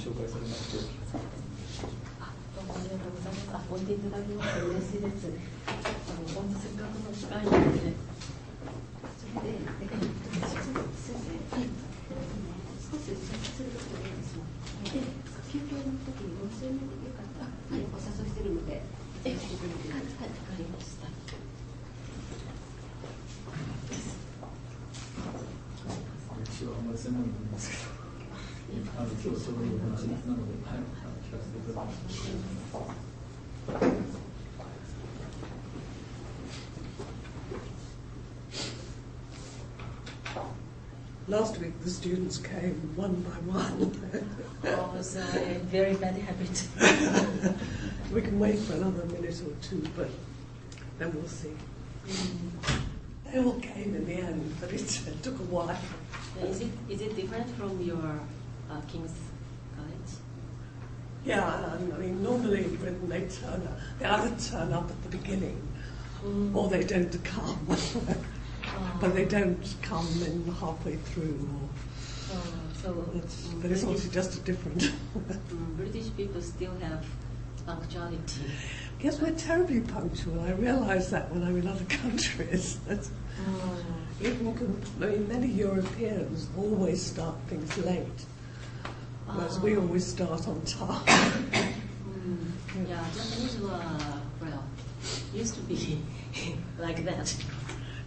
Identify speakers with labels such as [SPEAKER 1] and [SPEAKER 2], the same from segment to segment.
[SPEAKER 1] 紹介されまして。
[SPEAKER 2] どうもありがとうございます。置いていただきまして嬉しいです。本当せっかくの機会なので。それで、先生、はい。少し説明することがいいですもん。で、休憩の時にご数名でよかったら、はい、お誘いしてるので、はい、わかりました。
[SPEAKER 1] 私はあんまり専門になりますけど、今日ちょうどいいお話なので、はい、聞かせていただきます。
[SPEAKER 3] Last week the students came one by one.
[SPEAKER 2] Oh, so a very bad habit.
[SPEAKER 3] We can wait for another minute or two, but then we'll see. They all came in the end, but it took a while.
[SPEAKER 2] Is it different from your King's College?
[SPEAKER 3] Yeah, I mean, normally in Britain they either turn up at the beginning, or they don't come. But they don't come in halfway through. But it's also just a different.
[SPEAKER 2] British people still have punctuality.
[SPEAKER 3] Yes, we're terribly punctual. I realise that when I'm in other countries. Many Europeans always start things late, whereas we always start on time.
[SPEAKER 2] Yeah, Japanese used to be like that.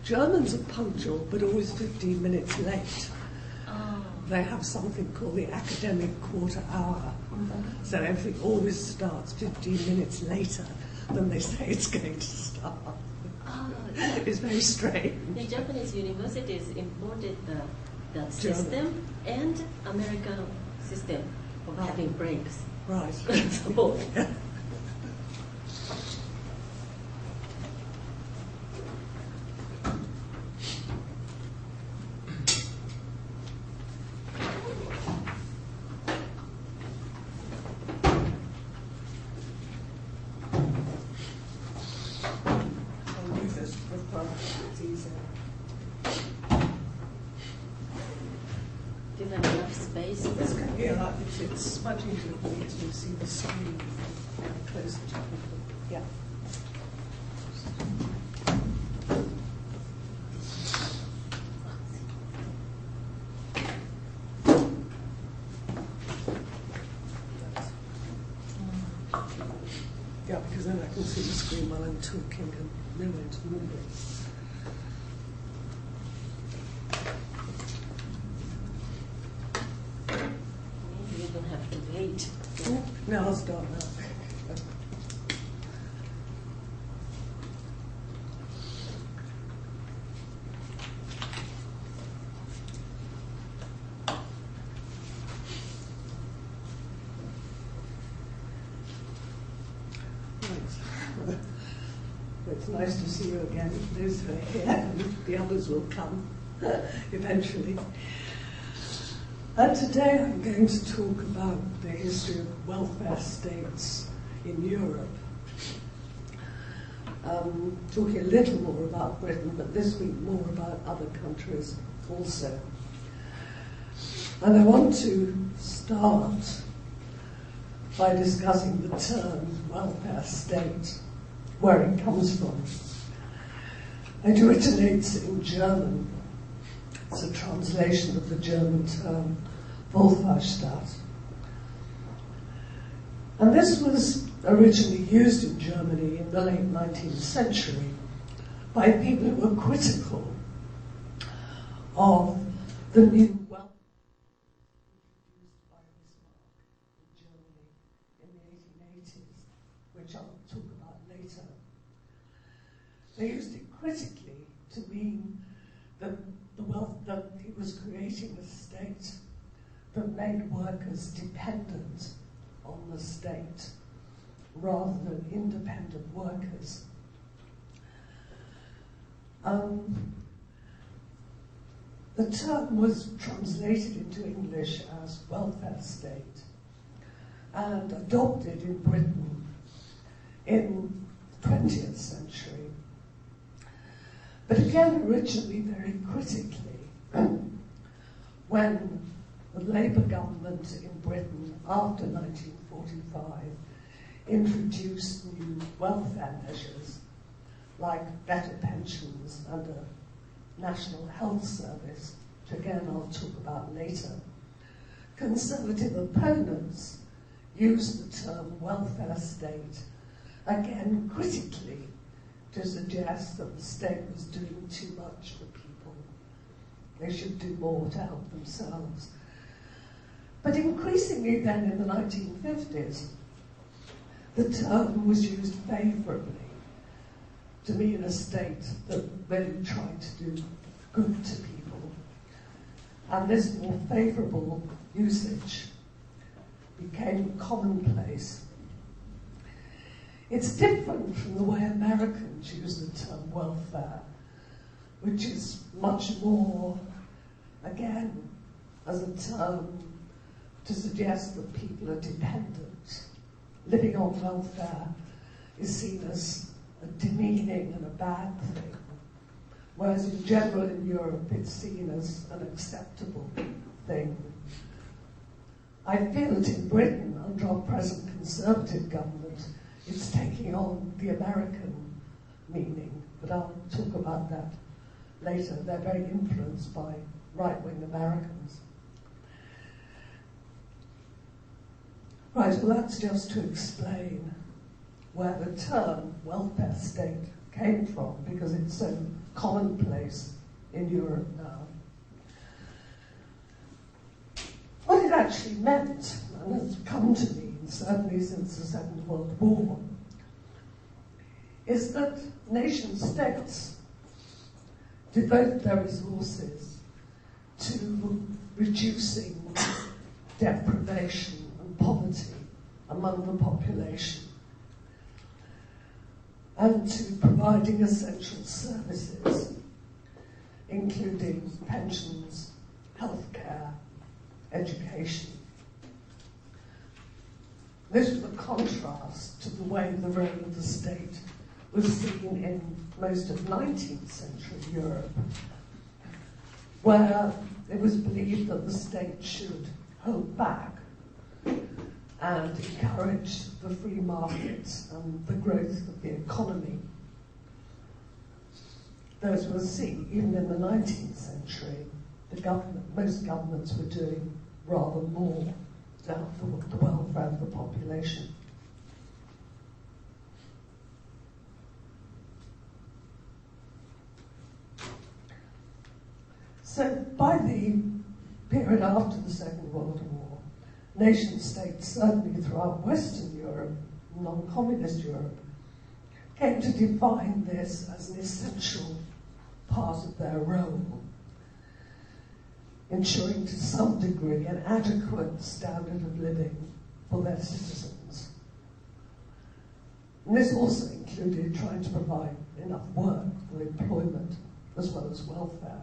[SPEAKER 3] Germans are punctual, but always 15 minutes late. They have something called the academic quarter hour. So everything always starts 15 minutes later than they say it's going to start. It's very strange.
[SPEAKER 2] The Japanese universities imported that system and American system of having breaks.
[SPEAKER 3] Right.
[SPEAKER 2] So, do you have enough space?
[SPEAKER 3] It's much easier for me to see the screen closer to people. Yeah. Yeah, because then I can see the screen while I'm talking and no one's moving. No, I'll start now. It's nice to see you again. Those who are here, and the others will come eventually. And today I'm going to talk about the history of welfare states in Europe. Talking a little more about Britain, but this week more about other countries also. And I want to start by discussing the term welfare state, where it comes from. It originates in German. It's a translation of the German term Wohlfahrtsstaat. And this was originally used in Germany in the late 19th century by people who were critical of the new welfare introduced by Bismarck in Germany in the 1880s, which I'll talk about later. They used it critically to mean that that he was creating a state that made workers dependent on the state rather than independent workers. The term was translated into English as welfare state and adopted in Britain in the 20th century. But again, originally very critically, when the Labour government in Britain after 1945 introduced new welfare measures like better pensions and a national health service, which again I'll talk about later. Conservative opponents used the term welfare state, again critically, to suggest that the state was doing too much for people. They should do more to help themselves. But increasingly then in the 1950s, the term was used favourably to mean a state that really tried to do good to people. And this more favourable usage became commonplace. It's different from the way Americans use the term welfare, which is much more, again, as a term to suggest that people are dependent. Living on welfare is seen as a demeaning and a bad thing, whereas in general in Europe it's seen as an acceptable thing. I feel that in Britain, under our present Conservative government, it's taking on the American meaning, but I'll talk about that later. They're very influenced by right-wing Americans. Right, well that's just to explain where the term welfare state came from, because it's so commonplace in Europe now. What it actually meant, and has come to mean, certainly since the Second World War, is that nation states devote their resources to reducing deprivation and poverty among the population, and to providing essential services, including pensions, healthcare, education. This was a contrast to the way the role of the state was seen in most of 19th century Europe, where it was believed that the state should hold back and encourage the free markets and the growth of the economy. Those were seen, even in the 19th century, most governments were doing rather more to help the welfare of the population. So by the period after the Second World War, nation states, certainly throughout Western Europe, non-communist Europe, came to define this as an essential part of their role, ensuring to some degree an adequate standard of living for their citizens. And this also included trying to provide enough work for employment as well as welfare.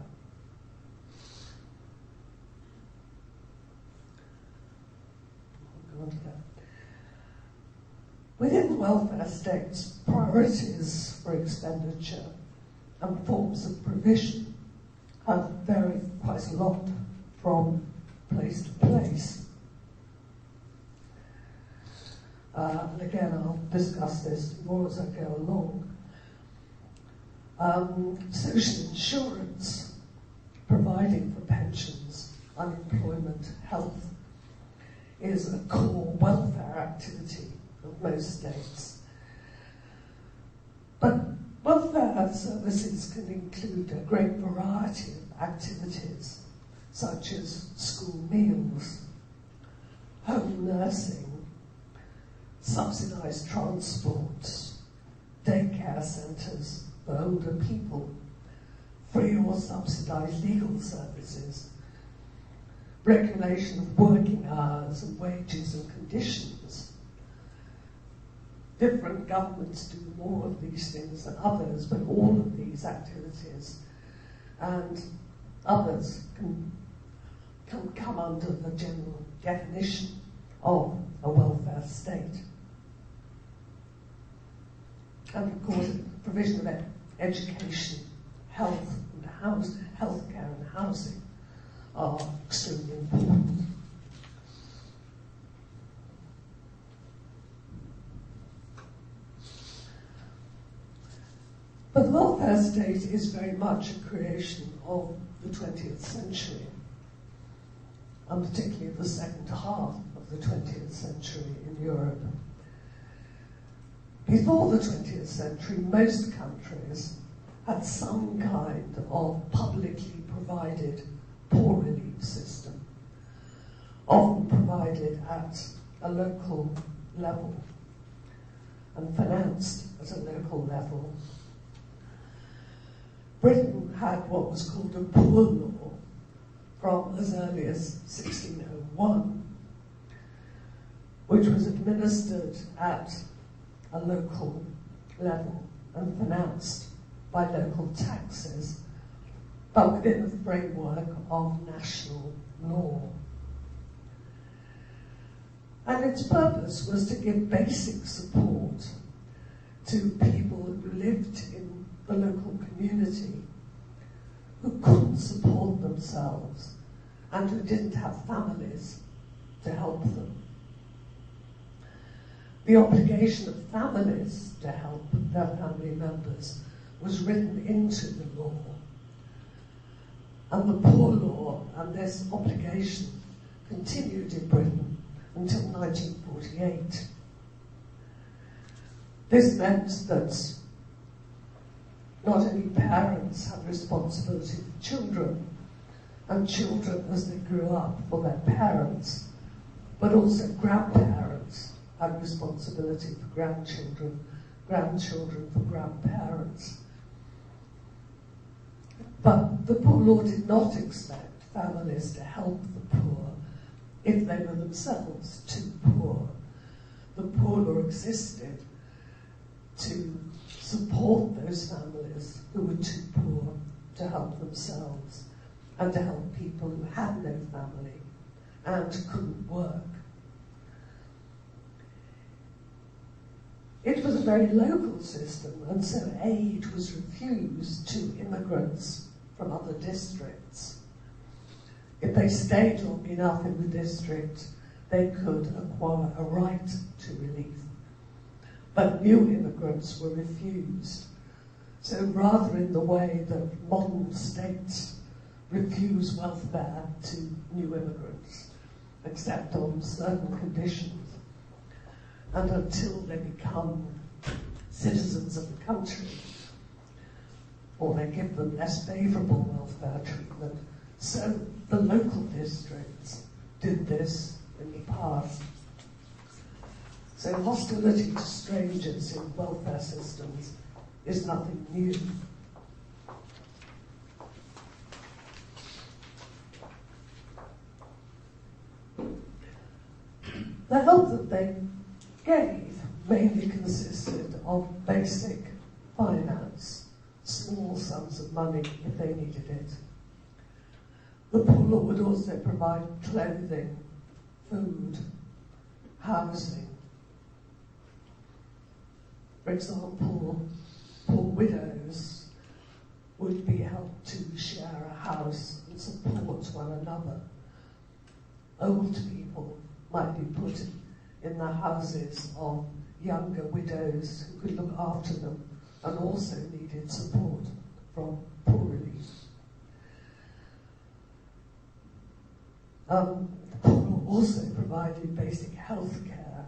[SPEAKER 3] I'll go on to that. Within welfare states, priorities for expenditure and forms of provision have varied quite a lot from place to place. And again, I'll discuss this more as I go along. Social insurance, providing for pensions, unemployment, health, is a core welfare activity of most states. But welfare services can include a great variety of activities, such as school meals, home nursing, subsidised transport, daycare centres for older people, free or subsidised legal services, regulation of working hours and wages and conditions. Different governments do more of these things than others, but all of these activities and others can come under the general definition of a welfare state. And of course, provision of education, health and healthcare and housing are extremely important. But the welfare state is very much a creation of the 20th century, and particularly the second half of the 20th century in Europe. Before the 20th century, most countries had some kind of publicly provided poor relief system, often provided at a local level and financed at a local level. Britain had what was called a poor law from as early as 1601, which was administered at a local level and financed by local taxes, but within the framework of national law. And its purpose was to give basic support to people who lived in the local community, who couldn't support themselves and who didn't have families to help them. The obligation of families to help their family members was written into the law. And the poor law and this obligation continued in Britain until 1948. This meant that not only parents had responsibility for children, and children as they grew up for their parents, but also grandparents had responsibility for grandchildren, grandchildren for grandparents. But the poor law did not expect families to help the poor if they were themselves too poor. The poor law existed to support those families who were too poor to help themselves and to help people who had no family and couldn't work. It was a very local system, and so aid was refused to immigrants from other districts. If they stayed long enough in the district, they could acquire a right to relief. But new immigrants were refused. So rather in the way that modern states refuse welfare to new immigrants, except on certain conditions, and until they become citizens of the country, or they give them less favourable welfare treatment. So the local districts did this in the past. So hostility to strangers in welfare systems is nothing new. The help that they gave mainly consisted of basic finance, small sums of money if they needed it. The poor law would also provide clothing, food, housing. For example, poor widows would be helped to share a house and support one another. Old people might be put in the houses of younger widows who could look after them and also needed support from poor relief. The poor law also provided basic health care,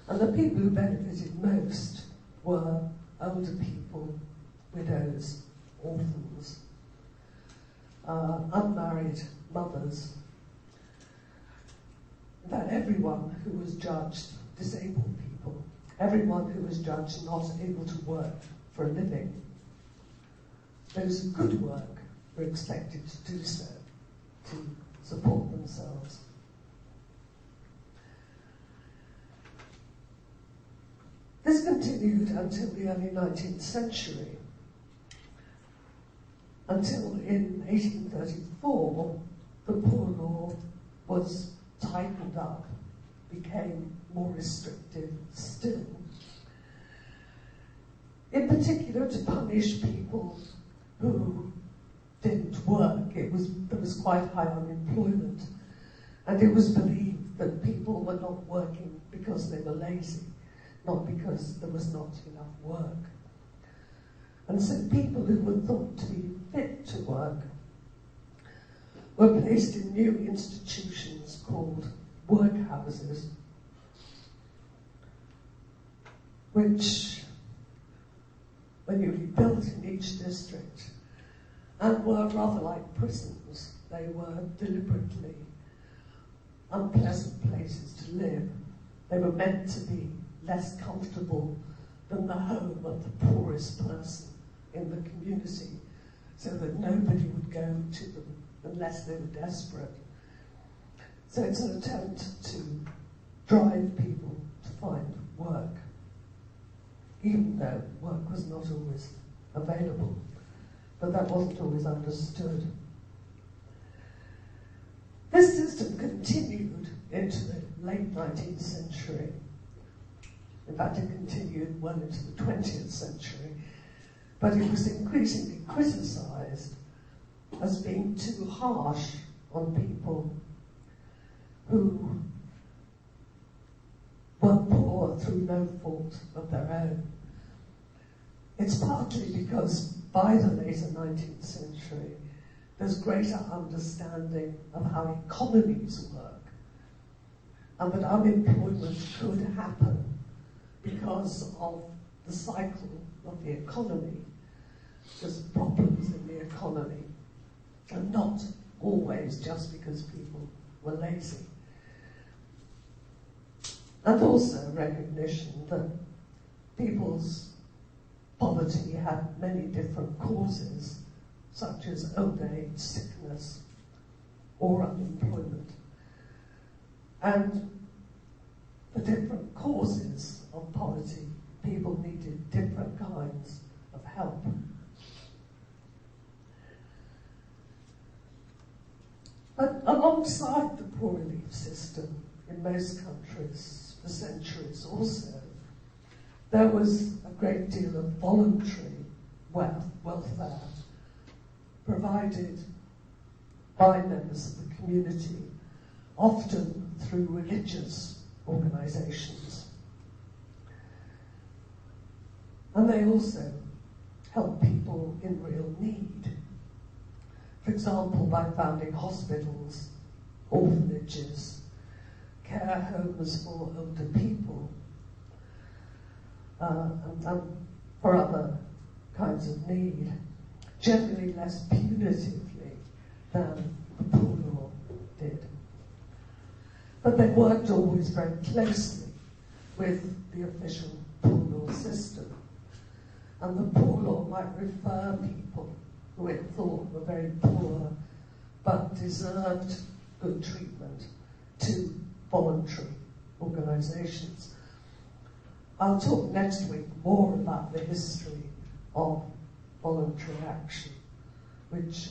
[SPEAKER 3] and the people who benefited most were older people, widows, orphans, unmarried mothers. In fact, everyone who was judged, disabled people, everyone who was judged not able to work for a living, those who could work were expected to do so, to support themselves. This continued until the early 19th century, until in 1834 the poor law was tightened up, became more restrictive still. In particular to punish people who didn't work, there was quite high unemployment. And it was believed that people were not working because they were lazy, not because there was not enough work. And so people who were thought to be fit to work were placed in new institutions called workhouses, which were newly built in each district and were rather like prisons. They were deliberately unpleasant places to live. They were meant to be less comfortable than the home of the poorest person in the community, so that nobody would go to them unless they were desperate. So it's an attempt to drive people to find work, even though work was not always available. But that wasn't always understood. This system continued into the late 19th century. In fact, it continued well into the 20th century, but it was increasingly criticised as being too harsh on people who were poor through no fault of their own. It's partly because by the later 19th century, there's greater understanding of how economies work, and that unemployment could happen because of the cycle of the economy. There's problems in the economy, and not always just because people were lazy. And also recognition that people's poverty had many different causes, such as old age, sickness, or unemployment. And for different causes of poverty, people needed different kinds of help. But alongside the poor relief system in most countries for centuries also, there was a great deal of voluntary welfare provided by members of the community, often through religious organisations. And they also helped people in real need. For example, by founding hospitals, orphanages, care homes for older people, and for other kinds of need, generally less punitively than the poor law did. But they worked always very closely with the official poor law system. And the poor law might refer people who it thought were very poor but deserved good treatment to voluntary organisations. I'll talk next week more about the history of voluntary action, which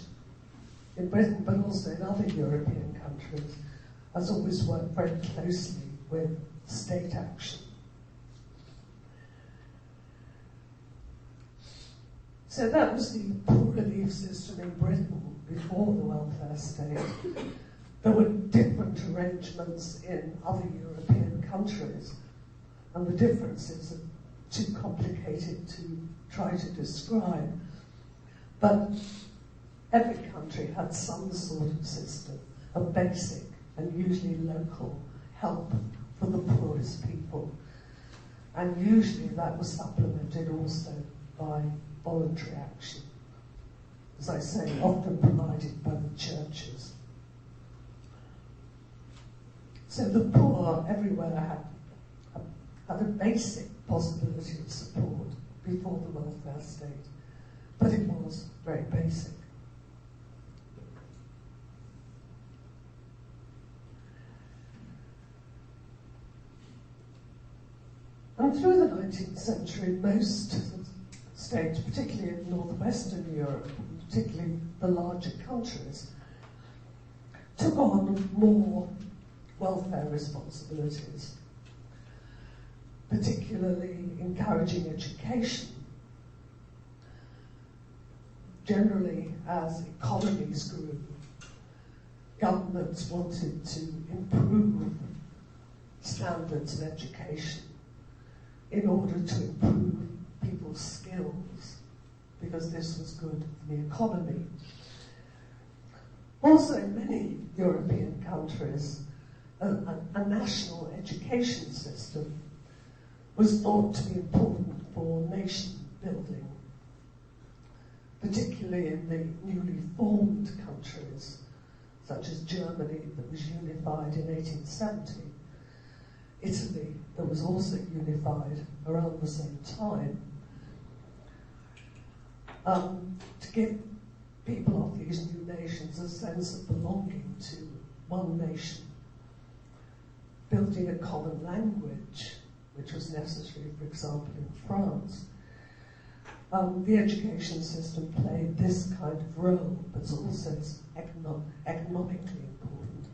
[SPEAKER 3] in Britain, but also in other European countries, has always worked very closely with state action. So that was the poor relief system in Britain before the welfare state. There were different arrangements in other European countries, and the differences are too complicated to try to describe. But every country had some sort of system, a basic and usually local help for the poorest people. And usually that was supplemented also by voluntary action, as I say, often provided by the churches. So the poor everywhere had a basic possibility of support before the welfare state, but it was very basic. And through the 19th century, most states, particularly in northwestern Europe, particularly the larger countries, took on more welfare responsibilities, particularly encouraging education. generally, as economies grew, governments wanted to improve standards of education in order to improve people's skills, because this was good for the economy. Also, in many European countries, a national education system was thought to be important for nation building, particularly in the newly formed countries, such as Germany, that was unified in 1870, Italy, that was also unified around the same time, to give people of these new nations a sense of belonging to one nation, building a common language, which was necessary, for example, in France. The education system played this kind of role, but it's also economically important.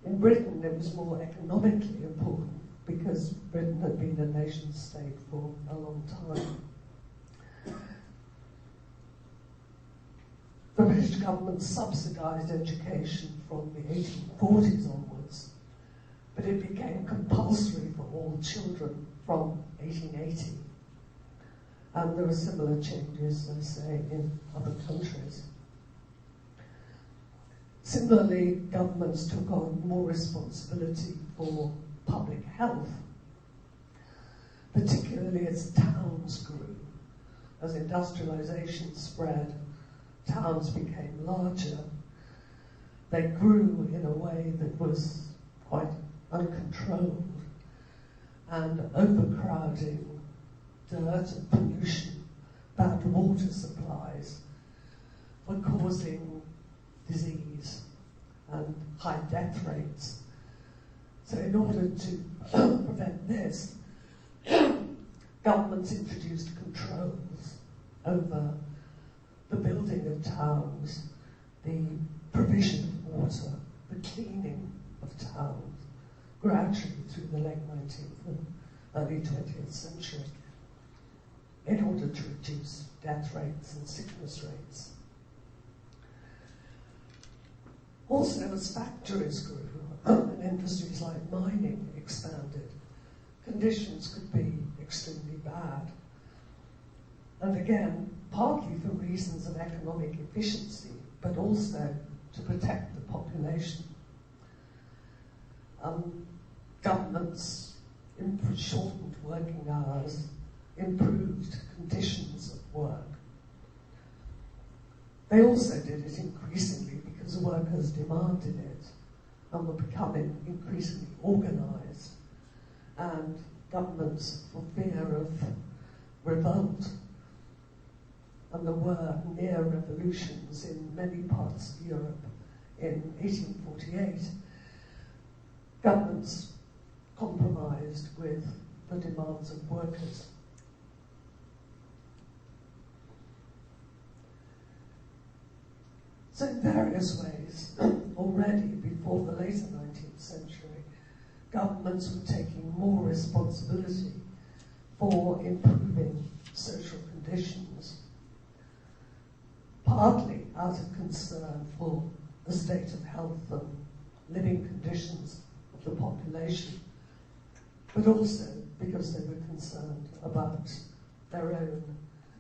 [SPEAKER 3] In Britain, it was more economically important because Britain had been a nation state for a long time. The British government subsidised education from the 1840s onwards, but it became compulsory for all children from 1880. And there were similar changes, I say, in other countries. Similarly, governments took on more responsibility for public health, particularly as towns grew. As industrialization spread, towns became larger. They grew in a way that was quite uncontrolled, and overcrowding, dirt and pollution, bad water supplies were causing disease and high death rates. So in order to prevent this, governments introduced controls over the building of towns, the provision of water, the cleaning of towns, gradually through the late 19th and early 20th century, in order to reduce death rates and sickness rates. Also, as factories grew and industries like mining expanded, conditions could be extremely bad. And again, partly for reasons of economic efficiency, but also to protect the population. Governments shortened working hours, improved conditions of work. They also did it increasingly because workers demanded it and were becoming increasingly organised, and governments, for fear of revolt, and there were near revolutions in many parts of Europe in 1848, governments compromised with the demands of workers. So in various ways, already before the later 19th century, governments were taking more responsibility for improving social conditions, partly out of concern for the state of health and living conditions of the population, but also because they were concerned about their own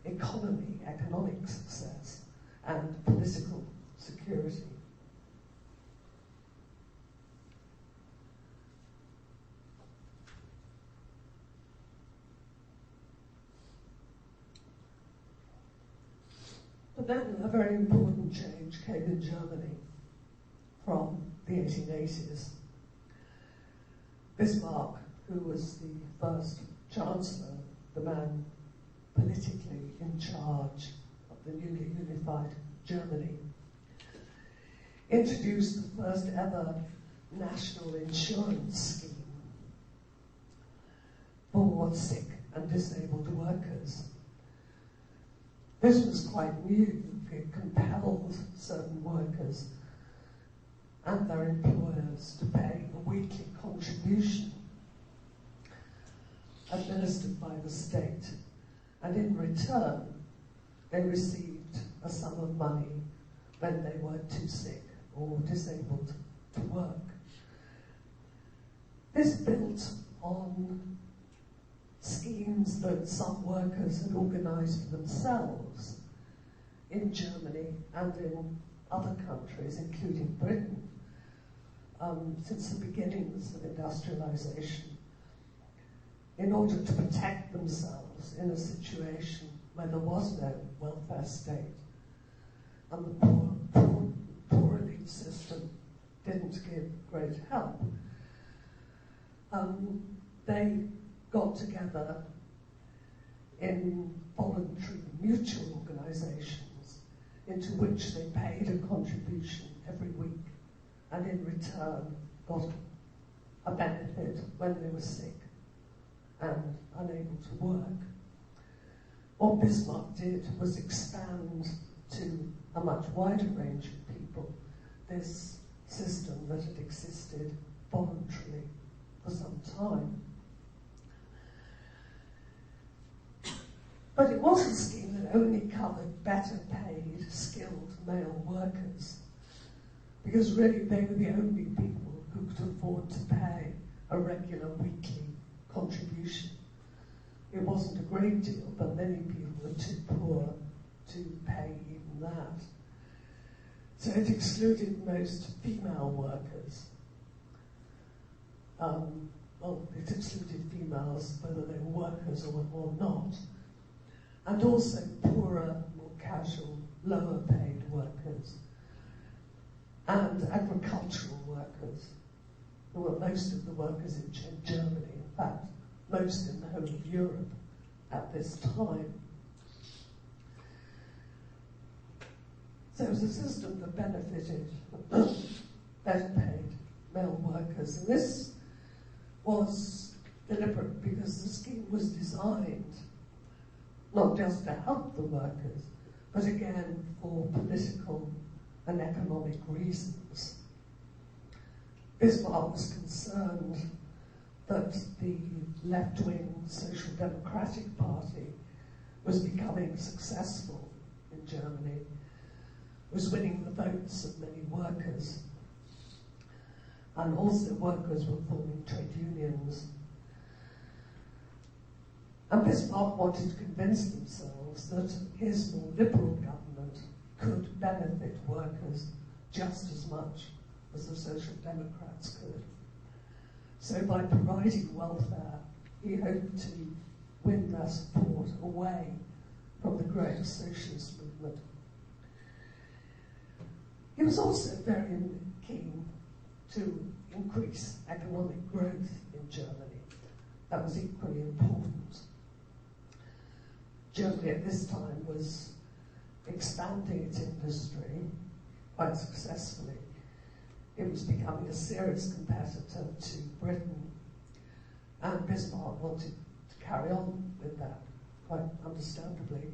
[SPEAKER 3] economy, economic success, and political security. But then a very important change came in Germany from the 1880s. Bismarck, who was the first chancellor, the man politically in charge of the newly unified Germany, introduced the first ever national insurance scheme for sick and disabled workers. This was quite new. It compelled certain workers and their employers to pay a weekly contribution administered by the state and in return, they received a sum of money when they were too sick or disabled to work. This built on schemes that some workers had organised for themselves in Germany and in other countries, including Britain, since the beginnings of industrialisation, in order to protect themselves in a situation where there was no welfare state and the poor elite system didn't give great help. They got together in voluntary mutual organisations into which they paid a contribution every week and in return got a benefit when they were sick and unable to work. What Bismarck did was expand to a much wider range of people this system that had existed voluntarily for some time. But it was a scheme that only covered better paid, skilled male workers, because really they were the only people who could afford to pay a regular weekly contribution. It wasn't a great deal, but many people were too poor to pay even that. So it excluded most female workers. Well, it excluded females, whether they were workers or not, and also poorer, more casual, lower paid workers, and agricultural workers, who were most of the workers in Germany, in fact, most in the whole of Europe at this time. So it was a system that benefited better paid male workers, and this was deliberate because the scheme was designed not just to help the workers, but again for political and economic reasons. Bismarck was concerned that the left-wing Social Democratic Party was becoming successful in Germany, was winning the votes of many workers, and also workers were forming trade unions. And Bismarck wanted to convince themselves that his more liberal government could benefit workers just as much as the Social Democrats could. So by providing welfare, he hoped to win their support away from the great socialist movement. He was also very keen to increase economic growth in Germany. That was equally important. Germany at this time was expanding its industry quite successfully. It was becoming a serious competitor to Britain, and Bismarck wanted to carry on with that, quite understandably.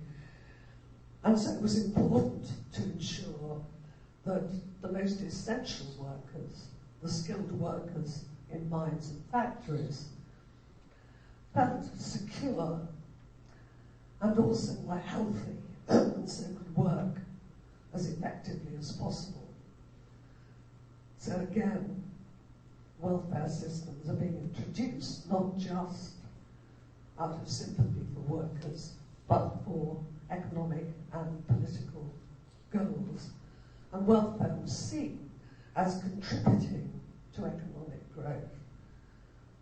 [SPEAKER 3] And so it was important to ensure that the most essential workers, the skilled workers in mines and factories, felt secure and also were healthy and so could work as effectively as possible. So again, welfare systems are being introduced not just out of sympathy for workers, but for economic and political goals. And welfare was seen as contributing to economic growth.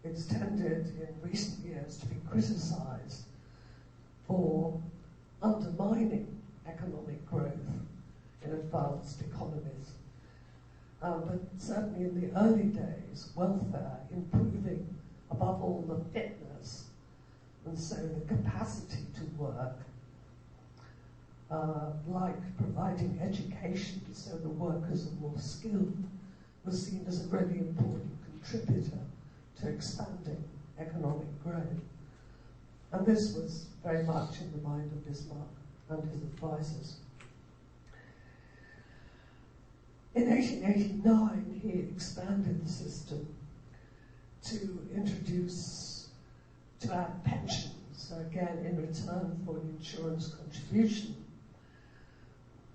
[SPEAKER 3] It's tended in recent years to be criticised for undermining economic growth in advanced economies. But certainly in the early days, welfare, improving above all the fitness and so the capacity to work, like providing education so the workers are more skilled, was seen as a really important contributor to expanding economic growth. And this was very much in the mind of Bismarck and his advisors. In 1889, he expanded the system to add pensions So again, in return for an insurance contribution,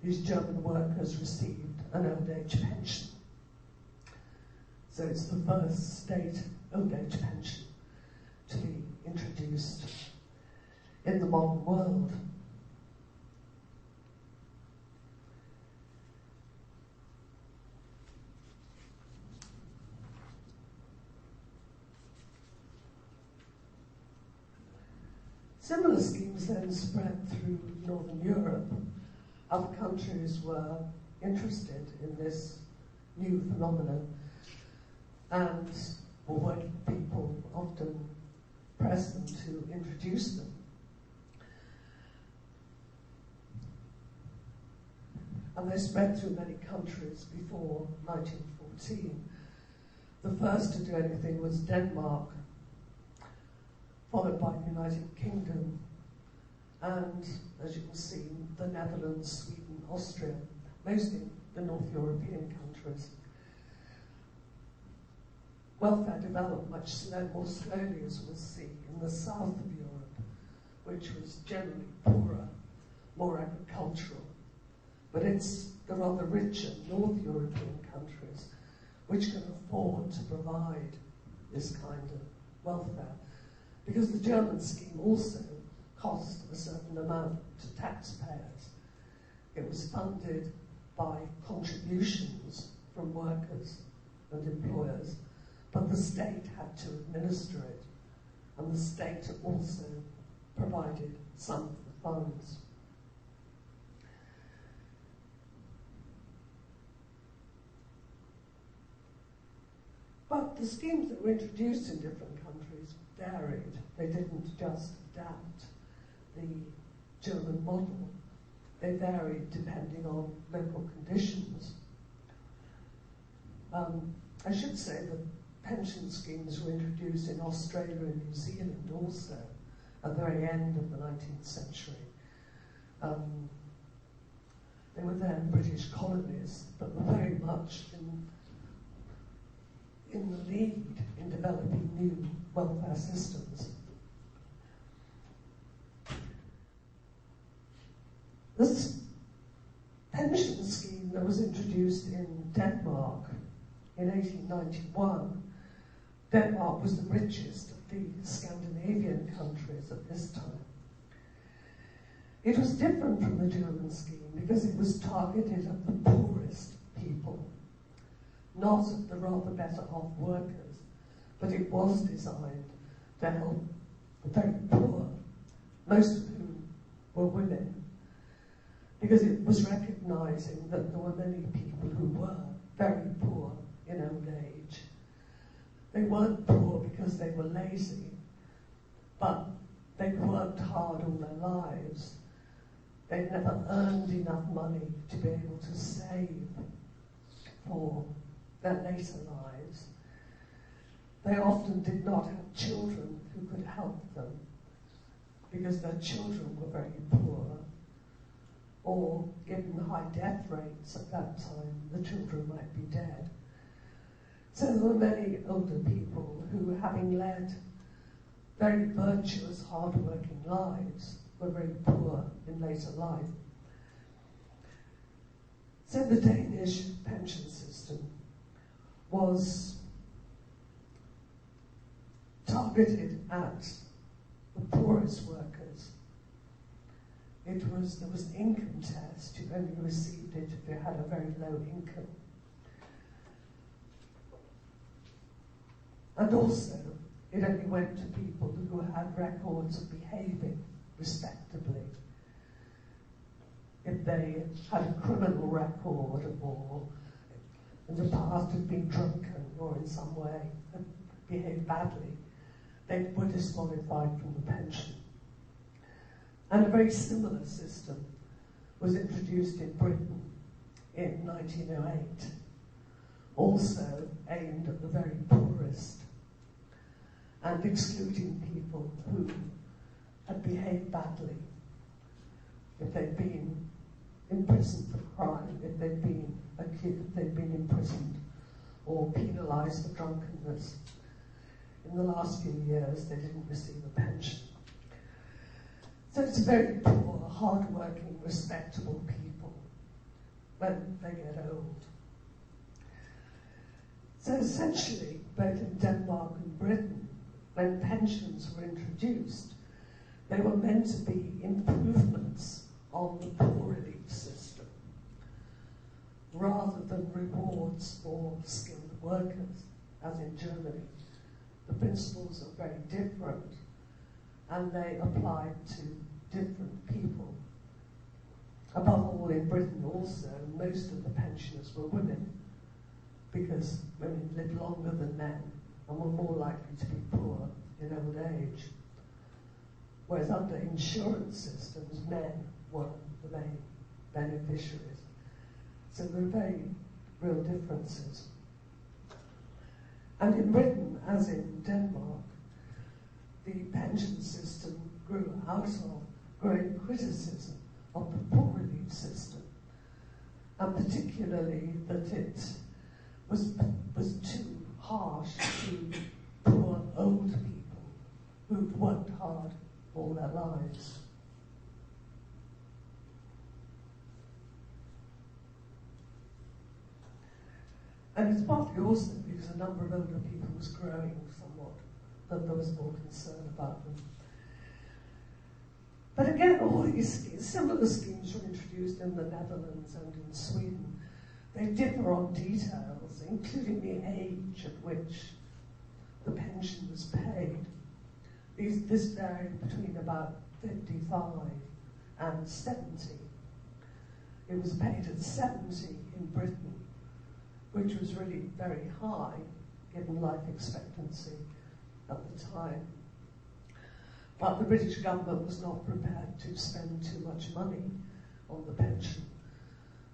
[SPEAKER 3] these German workers received an old age pension. So it's the first state old age pension to be introduced in the modern world. Similar schemes then spread through Northern Europe. Other countries were interested in this new phenomenon and were working people often pressed them to introduce them. And they spread through many countries before 1914. The first to do anything was Denmark, followed by the United Kingdom, and, as you can see, the Netherlands, Sweden, Austria, mostly the North European countries. Welfare developed much more slowly, as we'll see, in the south of Europe, which was generally poorer, more agricultural. But it's the rather richer North European countries which can afford to provide this kind of welfare, because the German scheme also cost a certain amount to taxpayers. It was funded by contributions from workers and employers, but the state had to administer it, and the state also provided some of the funds. But the schemes that were introduced in different countries varied. They didn't just adapt the German model. They varied depending on local conditions. I should say that pension schemes were introduced in Australia and New Zealand also at the very end of the 19th century. They were then British colonies, but were very much in the lead in developing new welfare systems. This pension scheme that was introduced in Denmark in 1891, Denmark was the richest of the Scandinavian countries at this time. It was different from the German scheme because it was targeted at the poorest people, not at the rather better off workers, but it was designed to help the very poor, most of whom were women, because it was recognizing that there were many people who were very poor in old age. They weren't poor because they were lazy, but they worked hard all their lives. They'd never earned enough money to be able to save for their later lives. They often did not have children who could help them because their children were very poor, or given the high death rates at that time, the children might be dead. So there were many older people who, having led very virtuous, hard-working lives, were very poor in later life. So the Danish pension system was targeted at the poorest workers. There was an income test. You only received it if you had a very low income. And also, it only went to people who had records of behaving respectably. If they had a criminal record or in the past had been drunken or in some way had behaved badly, they were disqualified from the pension. And a very similar system was introduced in Britain in 1908, also aimed at the very poorest and excluding people who had behaved badly, if they'd been imprisoned for crime, if they'd been accused, if they'd been imprisoned or penalised for drunkenness. In the last few years, they didn't receive a pension. So it's very poor, hard-working, respectable people when they get old. So essentially, both in Denmark and Britain, when pensions were introduced, they were meant to be improvements on the poor elite system, rather than rewards for skilled workers, as in Germany. The principles are very different, and they applied to different people. Above all, in Britain also, most of the pensioners were women, because women lived longer than men and were more likely to be poor in old age. Whereas under insurance systems, men were the main beneficiaries. So there are very real differences. And in Britain, as in Denmark, the pension system grew out of growing criticism of the poor elite system, and particularly that it was too harsh to poor old people who'd worked hard all their lives. And it's partly also because the number of older people was growing somewhat, that there was more concern about them. But again, all these schemes, similar schemes were introduced in the Netherlands and in Sweden. They differ on details, including the age at which the pension was paid. This varied between about 55 and 70. It was paid at 70 in Britain, which was really very high, given life expectancy at the time. But the British government was not prepared to spend too much money on the pension.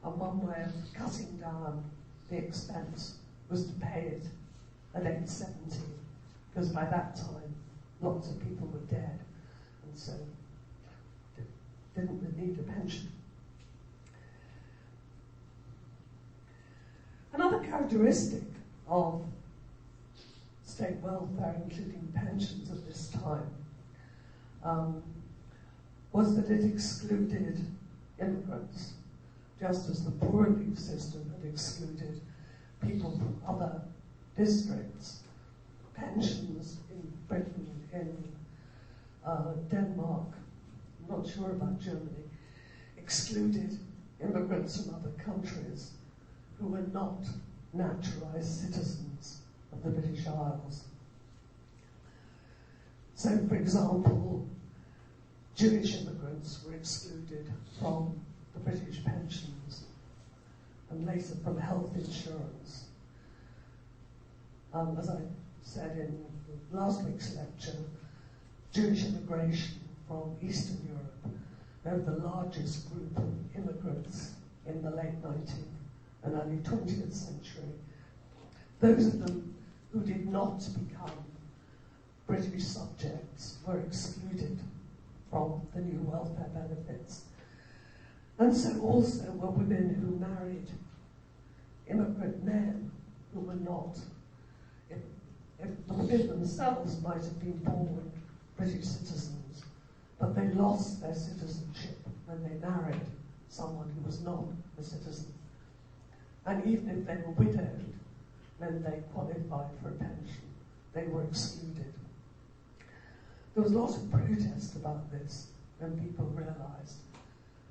[SPEAKER 3] And one way of cutting down the expense was to pay it at age 70, because by that time, lots of people were dead, and so didn't need a pension. Another characteristic of state welfare, including pensions at this time, was that it excluded immigrants, just as the poor relief system had excluded people from other districts. Pensions in Britain, in Denmark, I'm not sure about Germany, excluded immigrants from other countries who were not naturalized citizens of the British Isles. So, for example, Jewish immigrants were excluded from the British pensions and later from health insurance. As I said in last week's lecture, Jewish immigration from Eastern Europe, they were the largest group of immigrants in the late 19th and early 20th century. Those of them who did not become British subjects were excluded from the new welfare benefits. And so also were women who married immigrant men who were not, if the women themselves might have been born British citizens, but they lost their citizenship when they married someone who was not a citizen. And even if they were widowed, when they qualified for a pension, they were excluded. There was a lot of protest about this when people realized,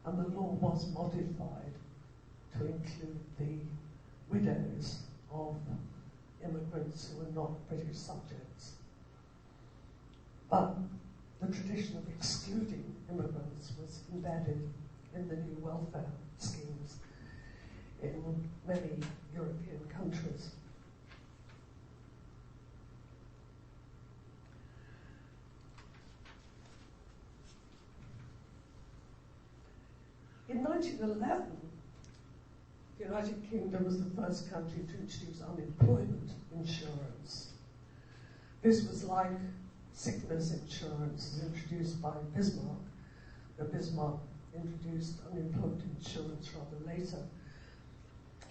[SPEAKER 3] and the law was modified to include the widows of immigrants who were not British subjects. But the tradition of excluding immigrants was embedded in the new welfare schemes in many European countries. In 1911, the United Kingdom was the first country to introduce unemployment insurance. This was like sickness insurance as introduced by Bismarck. Bismarck introduced unemployment insurance rather later.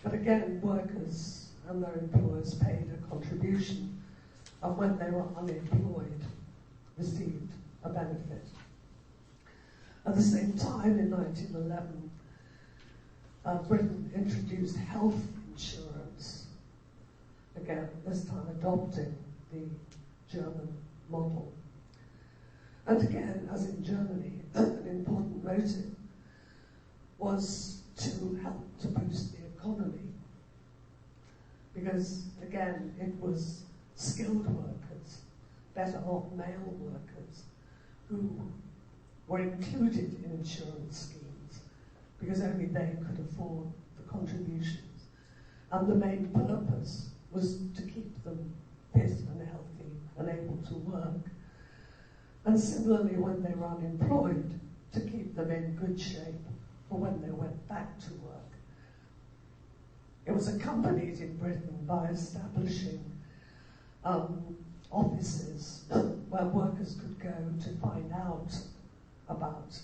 [SPEAKER 3] But again, workers and their employers paid a contribution, and when they were unemployed, received a benefit. At the same time, in 1911, Britain introduced health insurance, again, this time adopting the German model. And again, as in Germany, an important motive was to help to boost the economy. Because, again, it was skilled workers, better off male workers, who were included in insurance schemes, because only they could afford the contributions. And the main purpose was to keep them fit and healthy and able to work. And similarly, when they were unemployed, to keep them in good shape for when they went back to work. It was accompanied in Britain by establishing offices where workers could go to find out about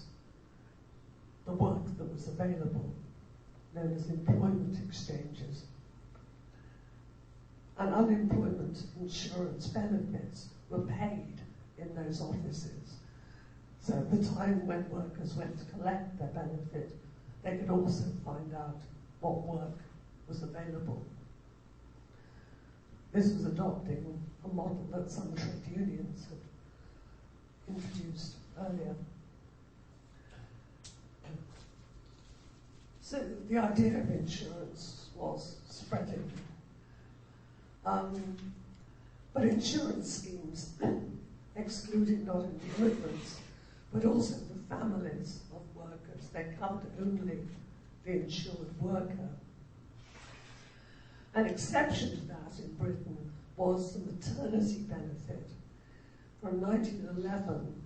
[SPEAKER 3] the work that was available, known as employment exchanges. And unemployment insurance benefits were paid in those offices. So at the time when workers went to collect their benefit, they could also find out what work was available. This was adopting a model that some trade unions had introduced earlier. So the idea of insurance was spreading. But insurance schemes excluded not only immigrants, but also the families of workers. They covered only the insured worker. An exception to that in Britain was the maternity benefit. From 1911,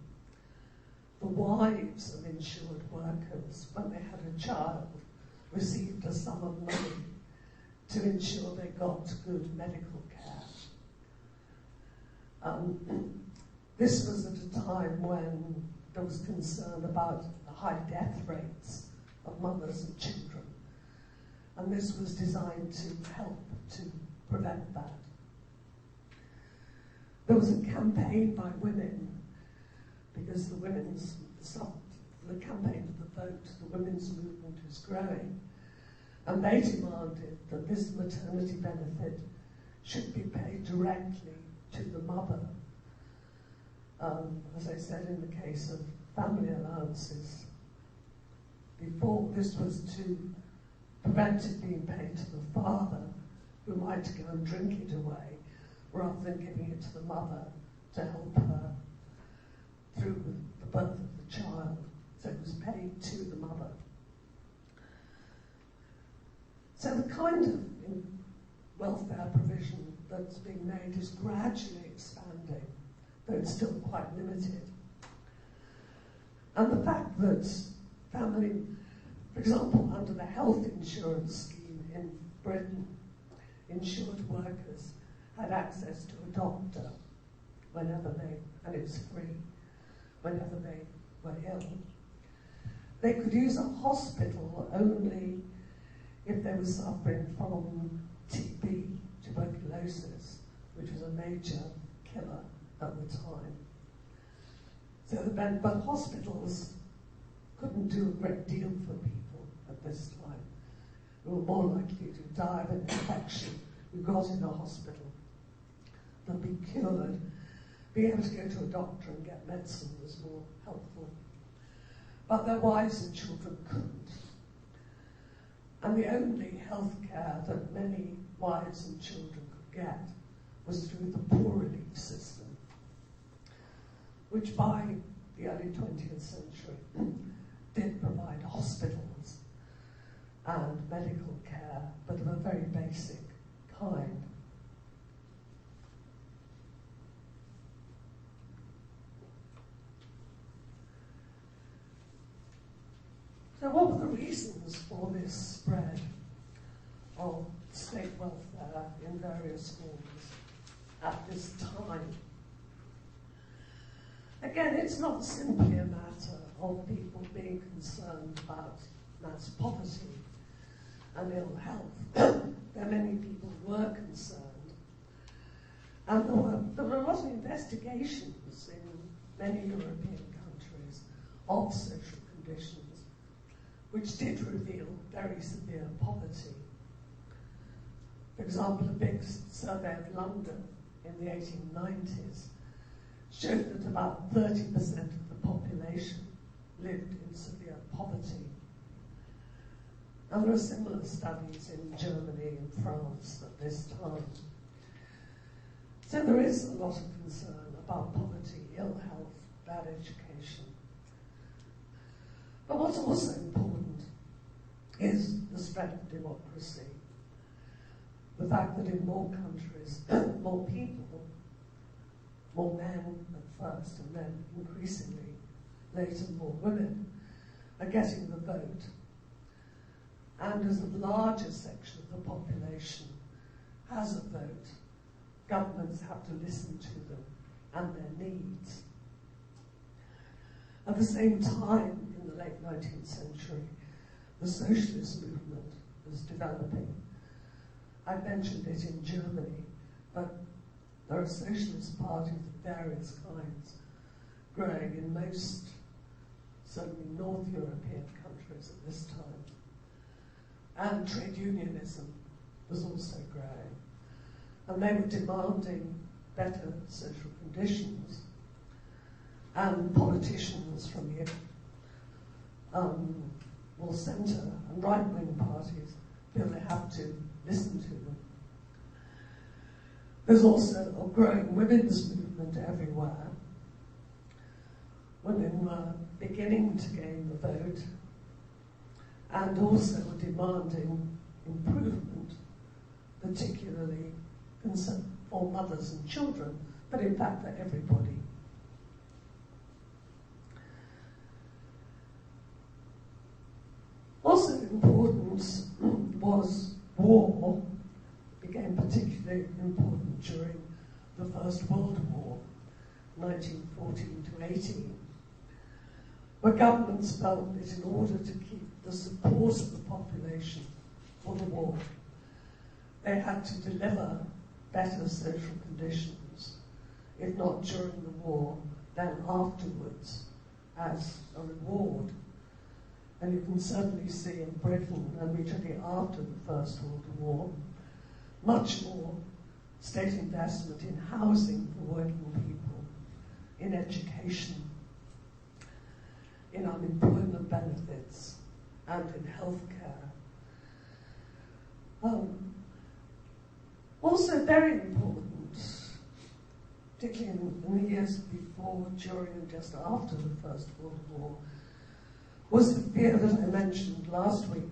[SPEAKER 3] the wives of insured workers, when they had a child, received a sum of money to ensure they got good medical care. This was at a time when there was concern about the high death rates of mothers and children. And this was designed to help to prevent that. There was a campaign by women, because the campaign of the vote, the women's movement is growing, and they demanded that this maternity benefit should be paid directly to the mother. As I said, in the case of family allowances, before, this was to prevent it being paid to the father, who might go and drink it away, rather than giving it to the mother to help her through the birth of the child. So it was paid to the mother. So the kind of welfare provision that's being made is gradually expanding, though it's still quite limited. And the fact that family, for example, under the health insurance scheme in Britain, insured workers had access to a doctor whenever they, and it was free, whenever they were ill. They could use a hospital only if they were suffering from TB, tuberculosis, which was a major killer at the time. So but hospitals couldn't do a great deal for people at this time. They were more likely to die of an infection who got in a hospital than be cured. Being able to go to a doctor and get medicine was more helpful. But their wives and children couldn't. And the only health care that many wives and children could get was through the poor relief system, which by the early 20th century did provide hospitals and medical care, but of a very basic kind. So what were the reasons for this spread of state welfare in various forms at this time? Again, it's not simply a matter of people being concerned about mass poverty and ill health. There are many people who were concerned. And there were a lot of investigations in many European countries of social conditions, which did reveal very severe poverty. For example, a big survey of London in the 1890s showed that about 30% of the population lived in severe poverty. And there are similar studies in Germany and France at this time. So there is a lot of concern about poverty, ill health, bad education. But what's also important is the spread of democracy. The fact that in more countries, more people, more men at first, and then increasingly later more women, are getting the vote. And as a larger section of the population has a vote, governments have to listen to them and their needs. At the same time, in the late 19th century, the socialist movement was developing. I mentioned it in Germany, but there are socialist parties of various kinds growing in most, certainly North European countries at this time. And trade unionism was also growing. And they were demanding better social conditions. And politicians from the more centre and right-wing parties feel they have to listen to them. There's also a growing women's movement everywhere. Women were beginning to gain the vote and also were demanding improvement, particularly for mothers and children, but in fact for everybody. Also important was war. Became particularly important during the First World War, 1914 to 18, where governments felt that in order to keep the support of the population for the war, they had to deliver better social conditions, if not during the war, then afterwards, as a reward. And you can certainly see in Britain, immediately after the First World War, much more state investment in housing for working people, in education, in unemployment benefits, and in healthcare. Also very important, particularly in the years before, during, and just after the First World War, was the fear that I mentioned last week,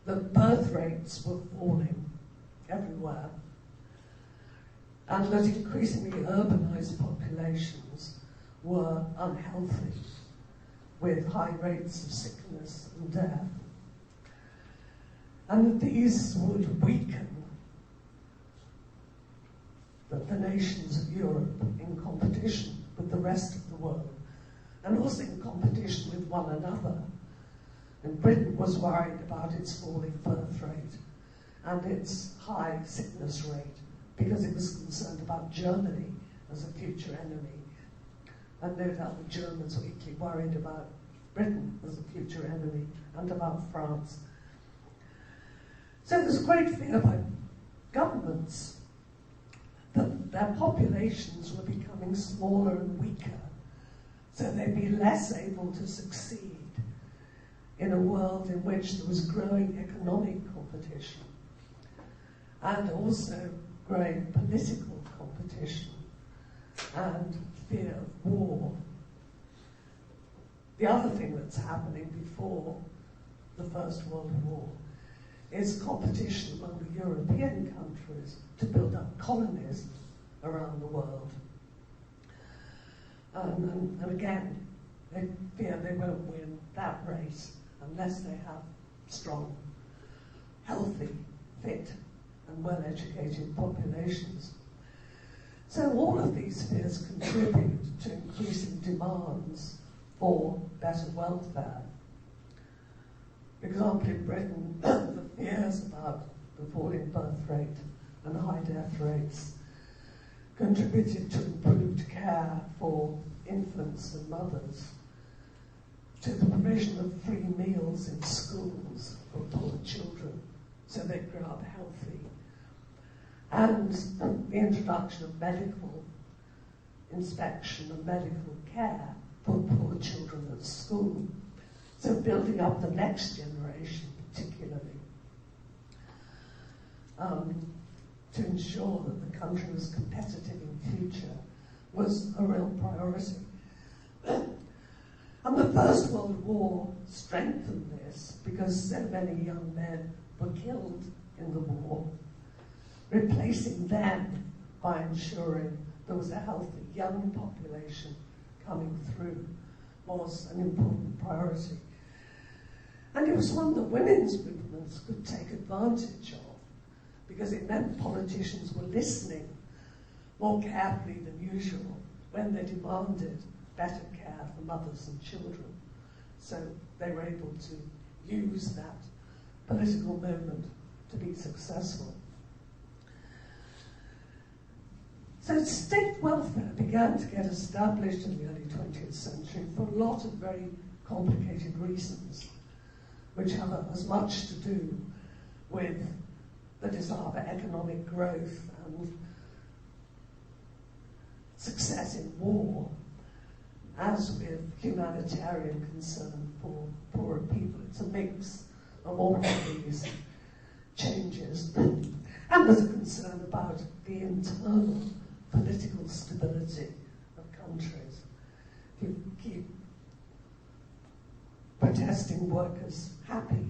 [SPEAKER 3] that birth rates were falling everywhere, and that increasingly urbanized populations were unhealthy, with high rates of sickness and death, and that these would weaken the nations of Europe in competition with the rest of the world, and also in competition with one another. And Britain was worried about its falling birth rate and its high sickness rate because it was concerned about Germany as a future enemy. And no doubt the Germans were equally worried about Britain as a future enemy and about France. So there's great fear by governments that their populations were becoming smaller and weaker, so they'd be less able to succeed in a world in which there was growing economic competition and also growing political competition and fear of war. The other thing that's happening before the First World War is competition among the European countries to build up colonies around the world. And again, they fear they won't win that race unless they have strong, healthy, fit, and well-educated populations. So all of these fears contribute to increasing demands for better welfare. For example, in Britain, the fears about the falling birth rate and high death rates contributed to improved care for infants and mothers, to the provision of free meals in schools for poor children so they grow up healthy, and the introduction of medical inspection and medical care for poor children at school. So building up the next generation particularly, to ensure that the country was competitive in future was a real priority. And the First World War strengthened this because so many young men were killed in the war, replacing them by ensuring there was a healthy young population coming through was an important priority. And it was one that women's movements could take advantage of, because it meant politicians were listening more carefully than usual when they demanded better care for mothers and children. So they were able to use that political movement to be successful. So state welfare began to get established in the early 20th century for a lot of very complicated reasons, which have as much to do with the desire for economic growth and success in war, as with humanitarian concern for poorer people. It's a mix of all of these changes. And there's a concern about the internal political stability of countries. If you keep protesting workers happy,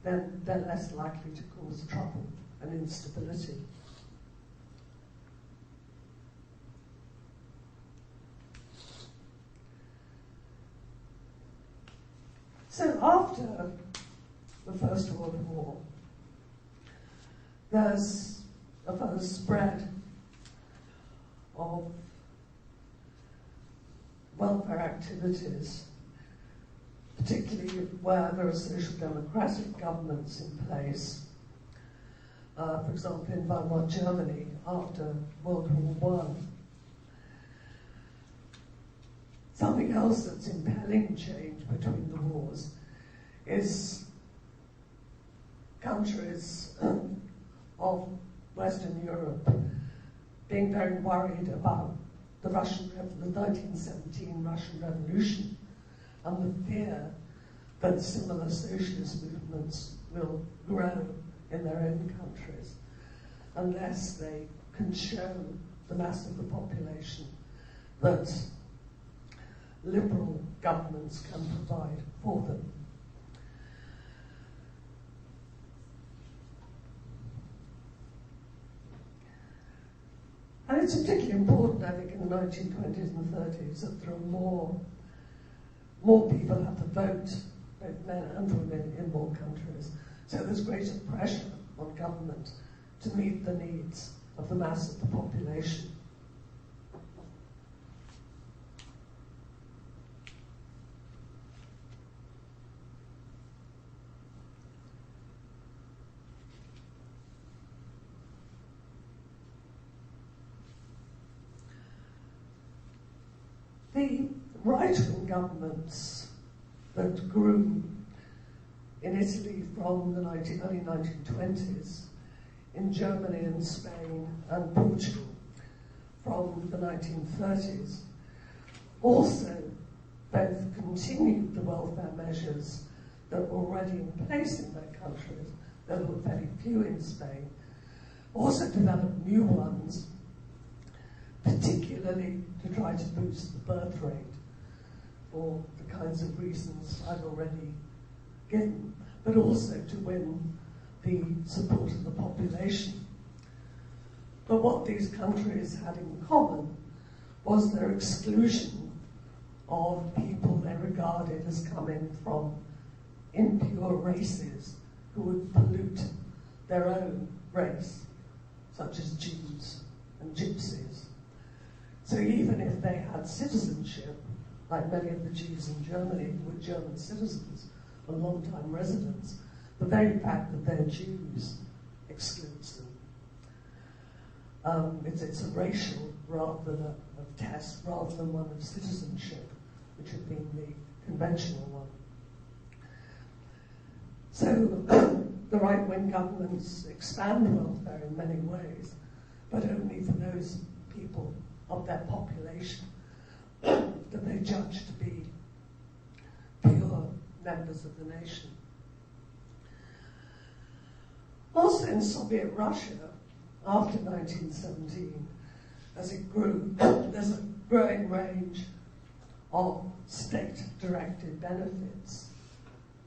[SPEAKER 3] then they're less likely to cause trouble and instability. So after the First World War, there's a further spread of welfare activities, particularly where there are social democratic governments in place. For example, in Weimar Germany after World War I. Something else that's impelling change between the wars is countries of Western Europe being very worried about the 1917 Russian Revolution and the fear that similar socialist movements will grow in their own countries unless they can show the mass of the population that liberal governments can provide for them. And it's particularly important, I think, in the 1920s and 30s that there are more people have the vote, both men and women, in more countries. So there's greater pressure on government to meet the needs of the mass of the population. The right-wing governments that grew in Italy from the early 1920s, in Germany and Spain and Portugal from the 1930s, also both continued the welfare measures that were already in place in their countries. There were very few in Spain. Also developed new ones, particularly to try to boost the birth rate for the kinds of reasons I've already given, but also to win the support of the population. But what these countries had in common was their exclusion of people they regarded as coming from impure races who would pollute their own race, such as Jews and Gypsies. So even if they had citizenship, like many of the Jews in Germany who were German citizens and long-time residents, the very fact that they're Jews excludes them. It's a racial rather than a test, rather than one of citizenship, which had been the conventional one. So the right-wing governments expand welfare in many ways, but only for those people of their population that they judge to be pure members of the nation. Also in Soviet Russia, after 1917, as it grew, there's a growing range of state-directed benefits,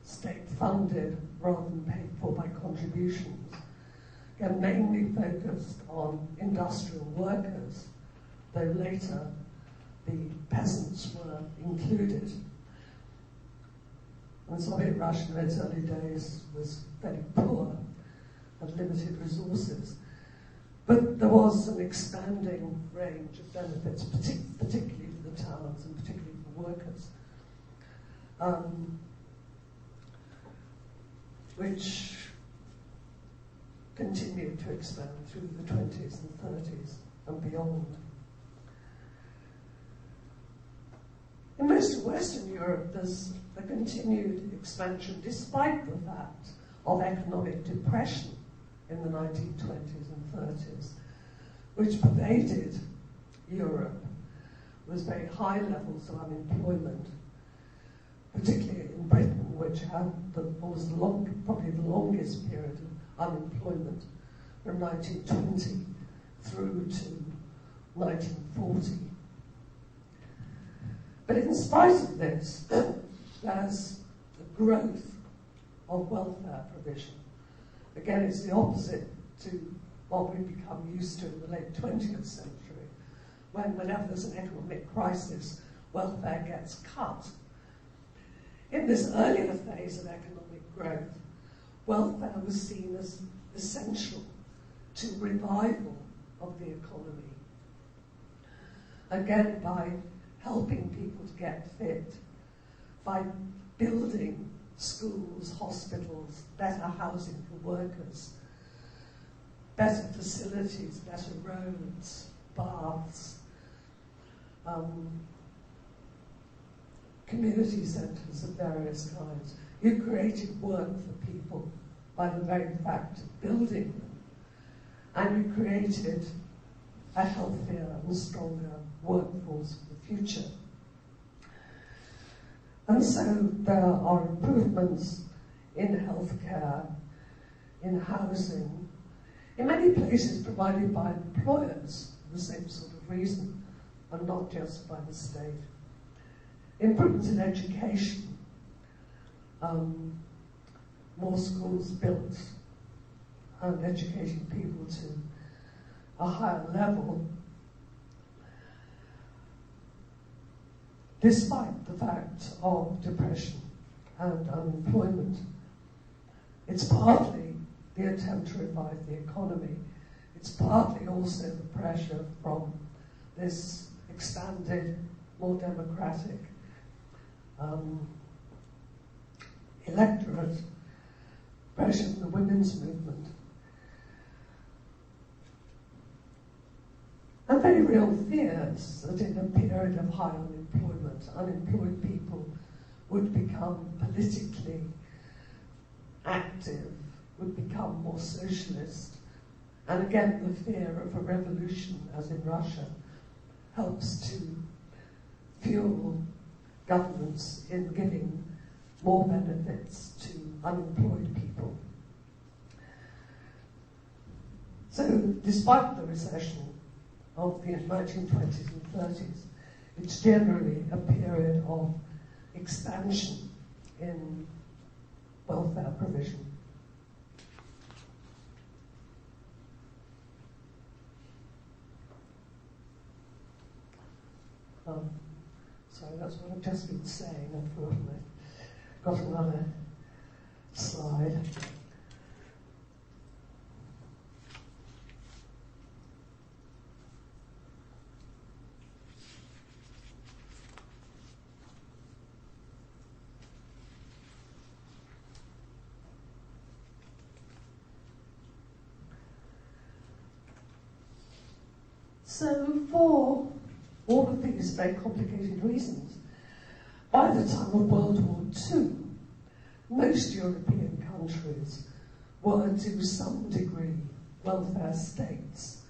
[SPEAKER 3] state-funded rather than paid for by contributions, and mainly focused on industrial workers, though later the peasants were included. And Soviet Russia in its early days was very poor, had limited resources. But there was an expanding range of benefits, particularly for the towns and particularly for workers, which continued to expand through the 20s and 30s and beyond. In most of Western Europe, there's a continued expansion despite the fact of economic depression in the 1920s and 30s, which pervaded Europe, was very high levels of unemployment, particularly in Britain, which had probably the longest period of unemployment from 1920 through to 1940. But in spite of this, there's a growth of welfare provision. Again, it's the opposite to what we've become used to in the late 20th century, when whenever there's an economic crisis, welfare gets cut. In this earlier phase of economic growth, welfare was seen as essential to revival of the economy. Again, by helping people to get fit, by building schools, hospitals, better housing for workers, better facilities, better roads, baths, community centres of various kinds. You created work for people by the very fact of building them, and you created a healthier and stronger workforce for the future. And so there are improvements in healthcare, in housing, in many places provided by employers for the same sort of reason, and not just by the state. Improvements in education, more schools built and educating people to a higher level, despite the fact of depression and unemployment. It's partly the attempt to revive the economy. It's partly also the pressure from this expanded, more democratic electorate, pressure from the women's movement. And very real fears that in a period of high unemployment, unemployed people would become politically active, would become more socialist. And again, the fear of a revolution, as in Russia, helps to fuel governments in giving more benefits to unemployed people. So, despite the recession of the 1920s and 30s, it's generally a period of expansion in welfare provision. Sorry, that's what I've just been saying. I thought I got another slide. So for all of these very complicated reasons, by the time of World War II, most European countries were to some degree welfare states,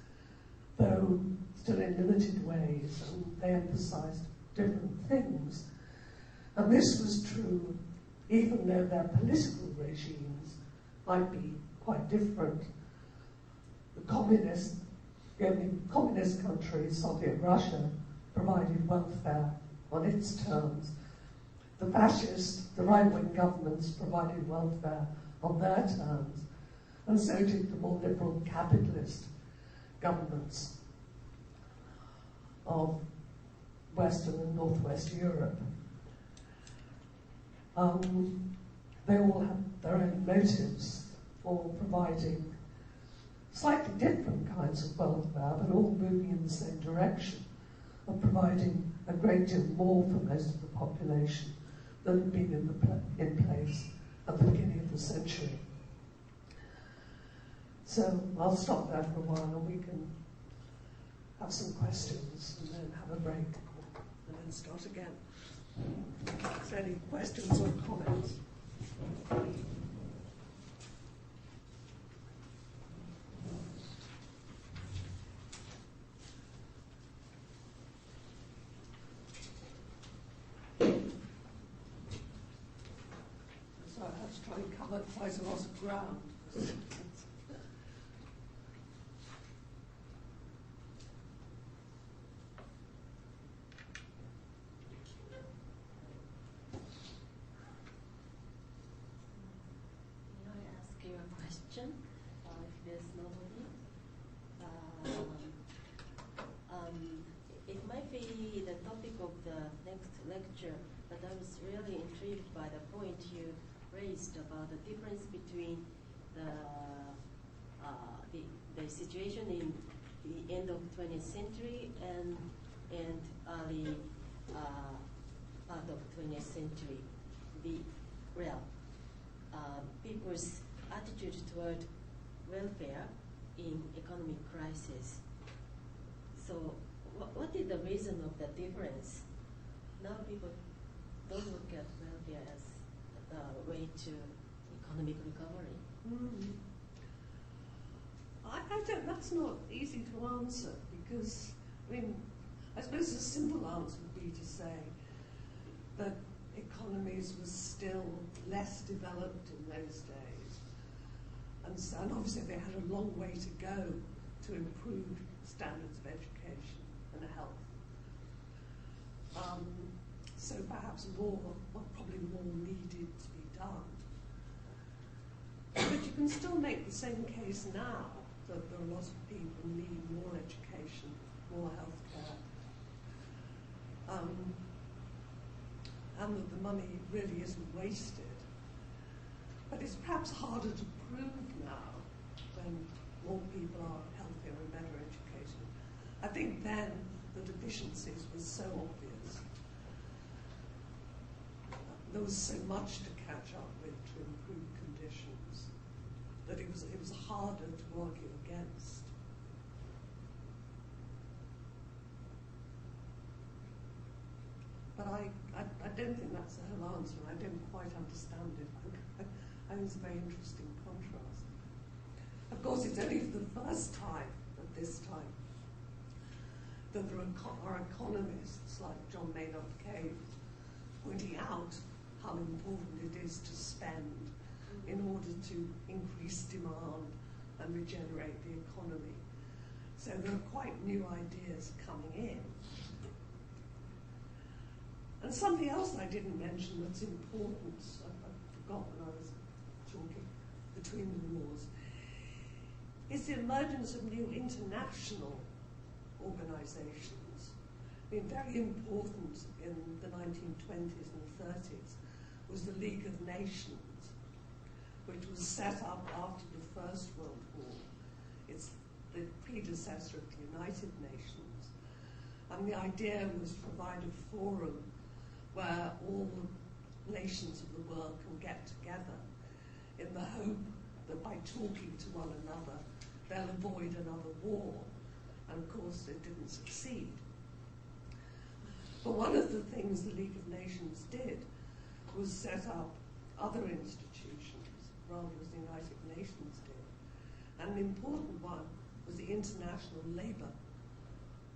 [SPEAKER 3] though still in limited ways, and they emphasized different things. And this was true even though their political regimes might be quite different. The communist country, Soviet Russia, provided welfare on its terms. The fascist, the right-wing governments provided welfare on their terms, and so did the more liberal capitalist governments of Western and Northwest Europe. They all have their own motives for providing slightly different kinds of welfare, but all moving in the same direction of providing a great deal more for most of the population than had been in place at the beginning of the century. So I'll stop there for a while and we can have some questions and then have a break and then start again. Is there any questions or comments? So I have to try and cover quite a lot of ground.
[SPEAKER 2] If there's nobody, it might be the topic of the next lecture, but I was really intrigued by the point you raised about the difference between the situation in the end of 20th century and early part of 20th century. People's attitude toward welfare in economic crisis. So what is the reason of the difference? Now people don't look at welfare as a way to economic recovery.
[SPEAKER 3] I don't, that's not easy to answer because, I mean, I suppose a simple answer would be to say that economies were still less developed in those days. And obviously they had a long way to go to improve standards of education and health. So perhaps probably more needed to be done. But you can still make the same case now that there are a lot of people who need more education, more healthcare, and that the money really isn't wasted. But it's perhaps harder to prove now when more people are healthier and better educated. I think then the deficiencies were so obvious. There was so much to catch up with to improve conditions that it was harder to argue against. But I don't think that's the whole answer. I don't quite understand it. I think it's a very interesting contrast. Of course, it's only for the first time at this time that there are economists like John Maynard Keynes pointing out how important it is to spend in order to increase demand and regenerate the economy. So there are quite new ideas coming in. And something else I didn't mention that's important, I forgot when I was talking between the wars, is the emergence of new international organizations. I mean, very important in the 1920s and 30s was the League of Nations, which was set up after the First World War. It's the predecessor of the United Nations. And the idea was to provide a forum where all the nations of the world can get together in the hope that by talking to one another, they'll avoid another war. And of course, it didn't succeed. But one of the things the League of Nations did was set up other institutions rather as the United Nations did. And an important one was the International Labour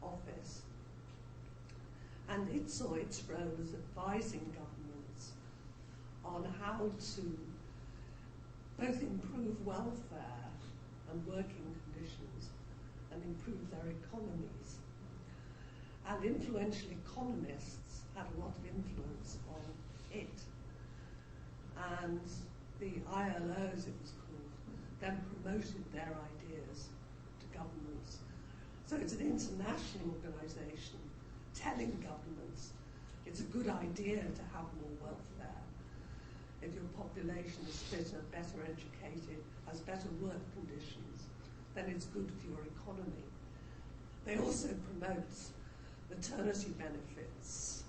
[SPEAKER 3] Office. And it saw its role as advising governments on how to both improve welfare and working conditions and improve their economies. And influential economists had a lot of influence on it. And the ILO, as it was called, then promoted their ideas to governments. So it's an international organisation telling governments it's a good idea to have more welfare. If your population is fitter, better educated, has better work conditions, then it's good for your economy. They also promote maternity benefits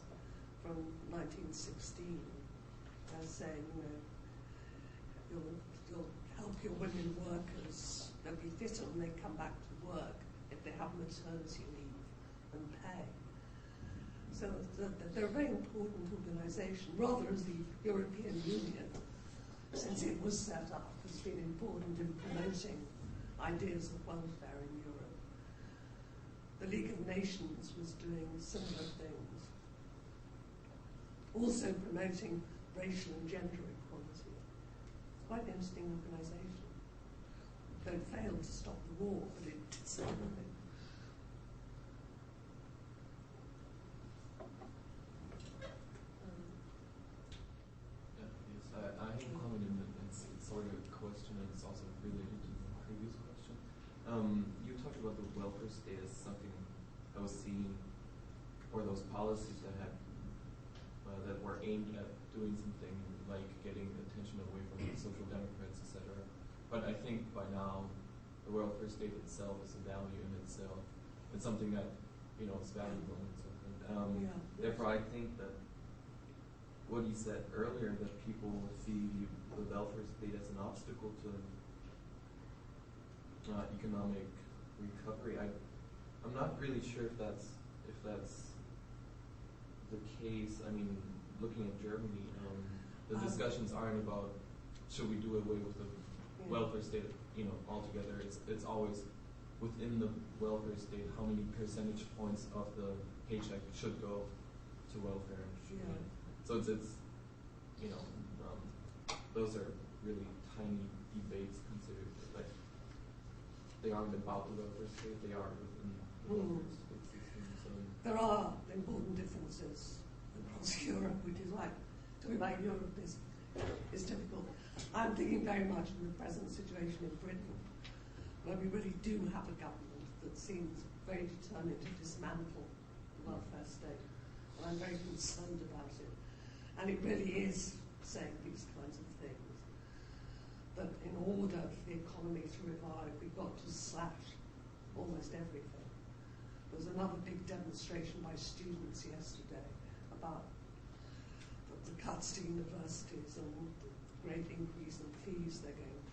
[SPEAKER 3] from 1916 as saying, you'll help your women workers, they'll be fitter when they come back to work if they have maternity leave and pay. So they're a very important organisation, rather as the European Union, since it was set up, has been important in promoting ideas of welfare in Europe. The League of Nations was doing similar things, also promoting racial and gender equality. It's quite an interesting organisation. Though it failed to stop the war, but it did something.
[SPEAKER 4] I have a comment in that it's sort of a question, and it's also related to the previous question. You talked about the welfare state as something that was seen, or those policies that had that were aimed at doing something like getting attention away from the social democrats, etc. But I think by now, the welfare state itself is a value in itself. It's something that is valuable in itself. Therefore, I think that what you said earlier, that people see the welfare state as an obstacle to economic recovery. I'm not really sure if that's the case. I mean, looking at Germany, the discussions aren't about should we do away with the welfare state, altogether. It's always within the welfare state how many percentage points of the paycheck should go to welfare. So it's those are really tiny debates considered. Like they aren't about the welfare state; they are within the welfare state system. So
[SPEAKER 3] there are important differences across Europe, which is why talking about Europe is difficult. I'm thinking very much of the present situation in Britain, where we really do have a government that seems very determined to dismantle the welfare state, and I'm very concerned about it. And it really is saying these kinds of things, that in order for the economy to revive, we've got to slash almost everything. There was another big demonstration by students yesterday about the cuts to universities and the great increase in fees they're going to.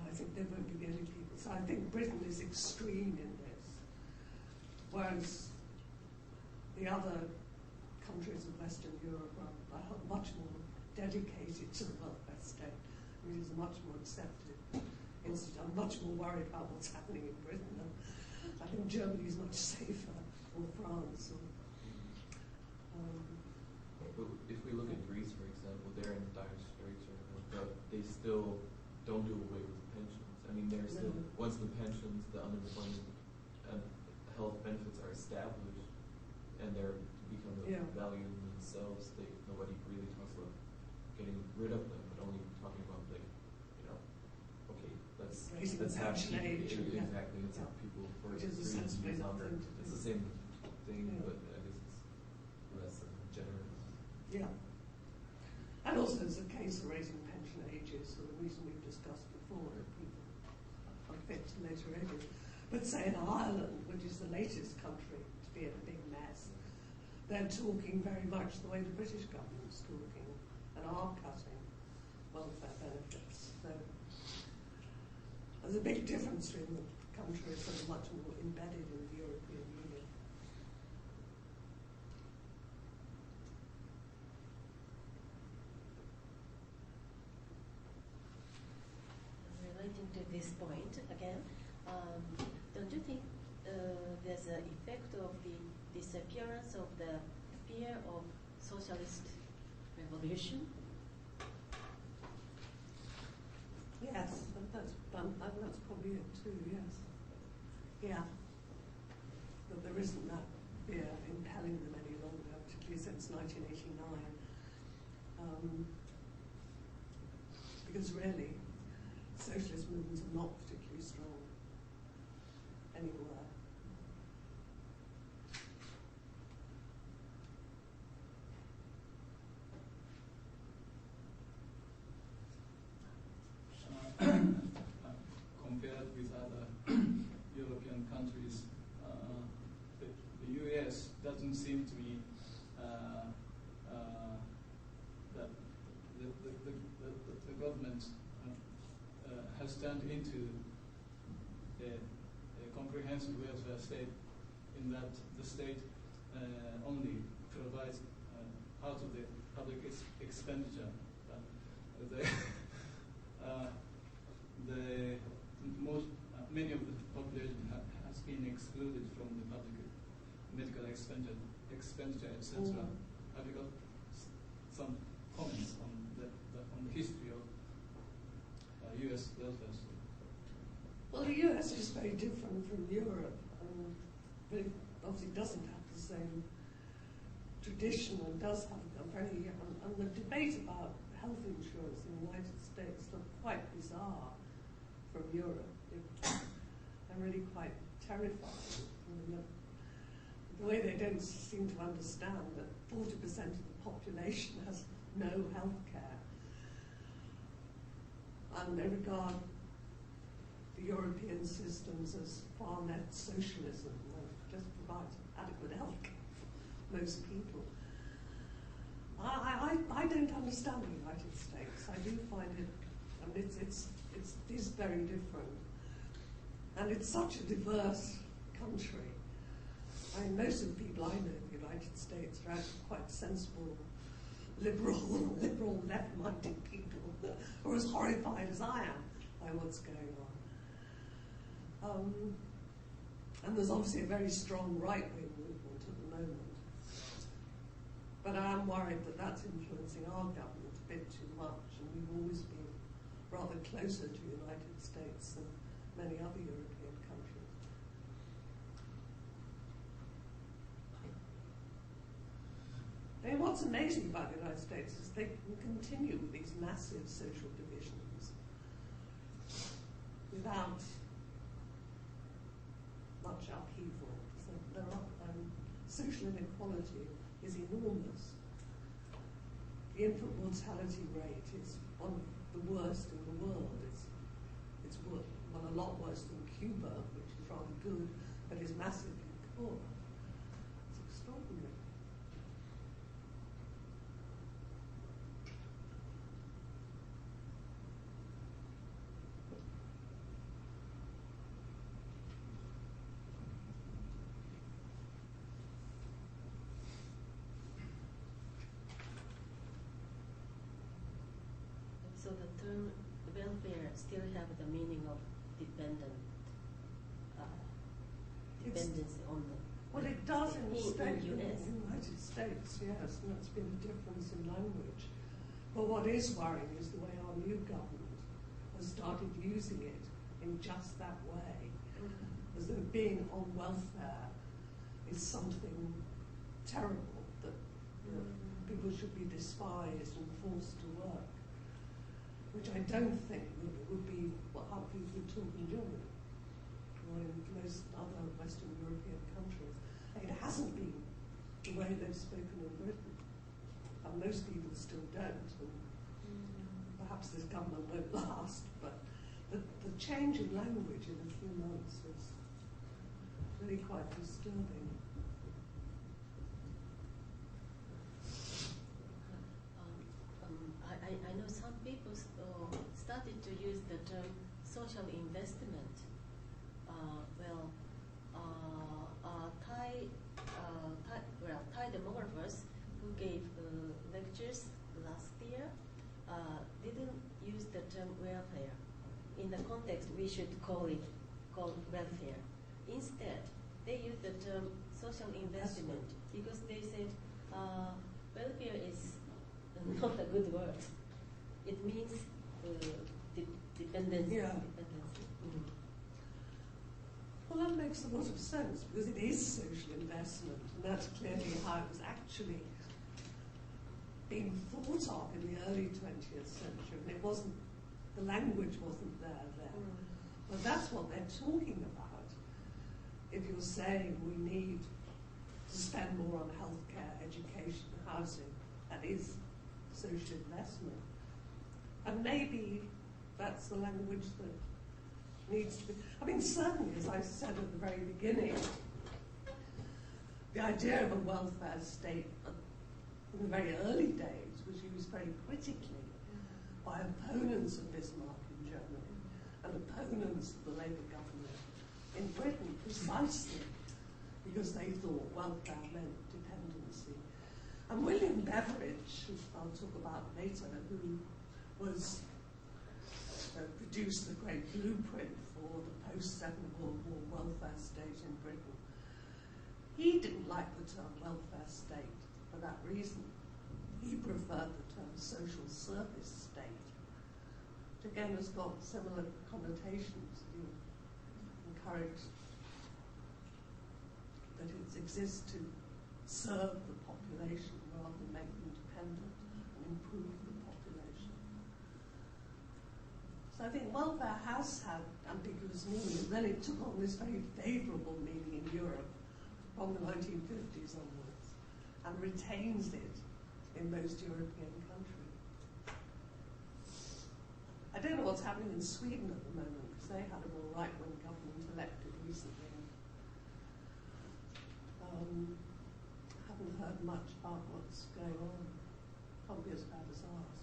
[SPEAKER 3] I think they won't be the only people. So I think Britain is extreme in this, whereas the other countries of Western Europe are much more dedicated to the welfare state. I mean, it's a much more accepted institute. I'm much more worried about what's happening in Britain. I think Germany is much safer, or France.
[SPEAKER 4] if we look at Greece, for example, they're in dire straits right now, but they still don't do away with pensions. I mean, they're still, once the pensions, the unemployment, and health benefits are established, and they're become a value in themselves, nobody really talks about getting rid of them, but only talking about, like, okay, let's have people, exactly, let's have people for 3 years longer. It's the same thing, but I guess it's less generous.
[SPEAKER 3] Yeah. And also there's a case of raising pension ages for the reason we've discussed before, that people are fit to later ages. But say in Ireland, which is the latest country to be in a big mess, they're talking very much the way the British government's talking, and are cutting welfare benefits. So there's a big difference between the countries that are much more embedded in the European Union.
[SPEAKER 2] this point again. Don't you think there's an effect of the disappearance of the fear of socialist revolution?
[SPEAKER 3] Yes, that's probably it too, yes. Yeah. That there isn't that fear impelling them any longer, particularly since 1989. Because really, socialist movements are not particularly strong anywhere.
[SPEAKER 1] Compared with other European countries, the US doesn't seem to be that the government has turned into a comprehensive welfare state, in that the state only provides part of the public expenditure. Many of the population has been excluded from the public medical expenditure, etc. Have you got some comments on the history of U.S. welfare state?
[SPEAKER 3] Well, the US is very different from Europe, but it obviously doesn't have the same tradition and does have a very, and the debate about health insurance in the United States look quite bizarre from Europe. I'm really quite terrified. The way they don't seem to understand that 40% of the population has no health care. And they regard the European systems as far left socialism and just provide adequate health care for most people. I don't understand the United States. I do find it, I mean, it is very different. And it's such a diverse country. I mean, most of the people I know in the United States are actually quite sensible, liberal, left-minded people who are as horrified as I am by what's going on. And there's obviously a very strong right-wing movement at the moment. But I am worried that that's influencing our government a bit too much, and we've always been rather closer to the United States than many other European countries. And what's amazing about the United States is they can continue with these massive social divisions without much upheaval. So social inequality is enormous. The infant mortality rate is one of the worst in the world. It's a lot worse than Cuba, which is rather good, but is massively poor. It's extraordinary.
[SPEAKER 2] So the term welfare still have the meaning of dependency on the.
[SPEAKER 3] Well, it does in the
[SPEAKER 2] US.
[SPEAKER 3] United States, yes, and that's been a difference in language. But what is worrying is the way our new government has started using it in just that way, as though being on welfare is something terrible, that people should be despised and forced to work, which I don't think would be how people would talk in Germany or in most other Western European countries. It hasn't been the way they've spoken in Britain, and most people still don't, and perhaps this government won't last, but the change in language in a few months was really quite disturbing.
[SPEAKER 2] I know some people started to use the term social investment. Thai demographers who gave lectures last year didn't use the term welfare. In the context we we should call welfare. Instead, they use the term social investment because they said welfare is not a good word. It means dependency.
[SPEAKER 3] Yeah.
[SPEAKER 2] Dependency. Mm.
[SPEAKER 3] Well, that makes a lot of sense because it is social investment, and that's clearly how it was actually being thought of in the early 20th century. And it wasn't, the language wasn't there then.
[SPEAKER 2] Mm.
[SPEAKER 3] But that's what they're talking about. If you're saying we need to spend more on healthcare, education, housing, that is social investment. And maybe that's the language that needs to be. I mean, certainly, as I said at the very beginning, the idea of a welfare state in the very early days was used very critically by opponents of Bismarck in Germany and opponents of the Labour government in Britain, precisely because they thought welfare meant dependency. And William Beveridge, who I'll talk about later, who was produced the great blueprint for the post-Second World War welfare state in Britain, he didn't like the term welfare state for that reason. He preferred the term social service state, which again has got similar connotations. You encourage that it exists to serve the population rather than make them dependent and improve the population. So I think welfare has had ambiguous meaning, and then it took on this very favourable meaning in Europe from the 1950s onwards, and retains it in most European countries. I don't know what's happening in Sweden at the moment, because they had a more right-wing government elected recently. Haven't heard much about what's going on. Can't be as bad as ours.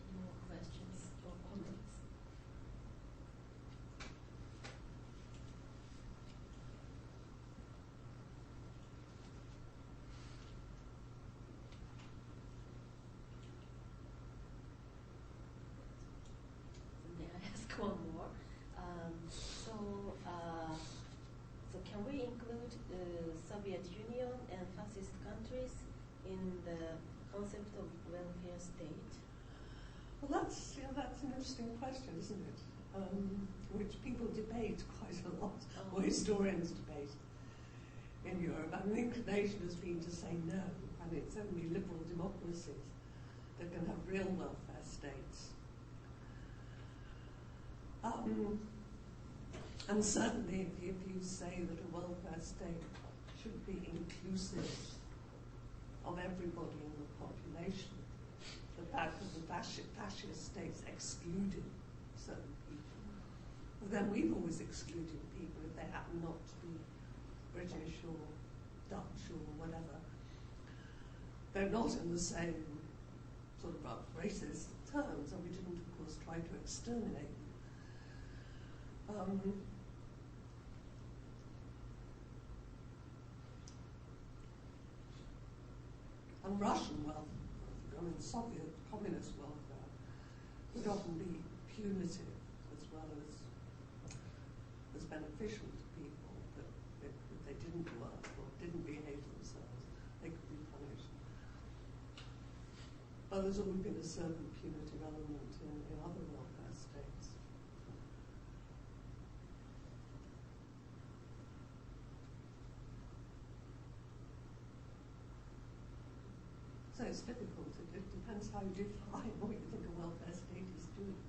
[SPEAKER 2] Any more questions or comments? May I ask one more? So can we include Soviet Union and fascist countries in the concept of welfare state?
[SPEAKER 3] Well, that's an interesting question, isn't it? Which people debate quite a lot, or historians debate in Europe. And the inclination has been to say no, and it's only liberal democracies that can have real welfare states. And certainly, if you say that a welfare state should be inclusive of everybody in the population, the fact that the fascist states excluded certain people, but then we've always excluded people if they happen not to be British or Dutch or whatever. They're not in the same sort of racist terms, and we didn't, of course, try to exterminate them. And Russian welfare, I mean Soviet communist welfare, would often be punitive as well as beneficial to people. That if they didn't work or didn't behave themselves, they could be punished. But there's always been a certain punitive element in other welfare states. So it's difficult. It depends how you define what you think a welfare state is doing.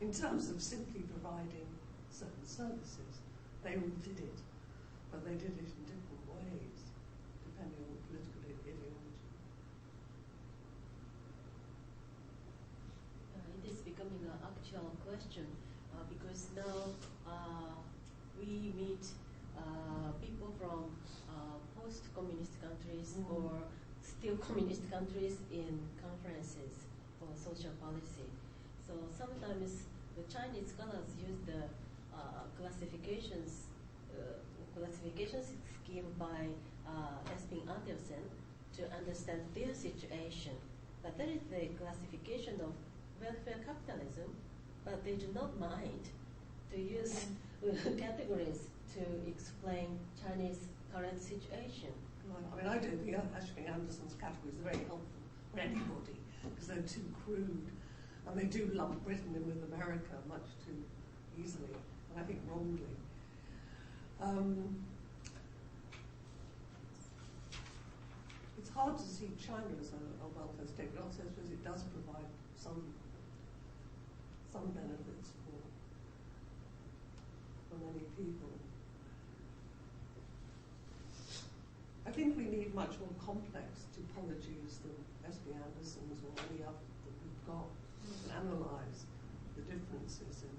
[SPEAKER 3] In terms of simply providing certain services, they all did it, but they did it in different ways, depending on the political ideology.
[SPEAKER 2] It is becoming an actual question because now we meet people from post-communist countries or still communist countries in conferences for social policy. So sometimes the Chinese scholars use the given by Espen Andersen to understand their situation. But that is the classification of welfare capitalism, but they do not mind to use categories to explain Chinese current situation.
[SPEAKER 3] I mean, I do. Espen Andersen's categories are very helpful for anybody because they're too crude, and they do lump Britain in with America much too easily, and I think wrongly. It's hard to see China as a welfare state, but also I suppose it does provide some benefits for many people. I think we need much more complex typologies than Espen Andersen's or any other that we've got to analyse the differences in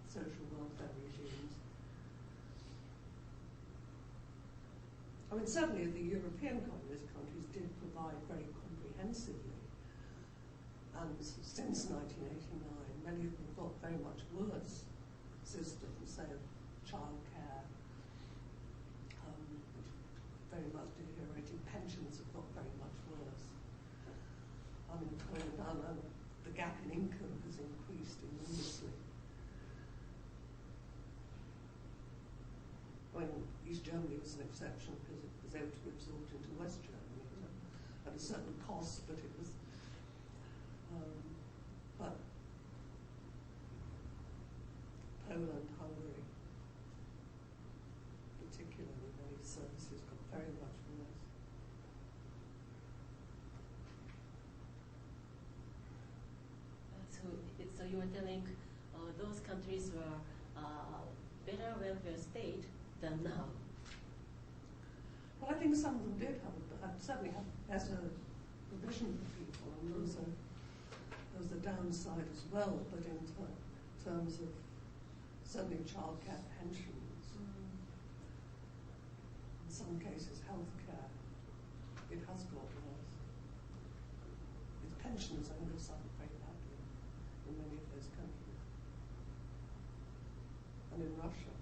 [SPEAKER 3] social welfare regimes. I mean, certainly the European communist countries did provide very comprehensively, and since 1989, many of them got very much worse systems, say of childcare, very much deteriorating. Pensions have got very much worse. Unemployment, the gap in income has increased enormously. I mean, East Germany was an exception because it was able to be absorbed into West Germany at a certain cost, but it was. But Poland, Hungary, particularly, many services got very much worse.
[SPEAKER 2] So you were telling those countries were better welfare state than now.
[SPEAKER 3] Well, I think some of them did certainly have better provision for people, and there was a downside as well, but in terms of certainly childcare, pensions, in some cases healthcare, it has got worse. Its pensions are going to suffer very badly in many of those countries. And in Russia.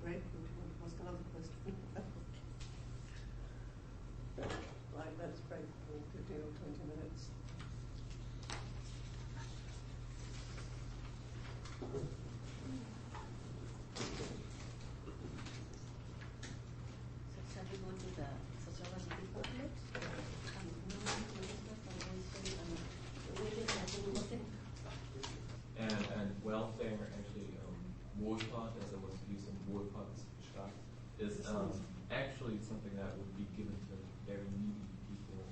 [SPEAKER 3] Break, or do you want to ask another question? Right, let's break for 15 or 20 minutes.
[SPEAKER 2] So shall we go to the sociology department?
[SPEAKER 4] And welfare, actually, Wohlfahrt, as I was using Wohlfahrtsstaat, is actually something that would be given to very needy people,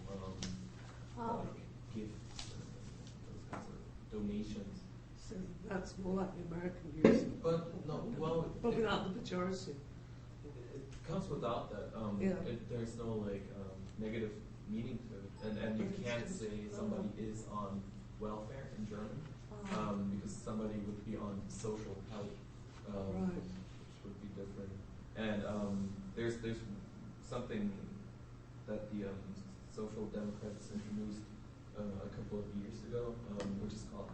[SPEAKER 4] like gifts and those kinds of donations.
[SPEAKER 3] So that's more like the American use.
[SPEAKER 4] But no, well,
[SPEAKER 3] but without the pejoracy.
[SPEAKER 4] It comes without that. There's no negative meaning to it, and you can't say somebody is on welfare in German because somebody would be on social help, which would be different. And there's something that the Social Democrats introduced a couple of years ago, which is called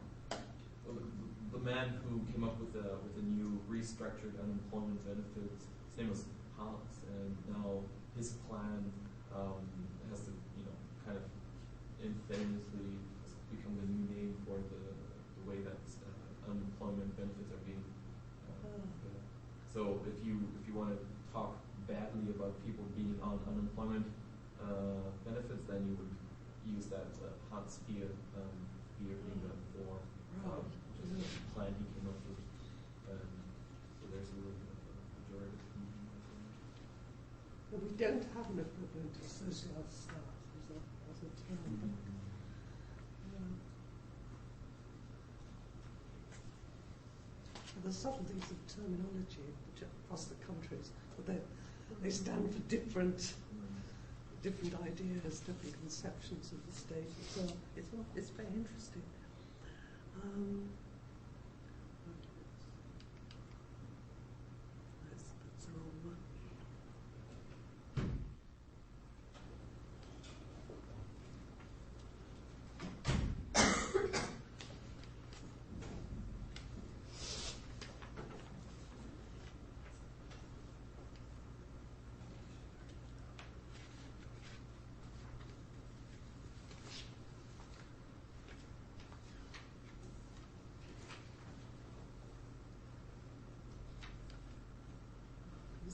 [SPEAKER 4] the man who came up with a new restructured unemployment benefits. His name was cons, and now his plan has to, kind of infamously become the new name for the way that unemployment benefits are being. So if you want to talk badly about people being on unemployment benefits, then you would use that hot spear being the form, which is the plan he came up with. So there's a little bit of a majority.
[SPEAKER 3] But we don't have an equivalent to social staff as a term. The subtleties of terminology across the countries, but they stand for different ideas, different conceptions of the state. So it's very interesting. That's the wrong one.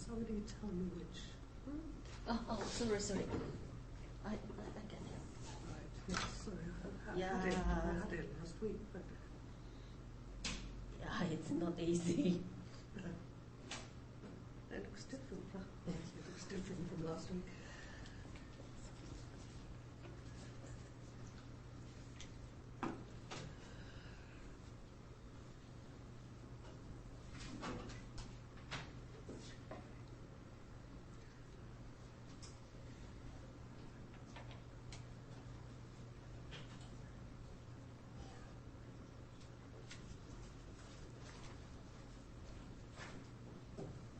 [SPEAKER 3] Somebody tell me which.
[SPEAKER 2] Sorry. I get it.
[SPEAKER 3] Right. Yes, sorry. I had it last week, but
[SPEAKER 2] yeah, it's not easy.
[SPEAKER 3] it looks different. It looks different from last week.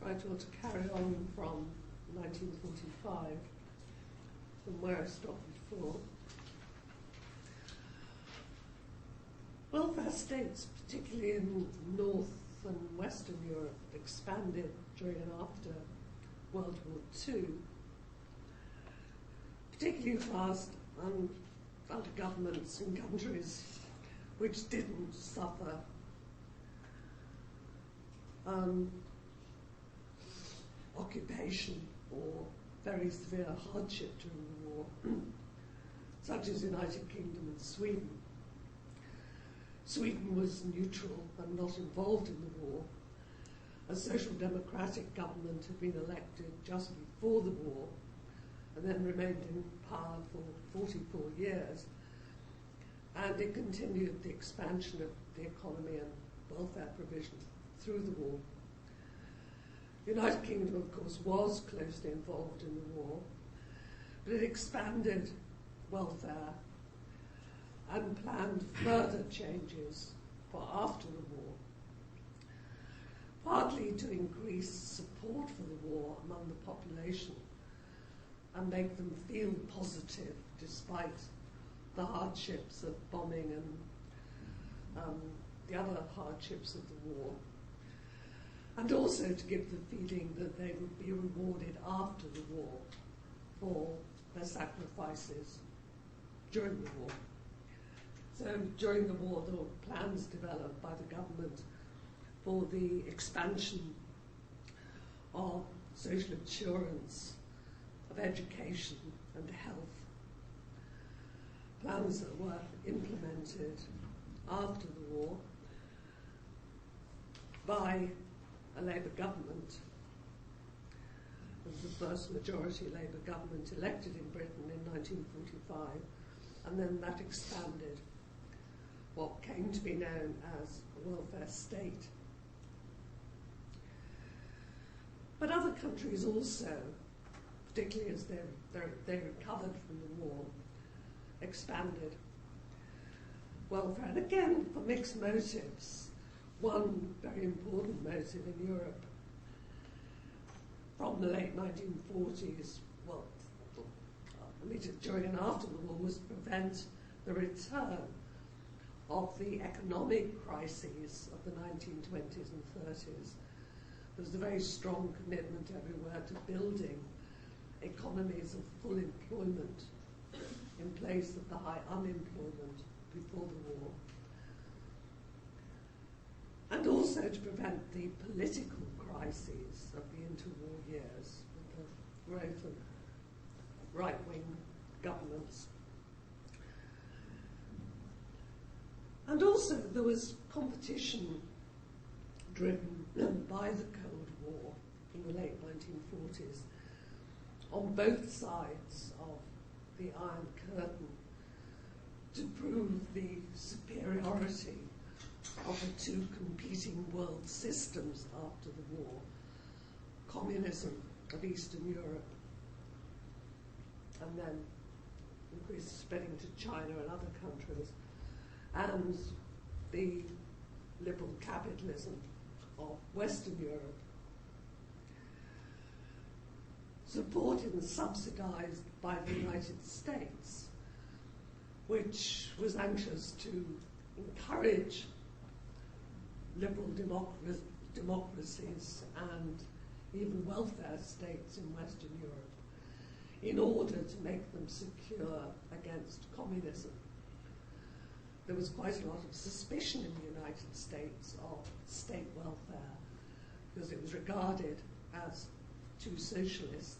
[SPEAKER 3] Right, well, to carry on from 1945, from where I stopped before, welfare states, particularly in North and Western Europe, expanded during and after World War II, particularly fast under governments in countries which didn't suffer occupation or very severe hardship during the war, such as the United Kingdom and Sweden. Sweden was neutral and not involved in the war. A social democratic government had been elected just before the war and then remained in power for 44 years. And it continued the expansion of the economy and welfare provision through the war. The United Kingdom, of course, was closely involved in the war, but it expanded welfare and planned further changes for after the war, partly to increase support for the war among the population and make them feel positive despite the hardships of bombing and the other hardships of the war. And also to give the feeling that they would be rewarded after the war for their sacrifices during the war. So during the war, there were plans developed by the government for the expansion of social insurance, of education and health. Plans that were implemented after the war by a Labour government. It was the first majority Labour government elected in Britain in 1945, and then that expanded what came to be known as a welfare state. But other countries also, particularly as they recovered from the war, expanded welfare, and again for mixed motives. One very important motive in Europe from the late 1940s, during and after the war, was to prevent the return of the economic crises of the 1920s and 30s There's a very strong commitment everywhere to building economies of full employment in place of the high unemployment before the war. And also to prevent the political crises of the interwar years with the growth of right-wing governments. And also there was competition driven by the Cold War in the late 1940s on both sides of the Iron Curtain to prove the superiority of the two competing world systems after the war, communism of Eastern Europe, and then increased spreading to China and other countries, and the liberal capitalism of Western Europe, supported and subsidized by the United States, which was anxious to encourage liberal democracies and even welfare states in Western Europe in order to make them secure against communism. There was quite a lot of suspicion in the United States of state welfare because it was regarded as too socialist.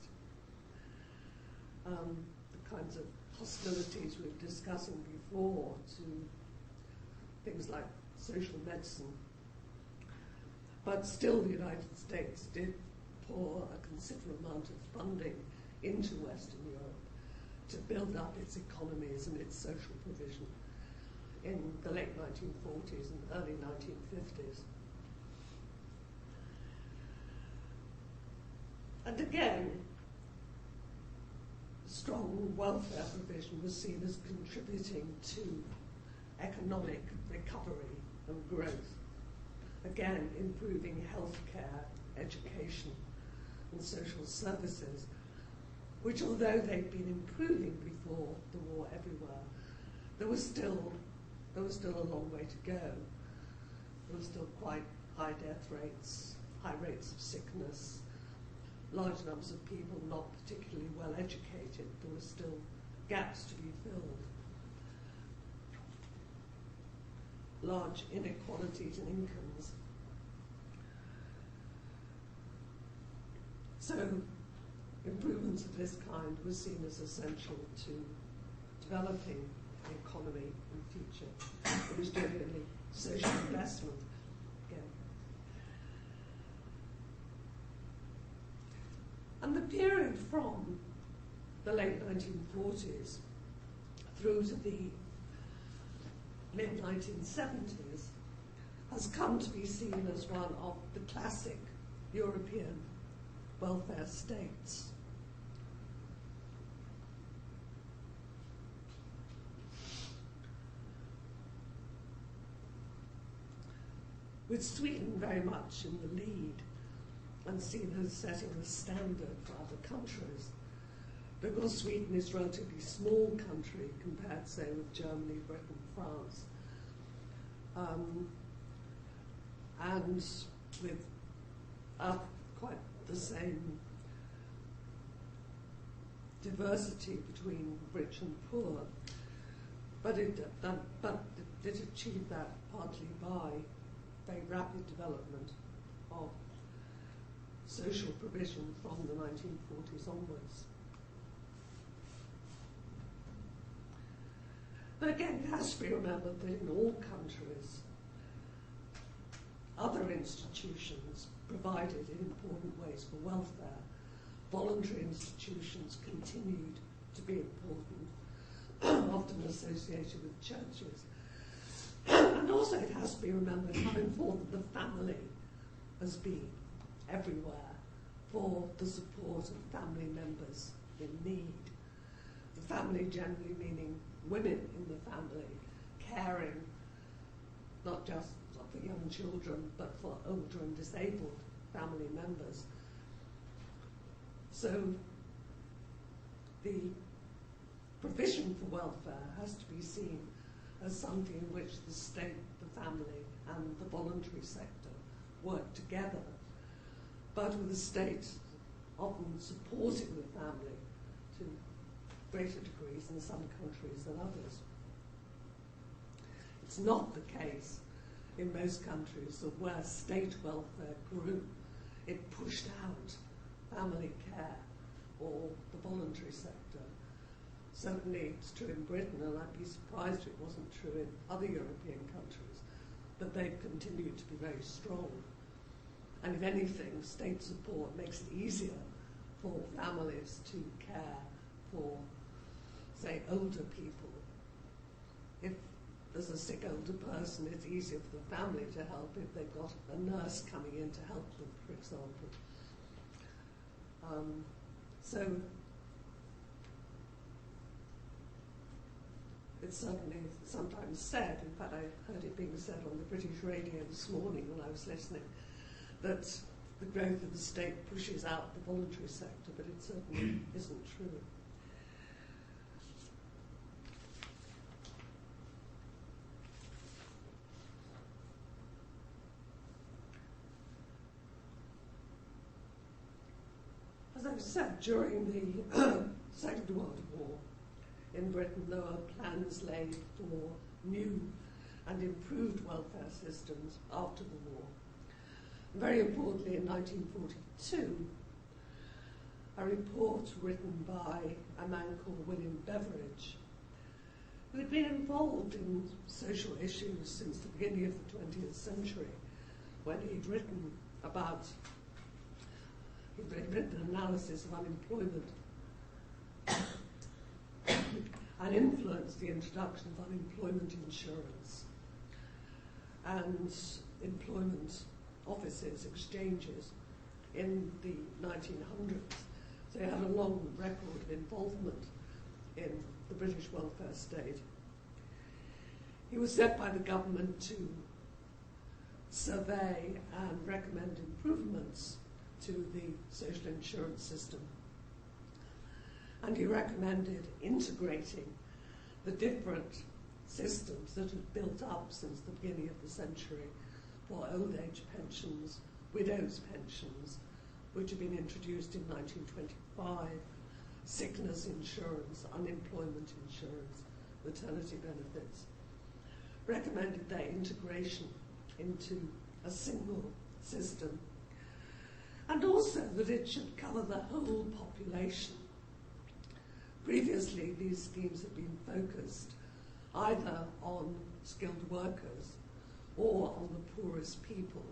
[SPEAKER 3] The kinds of hostilities we were discussing before to things like social medicine. But still the United States did pour a considerable amount of funding into Western Europe to build up its economies and its social provision in the late 1940s and early 1950s. And again, strong welfare provision was seen as contributing to economic recovery and growth. Again, improving healthcare, education, and social services, which although they'd been improving before the war everywhere, there was still a long way to go. There were still quite high death rates, high rates of sickness, large numbers of people not particularly well educated. There were still gaps to be filled. Large inequalities in incomes. So improvements of this kind were seen as essential to developing the economy in the future. It was generally social investment again. And the period from the late 1940s through to the mid-1970s has come to be seen as one of the classic European welfare states. With Sweden very much in the lead and seen as setting the standard for other countries, because Sweden is a relatively small country compared, say, with Germany, Britain, France, and with quite the same diversity between rich and poor, but it did achieve that partly by very rapid development of social provision from the 1940s onwards. But again, it has to be remembered that in all countries, other institutions provided in important ways for welfare. Voluntary institutions continued to be important, often associated with churches. And also it has to be remembered how important the family has been everywhere for the support of family members in need. The family generally meaning women in the family caring not just for young children but for older and disabled family members. So the provision for welfare has to be seen as something in which the state, the family and the voluntary sector work together but with the state often supporting the family to greater degrees in some countries than others. It's not the case in most countries that where state welfare grew, it pushed out family care or the voluntary sector. Certainly it's true in Britain, and I'd be surprised if it wasn't true in other European countries, that they've continued to be very strong. And if anything, state support makes it easier for families to care for, say, older people. If there's a sick older person, it's easier for the family to help if they've got a nurse coming in to help them, for example. So it's certainly sometimes said, in fact I heard it being said on the British radio this morning when I was listening, that the growth of the state pushes out the voluntary sector, but it certainly isn't true. As I've said, during the Second World War, in Britain there were plans laid for new and improved welfare systems after the war. Very importantly, in 1942, a report written by a man called William Beveridge, who had been involved in social issues since the beginning of the 20th century, when he'd written an analysis of unemployment and influenced the introduction of unemployment insurance and employment offices, exchanges in the 1900s. So he had a long record of involvement in the British welfare state. He was set by the government to survey and recommend improvements to the social insurance system. And he recommended integrating the different systems that had built up since the beginning of the century for old age pensions, widows' pensions, which had been introduced in 1925, sickness insurance, unemployment insurance, maternity benefits. Recommended their integration into a single system, and also that it should cover the whole population. Previously, these schemes had been focused either on skilled workers or on the poorest people.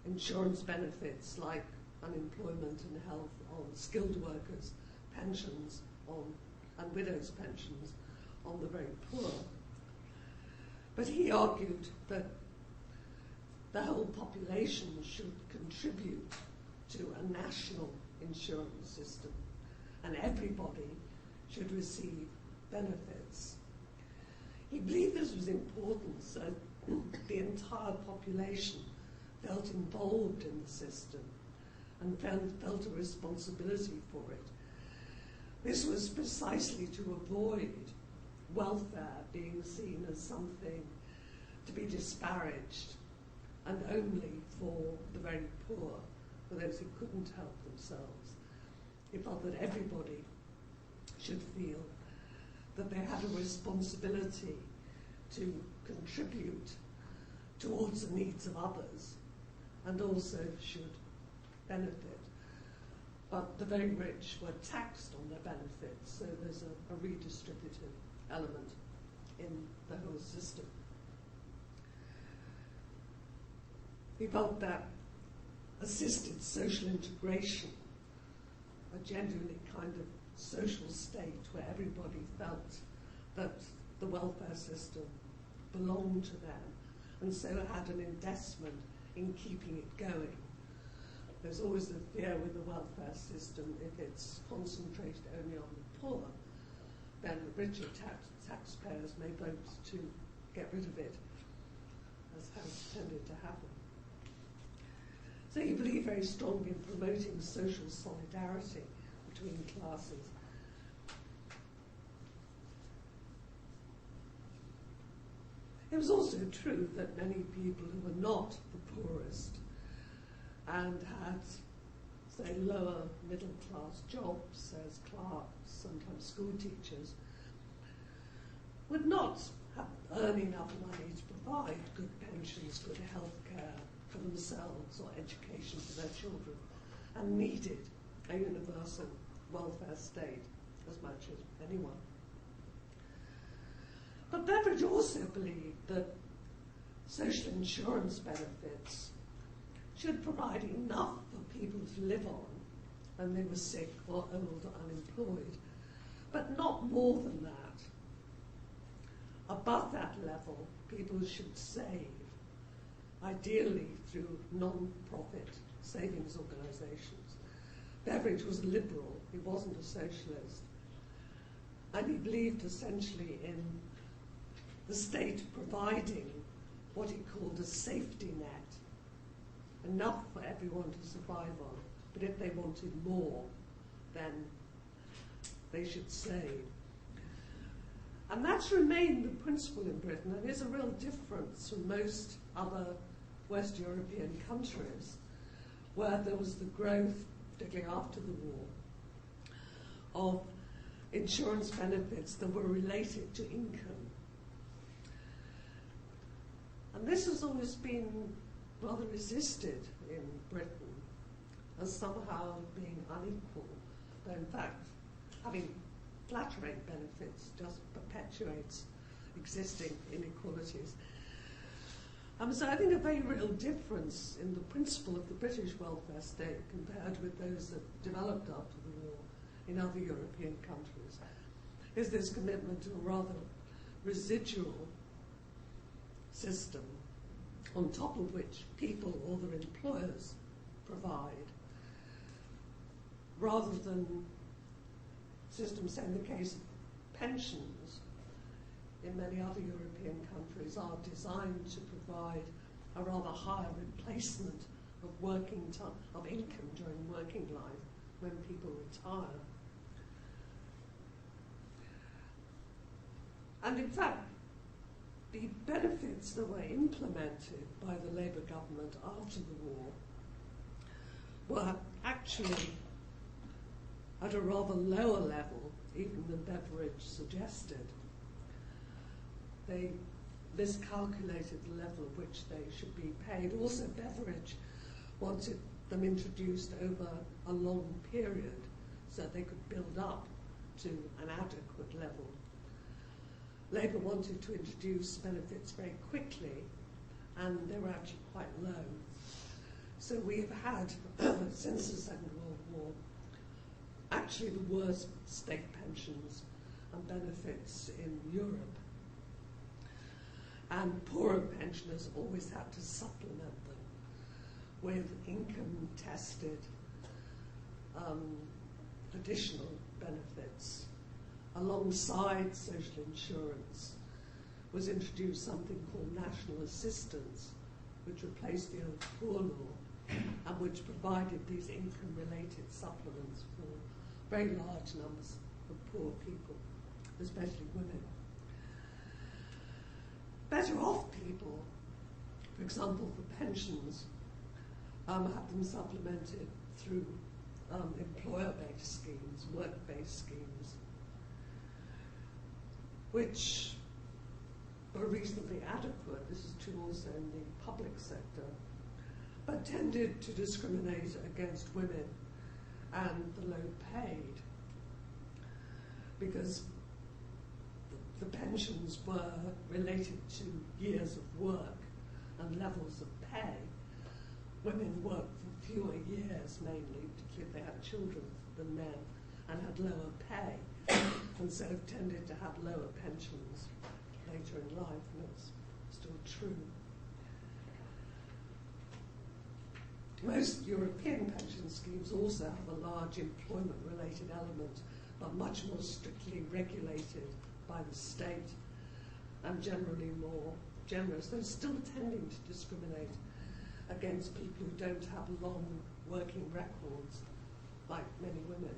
[SPEAKER 3] Insurance benefits like unemployment and health on skilled workers, pensions on, and widows' pensions on the very poor. But he argued that the whole population should contribute to a national insurance system, and everybody should receive benefits. He believed this was important so the entire population felt involved in the system and felt a responsibility for it. This was precisely to avoid welfare being seen as something to be disparaged and only for the very poor, for those who couldn't help themselves. He felt that everybody should feel that they had a responsibility to contribute towards the needs of others and also should benefit. But the very rich were taxed on their benefits, so there's a redistributive element in the whole system. He felt that assisted social integration, a genuinely kind of social state where everybody felt that the welfare system belonged to them and so had an investment in keeping it going. There's always the fear with the welfare system, if it's concentrated only on the poor, then the richer taxpayers may vote to get rid of it, as has tended to happen. So he believed very strongly in promoting social solidarity between classes. It was also true that many people who were not the poorest and had, say, lower middle class jobs as clerks, sometimes school teachers, would not earn enough money to provide good pensions, good health care for themselves or education for their children, and needed a universal welfare state as much as anyone. But Beveridge also believed that social insurance benefits should provide enough for people to live on when they were sick or old or unemployed, but not more than that. Above that level, people should save, ideally through non-profit savings organisations. Beveridge was a liberal, he wasn't a socialist, and he believed essentially in the state providing what he called a safety net, enough for everyone to survive on, but if they wanted more, then they should save. And that's remained the principle in Britain, and is a real difference from most other West European countries, where there was the growth, particularly after the war, of insurance benefits that were related to income. And this has always been rather resisted in Britain as somehow being unequal, though in fact having flat rate benefits just perpetuates existing inequalities. So I think a very real difference in the principle of the British welfare state compared with those that developed after the war in other European countries is this commitment to a rather residual system on top of which people or their employers provide, rather than systems, say in the case of pensions in many other European countries, are designed to provide a rather higher replacement of working time, of income during working life when people retire. And in fact, the benefits that were implemented by the Labour government after the war were actually at a rather lower level even than Beveridge suggested. They miscalculated the level at which they should be paid. Also, Beveridge wanted them introduced over a long period so they could build up to an adequate level. Labour wanted to introduce benefits very quickly, and they were actually quite low. So we've had, since the Second World War, actually the worst state pensions and benefits in Europe. And poorer pensioners always had to supplement them with income-tested additional benefits. Alongside social insurance was introduced something called national assistance, which replaced the old poor law and which provided these income-related supplements for very large numbers of poor people, especially women. Better off people, for example, for pensions, have them supplemented through employer-based schemes, work-based schemes, which were reasonably adequate. This is true also in the public sector, but tended to discriminate against women and the low paid, because the pensions were related to years of work and levels of pay. Women worked for fewer years, mainly, particularly if they had children, than men, and had lower pay, and so tended to have lower pensions later in life, and that's still true. Most European pension schemes also have a large employment-related element, but much more strictly regulated by the state and generally more generous. They're still tending to discriminate against people who don't have long working records, like many women.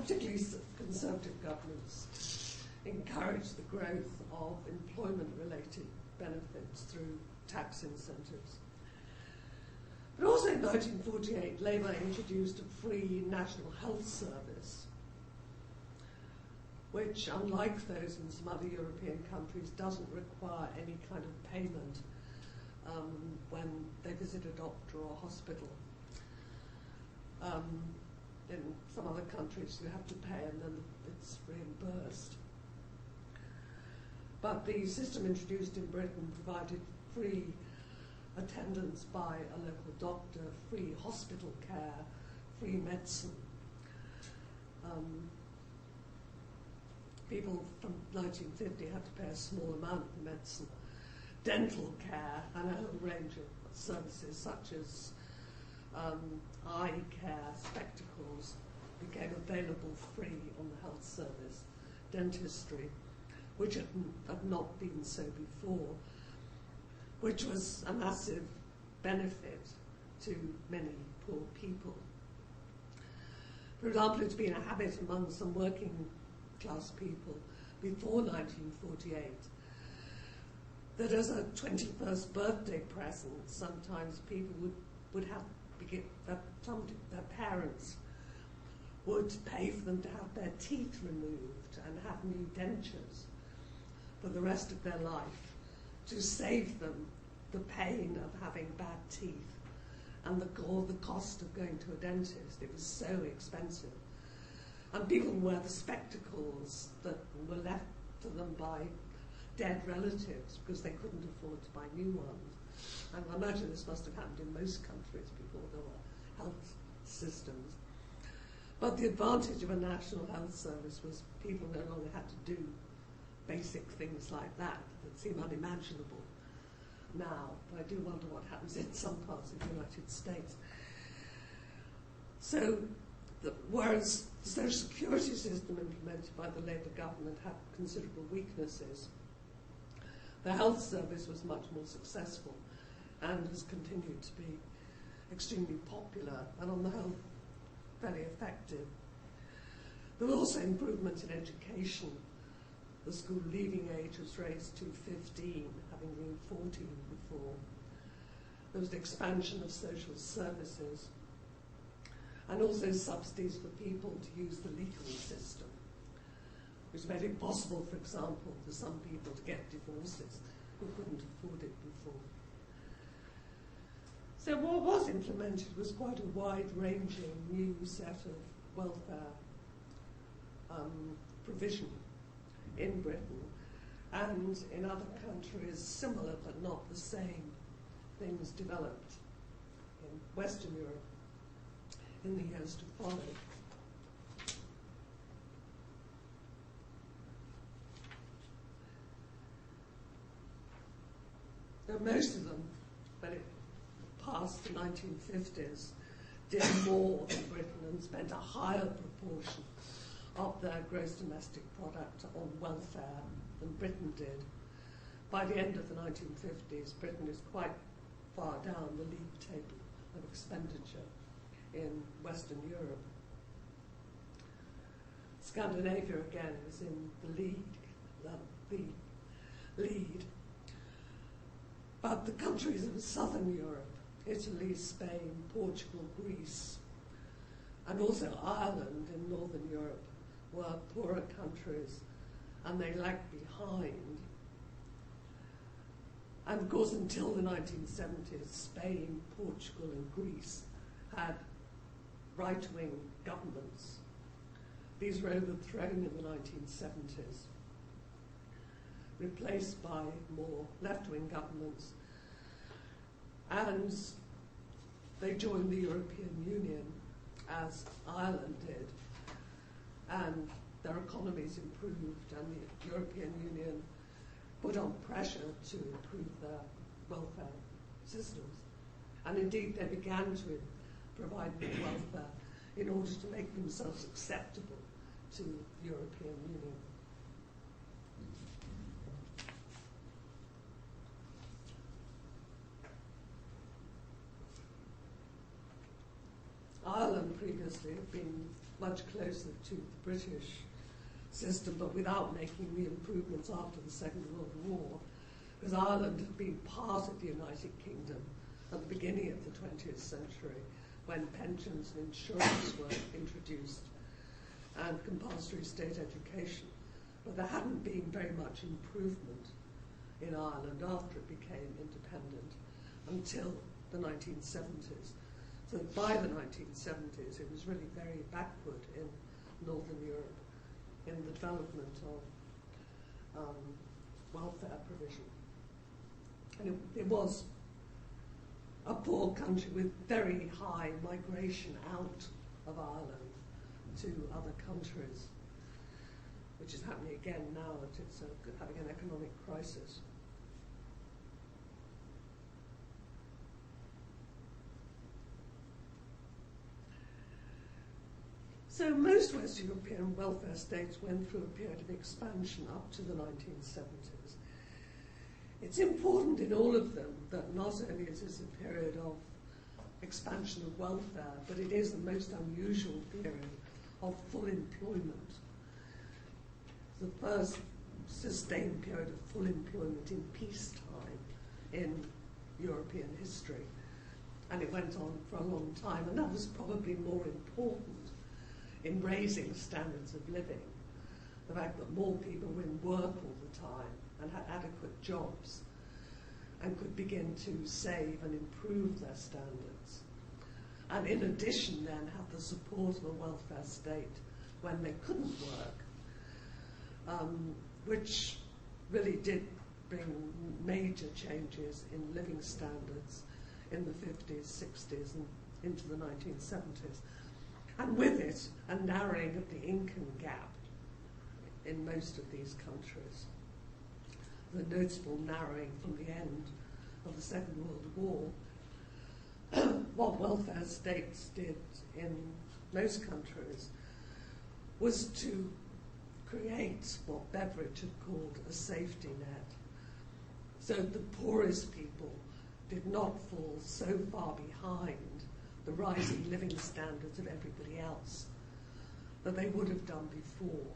[SPEAKER 3] particularly conservative governments, encouraged the growth of employment-related benefits through tax incentives. But also in 1948, Labour introduced a free national health service, which, unlike those in some other European countries, doesn't require any kind of payment when they visit a doctor or a hospital. In some other countries you have to pay and then it's reimbursed. But the system introduced in Britain provided free attendance by a local doctor, free hospital care, free medicine. People from 1950 had to pay a small amount for medicine. Dental care and a whole range of services such as eye care, spectacles, became available free on the health service. Dentistry, which had not been so before, which was a massive benefit to many poor people. For example, it's been a habit among some working class people before 1948 that as a 21st birthday present, sometimes people would have their parents would pay for them to have their teeth removed and have new dentures for the rest of their life to save them the pain of having bad teeth and the cost of going to a dentist. It was so expensive. And people wear the spectacles that were left to them by dead relatives because they couldn't afford to buy new ones. And I imagine this must have happened in most countries before there were health systems. But the advantage of a national health service was people no longer had to do basic things like that seem unimaginable now. But I do wonder what happens in some parts of the United States. So, whereas the social security system implemented by the Labour government had considerable weaknesses, the health service was much more successful and has continued to be extremely popular and on the whole very effective. There were also improvements in education. The school leaving age was raised to 15, having been 14 before. There was the expansion of social services and also subsidies for people to use the legal system, which made it possible, for example, for some people to get divorces who couldn't afford it before. So what was implemented was quite a wide-ranging new set of welfare provision in Britain, and in other countries similar but not the same things developed in Western Europe in the years to follow. Now, most of them, when it passed the 1950s, did more than Britain and spent a higher proportion of their gross domestic product on welfare than Britain did. By the end of the 1950s, Britain is quite far down the league table of expenditure in Western Europe. Scandinavia, again, is in the lead. But the countries of Southern Europe, Italy, Spain, Portugal, Greece, and also Ireland in Northern Europe, were poorer countries, and they lagged behind. And of course, until the 1970s, Spain, Portugal, and Greece had right-wing governments. These were overthrown in the 1970s, replaced by more left-wing governments, and they joined the European Union, as Ireland did, and their economies improved, and the European Union put on pressure to improve their welfare systems. And indeed, they began to provide more welfare in order to make themselves acceptable to the European Union. Ireland Ireland previously had been much closer to the British system, but without making the improvements after the Second World War, because Ireland had been part of the United Kingdom at the beginning of the 20th century, when pensions and insurance were introduced and compulsory state education. But there hadn't been very much improvement in Ireland after it became independent until the 1970s. So by the 1970s, it was really very backward in Northern Europe in the development of welfare provision. And it was a poor country with very high migration out of Ireland to other countries, which is happening again now that it's having an economic crisis. So most West European welfare states went through a period of expansion up to the 1970s. It's important in all of them that not only is this a period of expansion of welfare, but it is the most unusual period of full employment. The first sustained period of full employment in peacetime in European history. And it went on for a long time, and that was probably more important in raising standards of living. The fact that more people were in work all the time and had adequate jobs and could begin to save and improve their standards. And in addition then have the support of a welfare state when they couldn't work, which really did bring major changes in living standards in the 50s, 60s and into the 1970s. And with it, a narrowing of the income gap in most of these countries. The noticeable narrowing from the end of the Second World War. What welfare states did in most countries was to create what Beveridge had called a safety net. So the poorest people did not fall so far behind the rising living standards of everybody else that they would have done before.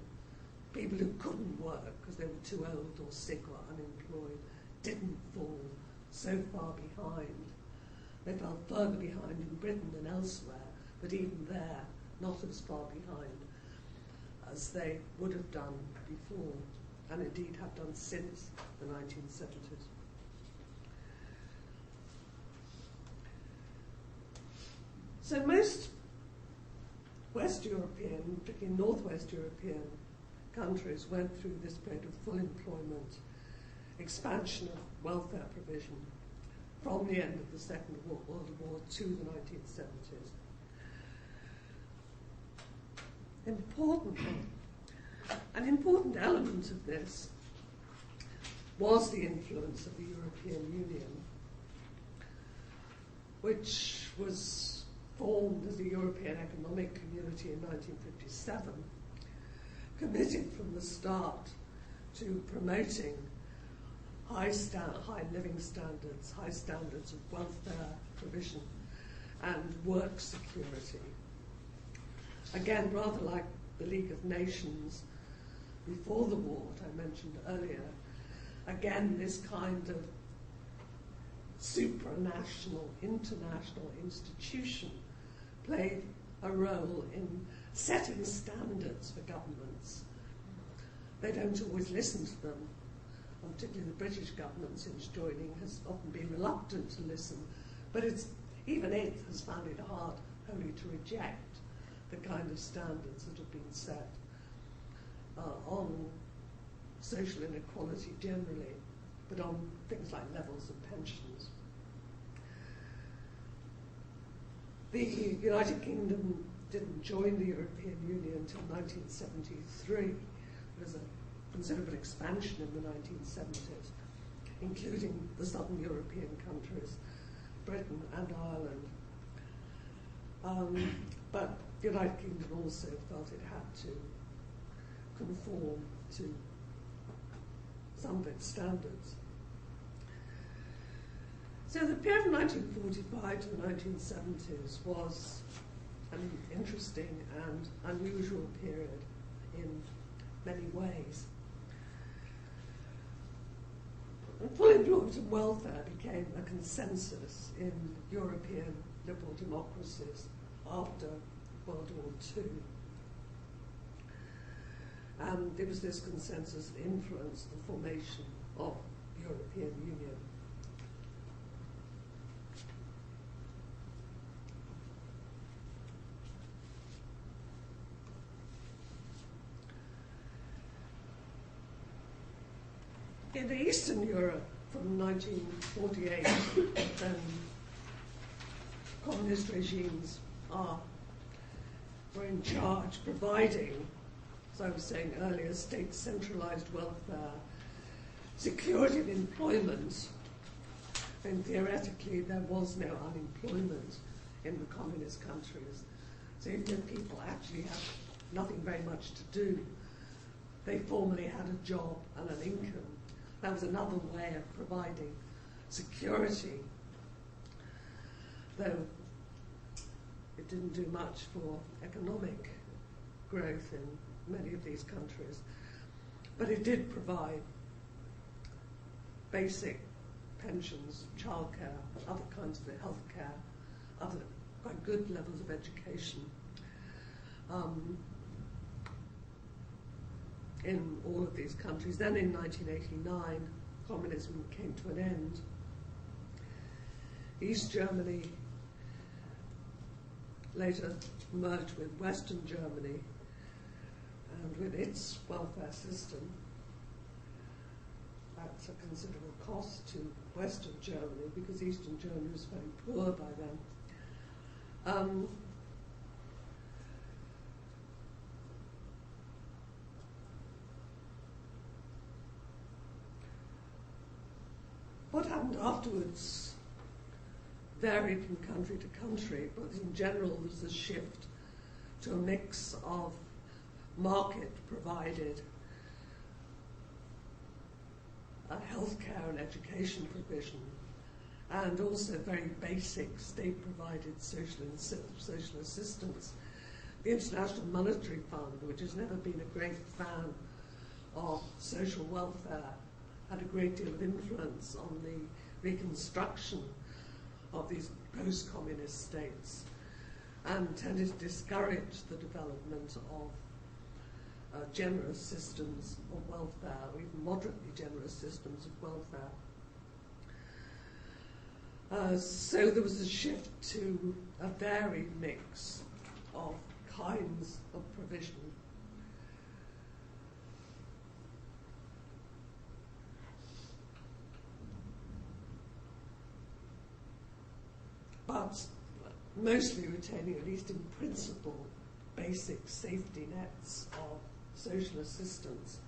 [SPEAKER 3] People who couldn't work because they were too old or sick or unemployed didn't fall so far behind. They fell further behind in Britain than elsewhere, but even there, not as far behind as they would have done before, and indeed have done since the 1970s. So most West European, particularly Northwest European countries went through this period of full employment, expansion of welfare provision from the end of the Second World War to the 1970s. An important element of this was the influence of the European Union, which was formed as the European Economic Community in 1957, committed from the start to promoting high living standards, high standards of welfare provision and work security. Again, rather like the League of Nations before the war, that I mentioned earlier, again, this kind of supranational, international institution played a role in setting standards for governments. They don't always listen to them, and particularly the British government since joining has often been reluctant to listen, but even it has found it hard wholly to reject the kind of standards that have been set on social inequality generally, but on things like levels of pensions. The United Kingdom didn't join the European Union until 1973. There was a considerable expansion in the 1970s, including the southern European countries, Britain and Ireland. But the United Kingdom also felt it had to conform to some of its standards. So the period of 1945 to the 1970s was an interesting and unusual period in many ways. And full employment and welfare became a consensus in European liberal democracies after World War II. And it was this consensus that influenced the formation of the European Union. In Eastern Europe from 1948, communist regimes were in charge providing, as I was saying earlier, state centralized welfare, security of employment, and theoretically there was no unemployment in the communist countries. So even if people actually had nothing very much to do, they formally had a job and an income. That was another way of providing security, though it didn't do much for economic growth in many of these countries. But it did provide basic pensions, childcare, other kinds of healthcare, other quite good levels of education in all of these countries. Then in 1989, communism came to an end. East Germany later merged with Western Germany, and with its welfare system, at a considerable cost to Western Germany, because Eastern Germany was very poor by then. What happened afterwards varied from country to country, but in general there was a shift to a mix of market-provided healthcare and education provision, and also very basic state-provided social assistance. The International Monetary Fund, which has never been a great fan of social welfare, had a great deal of influence on the reconstruction of these post-communist states, and tended to discourage the development of generous systems of welfare, or even moderately generous systems of welfare. So there was a shift to a varied mix of kinds of provision. But mostly retaining, at least in principle, basic safety nets of social assistance.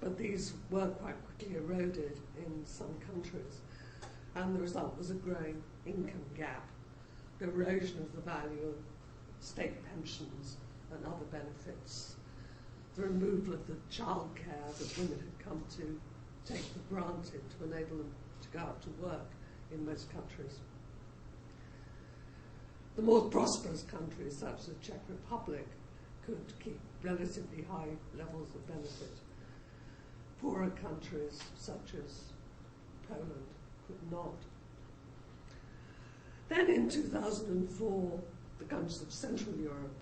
[SPEAKER 3] But these were quite quickly eroded in some countries, and the result was a growing income gap, the erosion of the value of state pensions and other benefits, the removal of the childcare that women had come to take for granted to enable them to go out to work in most countries. The more prosperous countries, such as the Czech Republic, could keep relatively high levels of benefit. Poorer countries, such as Poland, could not. Then in 2004, the countries of Central Europe,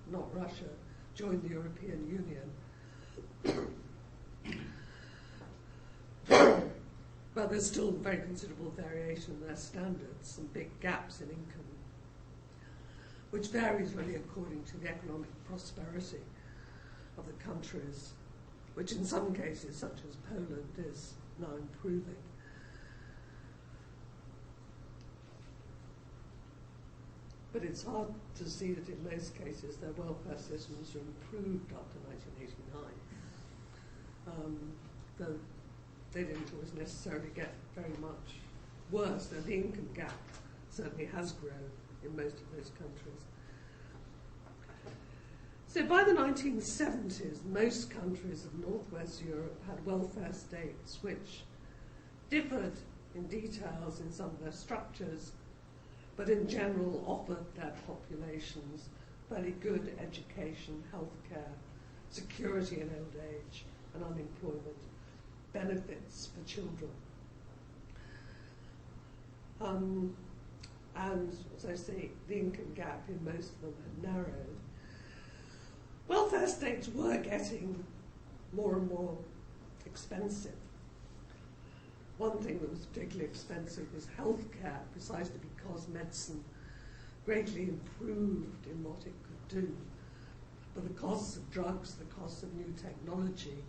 [SPEAKER 3] not Russia, joined the European Union. But there's still very considerable variation in their standards and big gaps in income, which varies really according to the economic prosperity of the countries, which in some cases, such as Poland, is now improving. But it's hard to see that in most cases their welfare systems are improved after 1989, though they didn't always necessarily get very much worse, though the income gap certainly has grown in most of those countries. So by the 1970s, most countries of Northwest Europe had welfare states which differed in details in some of their structures, but in general offered their populations fairly good education, healthcare, security in old age, and unemployment, benefits for children. And as I say, the income gap in most of them had narrowed. Welfare states were getting more and more expensive. One thing that was particularly expensive was healthcare, precisely because medicine greatly improved in what it could do. But the costs of drugs, the costs of new technology,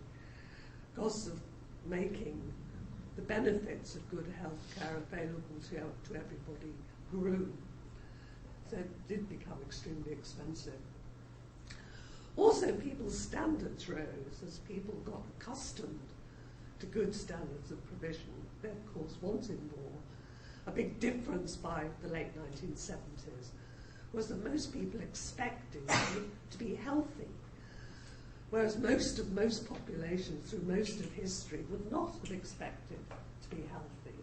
[SPEAKER 3] costs of making the benefits of good healthcare available to everybody grew. So it did become extremely expensive. Also, people's standards rose as people got accustomed to good standards of provision. They, of course, wanted more. A big difference by the late 1970s was that most people expected to be healthy, whereas most populations through most of history would not have expected to be healthy.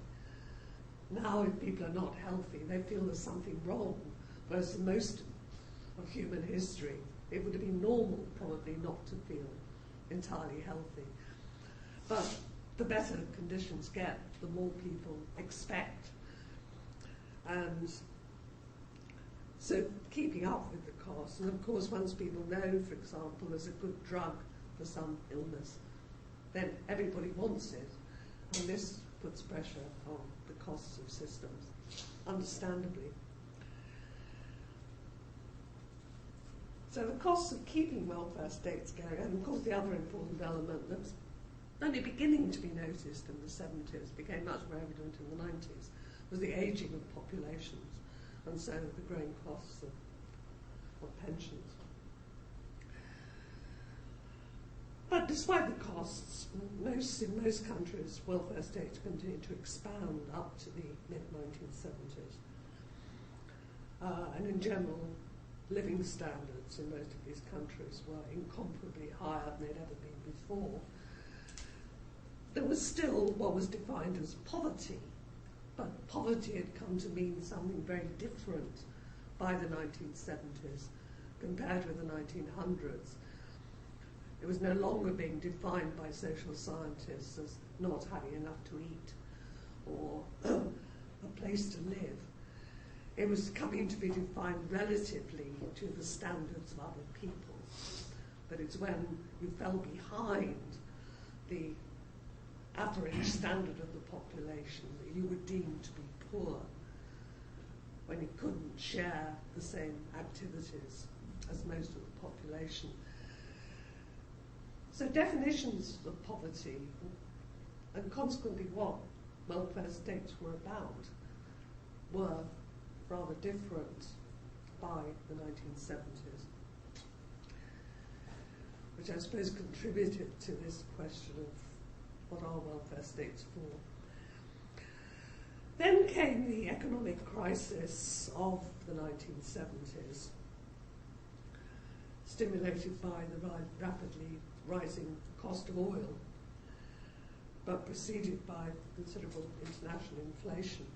[SPEAKER 3] Now, if people are not healthy, they feel there's something wrong, whereas for most of human history, it would have been normal, probably, not to feel entirely healthy. But the better conditions get, the more people expect. And so keeping up with the costs, and of course once people know, for example, there's a good drug for some illness, then everybody wants it, and this puts pressure on the costs of systems, understandably. So the costs of keeping welfare states going, and of course the other important element that's only beginning to be noticed in the 70s, became much more evident in the 90s, was the ageing of populations, and so the growing costs of pensions. But despite the costs, in most countries, welfare states continued to expand up to the mid-1970s. And in general, living standards in most of these countries were incomparably higher than they'd ever been before. There was still what was defined as poverty, but poverty had come to mean something very different by the 1970s compared with the 1900s. It was no longer being defined by social scientists as not having enough to eat or a place to live. It was coming to be defined relatively to the standards of other people. But it's when you fell behind the average standard of the population that you were deemed to be poor, when you couldn't share the same activities as most of the population. So definitions of poverty, and consequently what welfare states were about, were rather different by the 1970s, which I suppose contributed to this question of what are welfare states for. Then came the economic crisis of the 1970s, stimulated by the rapidly rising cost of oil, but preceded by considerable international inflation.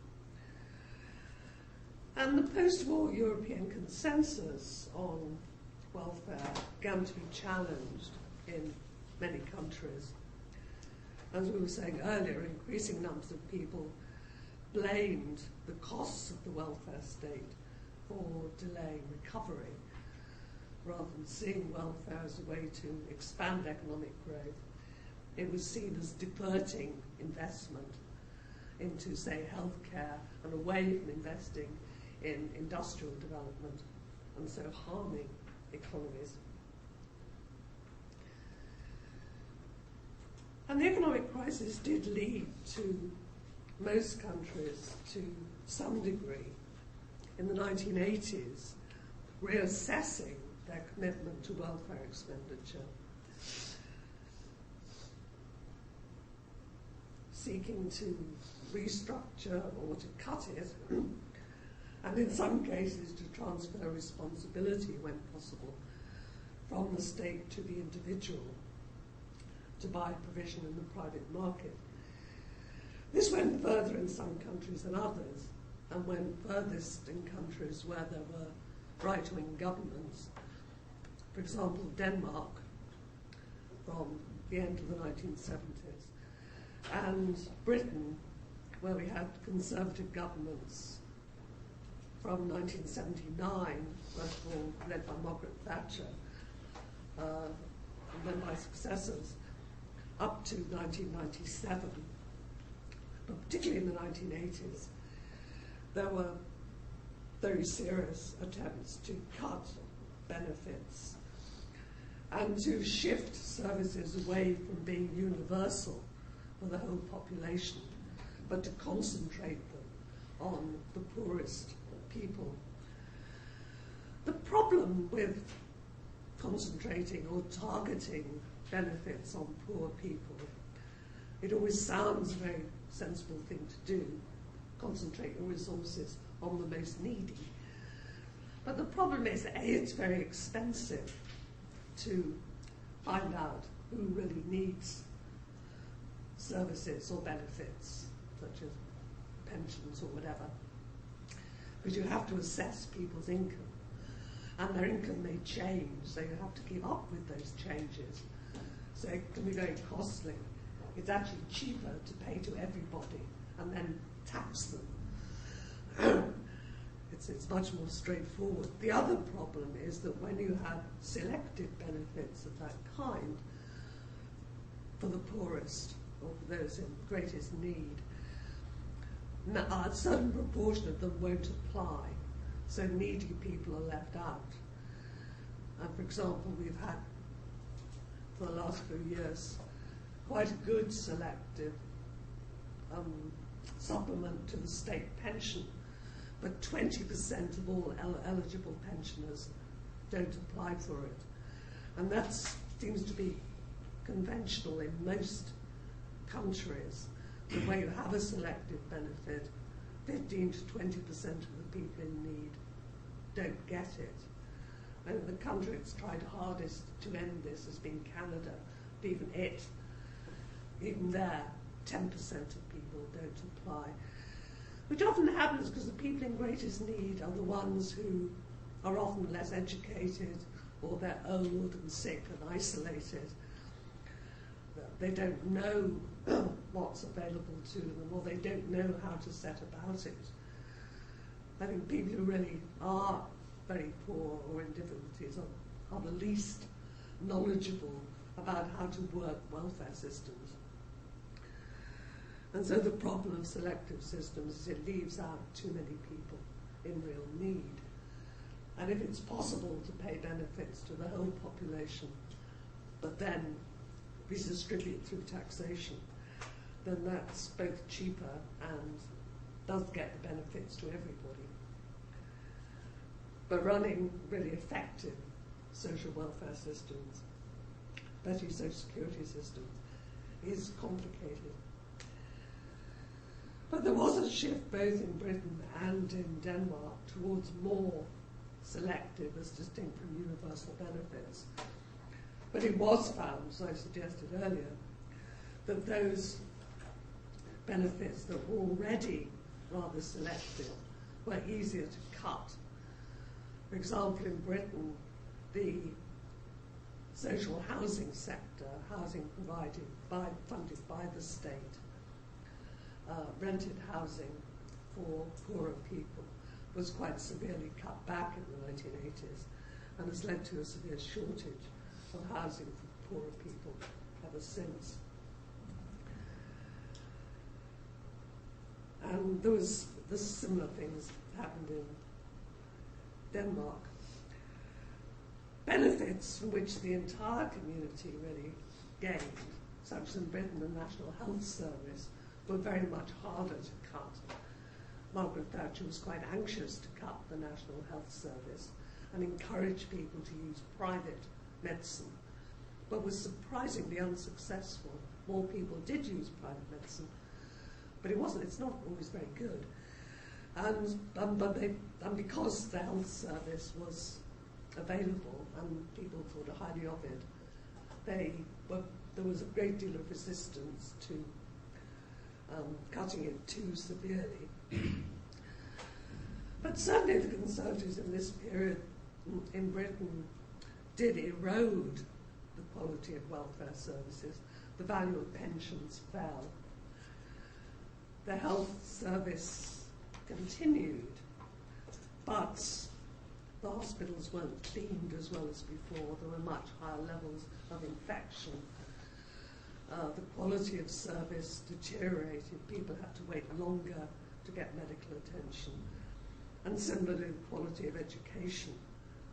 [SPEAKER 3] And the post-war European consensus on welfare began to be challenged in many countries. As we were saying earlier, increasing numbers of people blamed the costs of the welfare state for delaying recovery, rather than seeing welfare as a way to expand economic growth. It was seen as diverting investment into, say, healthcare and away from investing in industrial development, and so harming economies. And the economic crisis did lead to most countries, to some degree, in the 1980s, reassessing their commitment to welfare expenditure, seeking to restructure or to cut it, and in some cases to transfer responsibility, when possible, from the state to the individual, to buy provision in the private market. This went further in some countries than others, and went furthest in countries where there were right-wing governments. For example, Denmark from the end of the 1970s, and Britain, where we had conservative governments from 1979, first of all led by Margaret Thatcher, and then my successors, up to 1997. But particularly in the 1980s, there were very serious attempts to cut benefits and to shift services away from being universal for the whole population, but to concentrate them on the poorest people. The problem with concentrating or targeting benefits on poor people, it always sounds a very sensible thing to do, concentrate your resources on the most needy. But the problem is, A, it's very expensive to find out who really needs services or benefits, such as pensions or whatever, because you have to assess people's income, and their income may change, so you have to keep up with those changes. So it can be very costly. It's actually cheaper to pay to everybody and then tax them. It's much more straightforward. The other problem is that when you have selected benefits of that kind for the poorest or for those in greatest need, a certain proportion of them won't apply, so needy people are left out. And for example, we've had, for the last few years, quite a good selective supplement to the state pension, but 20% of all eligible pensioners don't apply for it. And that seems to be conventional in most countries. The way you have a selective benefit, 15 to 20% of the people in need don't get it. And the country that's tried hardest to end this has been Canada. But even there, 10% of people don't apply. Which often happens because the people in greatest need are the ones who are often less educated, or they're old and sick and isolated. They don't know what's available to them, or they don't know how to set about it. I think people who really are very poor or in difficulties are the least knowledgeable about how to work welfare systems. And so the problem of selective systems is it leaves out too many people in real need. And if it's possible to pay benefits to the whole population, but then redistribute through taxation, then that's both cheaper and does get the benefits to everybody. But running really effective social welfare systems, especially social security systems, is complicated. But there was a shift both in Britain and in Denmark towards more selective as distinct from universal benefits. But it was found, as I suggested earlier, that those benefits that were already rather selective were easier to cut. For example, in Britain, the social housing sector, housing funded by the state, rented housing for poorer people, was quite severely cut back in the 1980s and has led to a severe shortage of housing for poorer people ever since. And there was similar things happened in Denmark. Benefits from which the entire community really gained, such as in Britain the National Health Service, were very much harder to cut. Margaret Thatcher was quite anxious to cut the National Health Service and encourage people to use private medicine, but was surprisingly unsuccessful. More people did use private medicine, but it's not always very good. And because the health service was available and people thought highly of it, there was a great deal of resistance to cutting it too severely. But certainly the Conservatives in this period in Britain did erode the quality of welfare services. The value of pensions fell. The health service continued, but the hospitals weren't cleaned as well as before. There were much higher levels of infection. The quality of service deteriorated. People had to wait longer to get medical attention. And similarly, the quality of education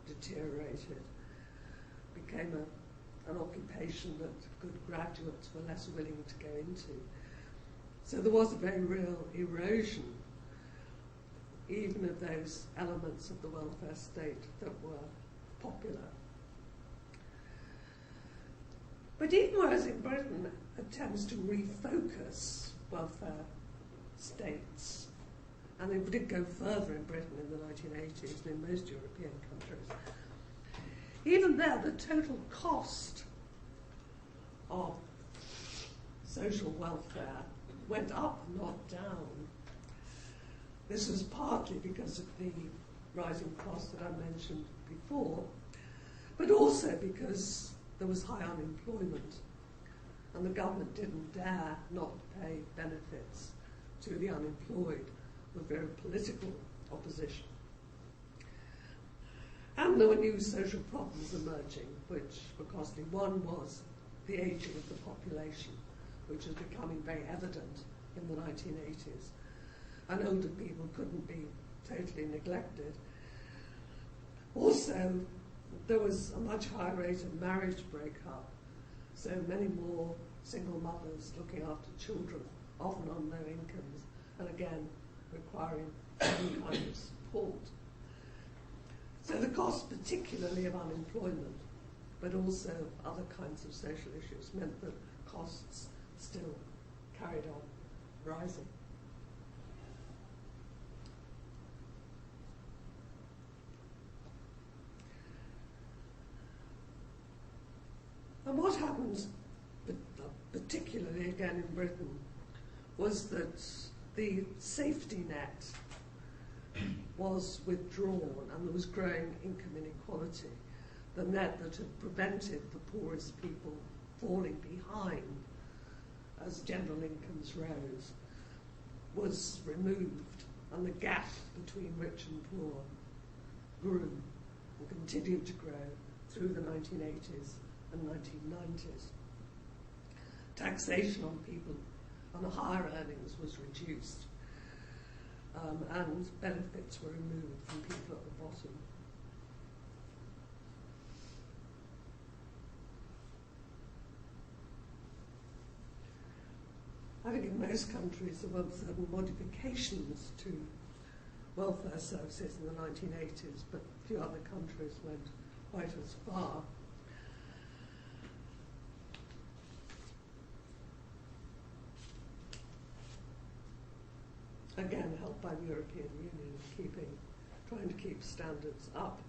[SPEAKER 3] deteriorated. Became an occupation that good graduates were less willing to go into. So there was a very real erosion, even of those elements of the welfare state that were popular. But even whereas in Britain attempts to refocus welfare states, and it did go further in Britain in the 1980s than in most European countries, even there the total cost of social welfare went up, not down. This was partly because of the rising costs that I mentioned before, but also because there was high unemployment, and the government didn't dare not pay benefits to the unemployed with very political opposition. And there were new social problems emerging, which were costly. One was the ageing of the population, which was becoming very evident in the 1980s. And older people couldn't be totally neglected. Also, there was a much higher rate of marriage breakup, so many more single mothers looking after children, often on low incomes, and again requiring some kind of support. So the cost particularly of unemployment, but also other kinds of social issues, meant that costs still carried on rising. And what happened, particularly again in Britain, was that the safety net was withdrawn and there was growing income inequality. The net that had prevented the poorest people falling behind as general incomes rose was removed, and the gap between rich and poor grew and continued to grow through the 1980s and 1990s. Taxation on people on higher earnings was reduced, and benefits were removed from people at the bottom. I think in most countries there were certain modifications to welfare services in the 1980s, but few other countries went quite as far. Again, helped by the European Union, trying to keep standards up.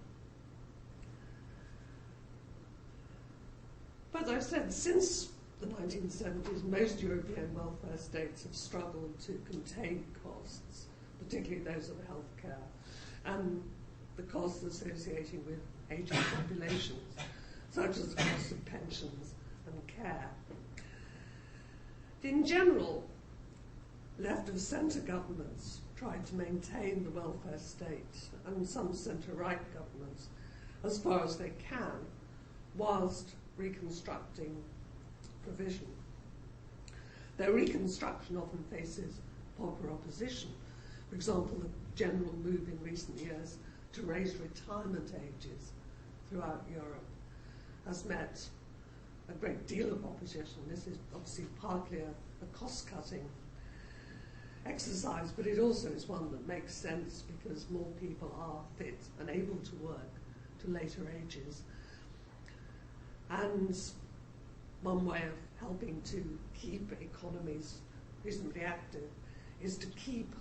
[SPEAKER 3] But as I've said, since the 1970s, most European welfare states have struggled to contain costs, particularly those of healthcare, and the costs associated with aging populations, such as the cost of pensions and care. In general, left of centre governments tried to maintain the welfare state, and some centre-right governments, as far as they can, whilst reconstructing provision. Though reconstruction often faces popular opposition. For example, the general move in recent years to raise retirement ages throughout Europe has met a great deal of opposition. This is obviously partly a cost-cutting exercise, but it also is one that makes sense because more people are fit and able to work to later ages. And one way of helping to keep economies reasonably active is to keep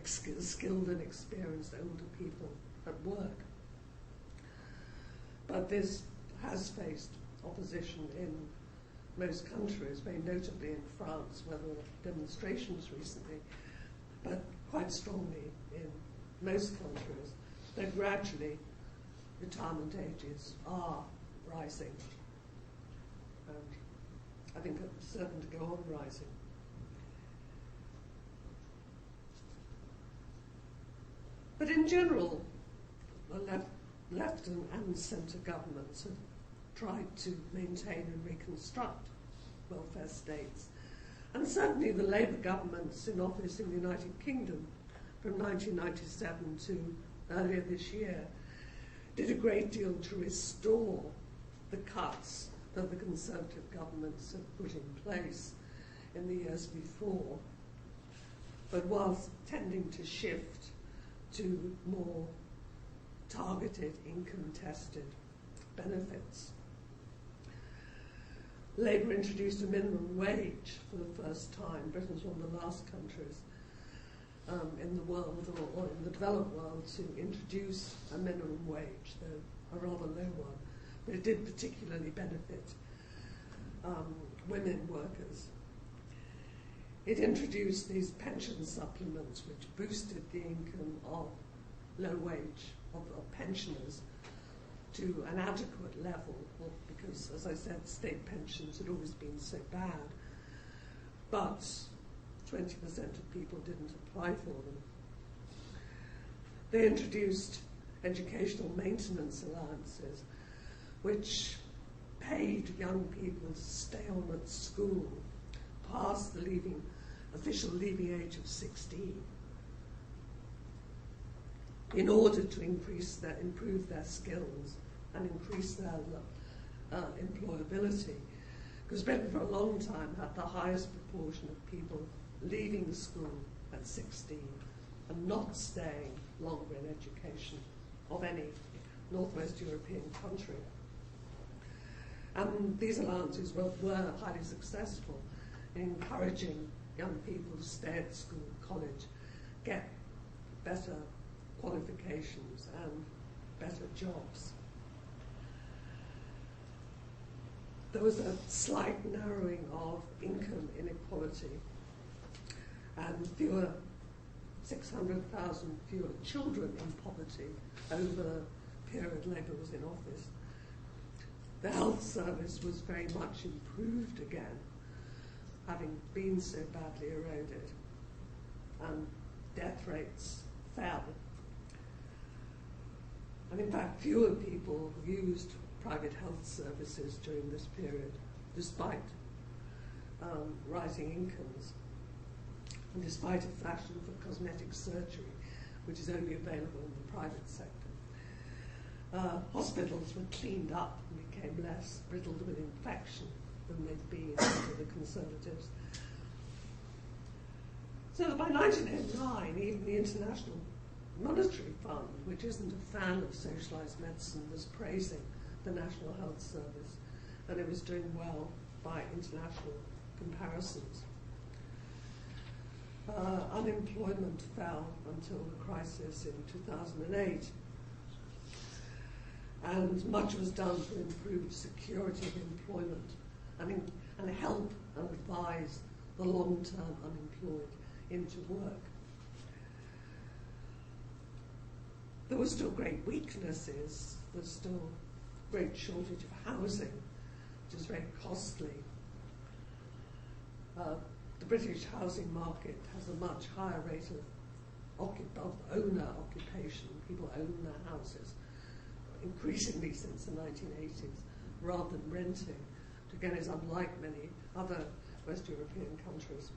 [SPEAKER 3] skilled and experienced older people at work. But this has faced opposition in most countries, very notably in France, where there were demonstrations recently, but quite strongly in most countries, then gradually retirement ages are rising. And I think it's certain to go on rising. But in general, the left and centre governments have tried to maintain and reconstruct welfare states. And certainly the Labour governments in office in the United Kingdom from 1997 to earlier this year did a great deal to restore the cuts that the Conservative governments had put in place in the years before, but whilst tending to shift to more targeted, income-tested benefits. Labour introduced a minimum wage for the first time. Britain's one of the last countries in the world, or in the developed world, to introduce a minimum wage, though a rather low one. But it did particularly benefit women workers. It introduced these pension supplements which boosted the income of low wage, of pensioners, to an adequate level, because, as I said, state pensions had always been so bad. But 20% of people didn't apply for them. They introduced educational maintenance allowances, which paid young people to stay on at school past the official leaving age of 16 in order to improve their skills and increase their employability. Because Britain for a long time had the highest proportion of people leaving school at 16 and not staying longer in education of any Northwest European country. And these allowances were highly successful in encouraging young people to stay at school, college, get better qualifications and better jobs. There was a slight narrowing of income inequality and 600,000 fewer children in poverty over the period Labour was in office. The health service was very much improved again, having been so badly eroded, and death rates fell. And in fact, fewer people used private health services during this period, despite rising incomes, and despite a fashion for cosmetic surgery, which is only available in the private sector. Hospitals were cleaned up and became less riddled with infection than they'd been under the Conservatives. So that by 1989, even the International Monetary Fund, which isn't a fan of socialised medicine, was praising the National Health Service, and it was doing well by international comparisons. Unemployment fell until the crisis in 2008, and much was done to improve security of employment and help and advise the long-term unemployed into work. There were still great weaknesses. There's still great shortage of housing, which is very costly. The British housing market has a much higher rate of owner occupation. People own their houses, increasingly since the 1980s, rather than renting, which again is unlike many other West European countries.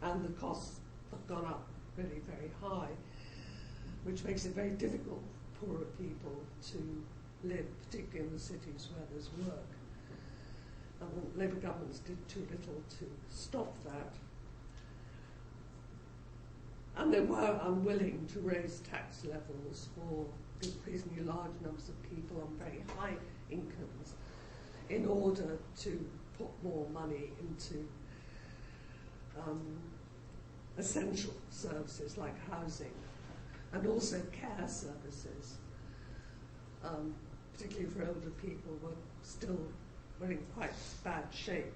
[SPEAKER 3] And the costs have gone up really very high, which makes it very difficult for poorer people to live, particularly in the cities where there's work. And the Labour governments did too little to stop that. And they were unwilling to raise tax levels for increasingly large numbers of people on very high incomes in order to put more money into essential services like housing and also care services, particularly for older people, were in quite bad shape,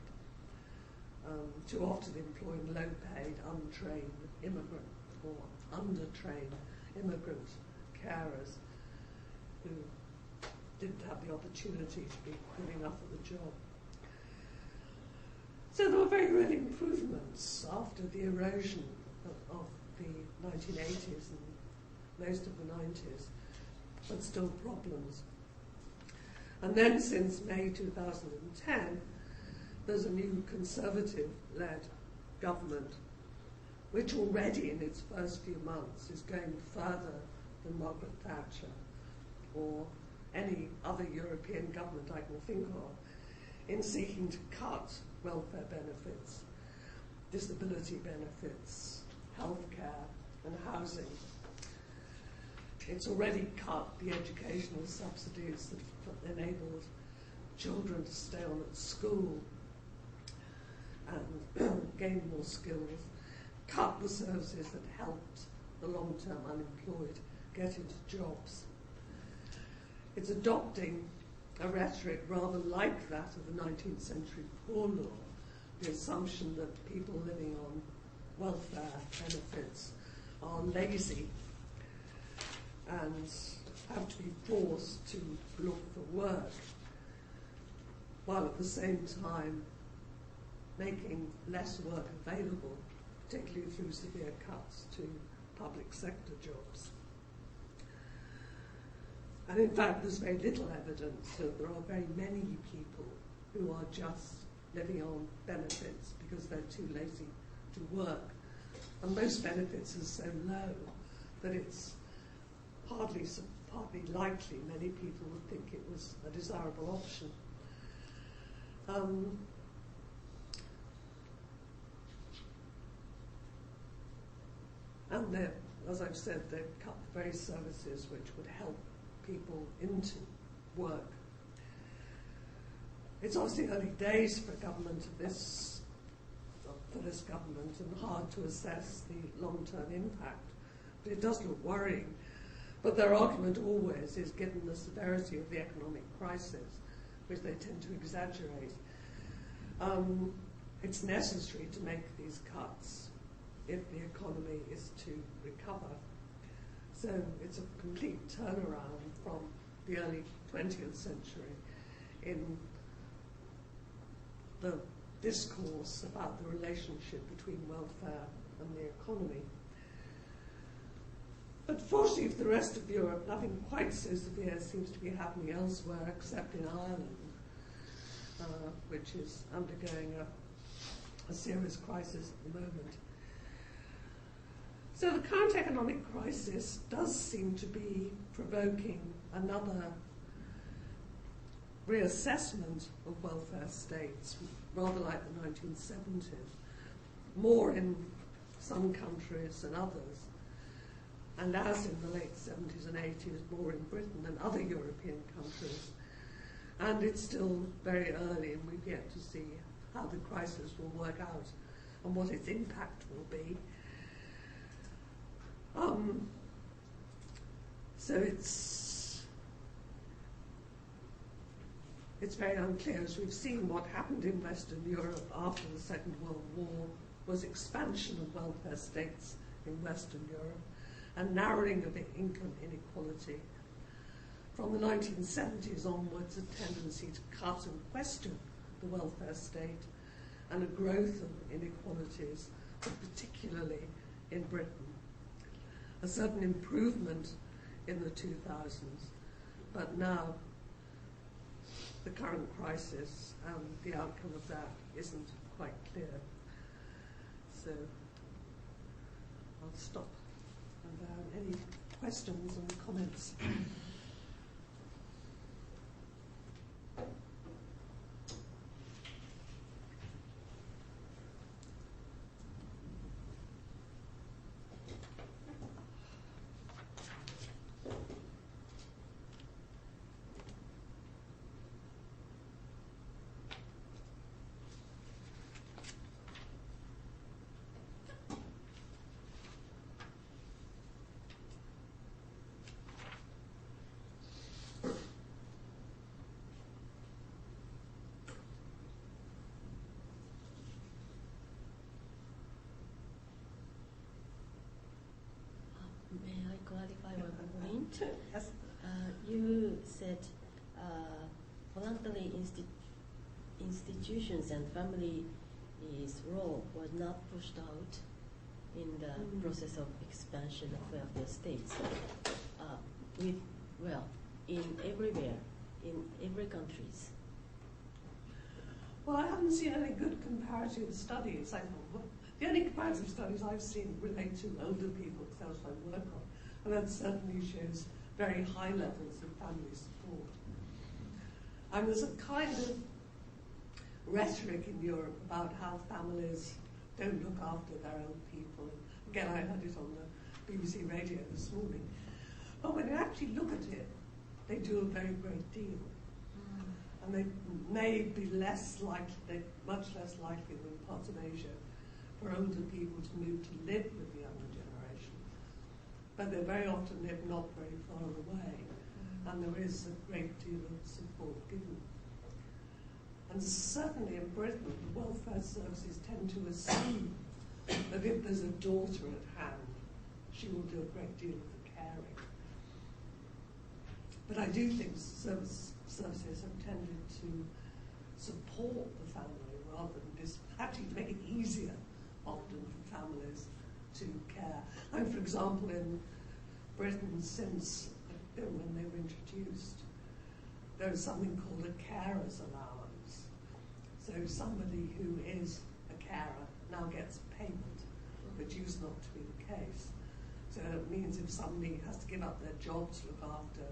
[SPEAKER 3] too often employing low-paid, untrained immigrant or undertrained immigrant carers who didn't have the opportunity to be good enough at the job. So there were very real improvements after the erosion of the 1980s and most of the 90s, but still problems. And then since May 2010, there's a new Conservative-led government, which already in its first few months is going further than Margaret Thatcher or any other European government I can think of in seeking to cut welfare benefits, disability benefits, healthcare and housing. It's already cut the educational subsidies that enabled children to stay on at school and gain more skills, cut the services that helped the long-term unemployed get into jobs. It's adopting a rhetoric rather like that of the 19th century Poor Law, the assumption that people living on welfare benefits are lazy and have to be forced to look for work, while at the same time making less work available, particularly through severe cuts to public sector jobs. And in fact, there's very little evidence that there are very many people who are just living on benefits because they're too lazy to work. And most benefits are so low that it's hardly likely many people would think it was a desirable option. And as I've said, they've cut the very services which would help people into work. It's obviously early days for government for this government, and hard to assess the long-term impact. But it does look worrying. But their argument always is, given the severity of the economic crisis, which they tend to exaggerate, it's necessary to make these cuts if the economy is to recover. So it's a complete turnaround from the early 20th century in the discourse about the relationship between welfare and the economy. But fortunately for the rest of Europe, nothing quite so severe seems to be happening elsewhere except in Ireland, which is undergoing a serious crisis at the moment. So the current economic crisis does seem to be provoking another reassessment of welfare states, rather like the 1970s, more in some countries than others, and as in the late 70s and 80s, more in Britain than other European countries. And it's still very early, and we've yet to see how the crisis will work out and what its impact will be. So it's very unclear. As we've seen, what happened in Western Europe after the Second World War was expansion of welfare states in Western Europe and narrowing of income inequality. From the 1970s onwards, a tendency to cut and question the welfare state and a growth of inequalities, particularly in Britain. A certain improvement in the 2000s, but now the current crisis and the outcome of that isn't quite clear. So I'll stop. And any questions and comments?
[SPEAKER 2] point.
[SPEAKER 3] Yes.
[SPEAKER 2] You said voluntary institutions and family's role was not pushed out in the process of expansion of welfare states. In everywhere, in every countries.
[SPEAKER 3] Well, I haven't seen any good comparative studies. The only comparative studies I've seen relate to older people, because that's what I work on, and that certainly shows very high levels of family support. And there's a kind of rhetoric in Europe about how families don't look after their own people. Again, I heard it on the BBC radio this morning. But when you actually look at it, they do a very great deal. And they may be much less likely than parts of Asia for older people to move to live with the younger generation. But they very often live not very far away, and there is a great deal of support given. And certainly in Britain, the welfare services tend to assume that if there's a daughter at hand, she will do a great deal of the caring. But I do think services have tended to support the family rather than actually make it easier often for families to care. And for example, in Britain, since when they were introduced, there is something called a carer's allowance. So somebody who is a carer now gets payment, which used not to be the case. So it means if somebody has to give up their job to look after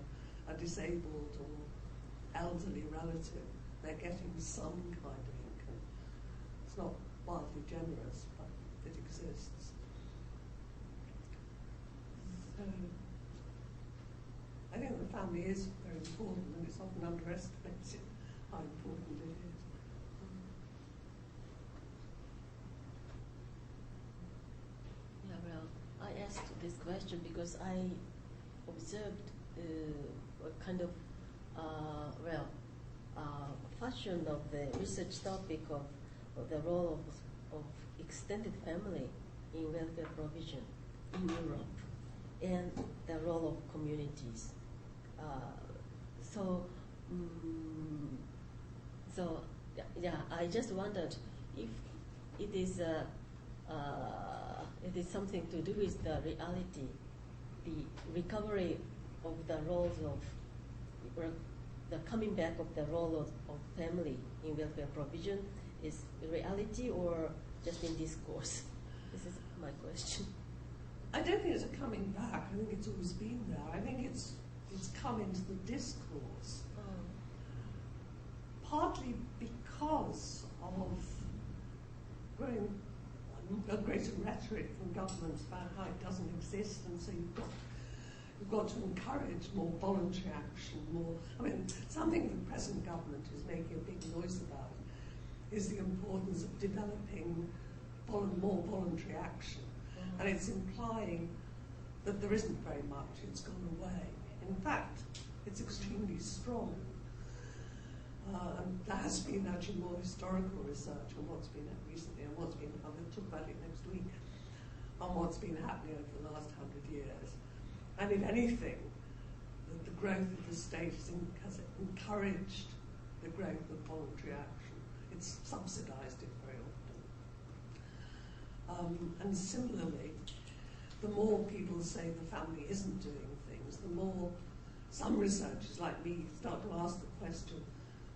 [SPEAKER 3] a disabled or elderly relative, they're getting some kind of income. It's not wildly generous, but it exists. So I think the family is very important, and it's often underestimated how important it is.
[SPEAKER 2] Yeah, well, I asked this question because I observed a kind of fashion of the research topic of the role of extended family in welfare provision in Europe and the role of communities. I just wondered if it is something to do with the reality, the recovery of the roles of, or the coming back of the role of family in welfare provision is reality or just in discourse? This is my question.
[SPEAKER 3] I don't think it's a coming back. I think it's always been there. I think it's come into the discourse. Partly because of a greater rhetoric from governments about how it doesn't exist, and so you've got to encourage more voluntary action, something the present government is making a big noise about is the importance of developing more voluntary action. And it's implying that there isn't very much, it's gone away. In fact, it's extremely strong. And there has been actually more historical research on what's been recently and what's been, I'm going to talk about it next week, on what's been happening over the last 100 years. And if anything, the growth of the state has encouraged the growth of voluntary action. It's subsidized it very often. And similarly, the more people say the family isn't doing things, the more some researchers like me start to ask the question,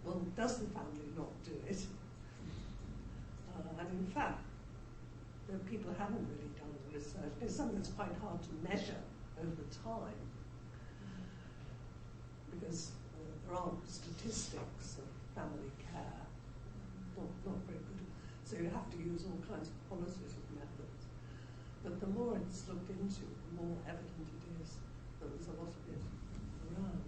[SPEAKER 3] well, does the family not do it? And in fact, people haven't really done the research. It's something that's quite hard to measure over time because there aren't statistics of family care, not very good. So you have to use all kinds of qualitative methods. But the more it's looked into, the more evident it is that there's a lot of it around.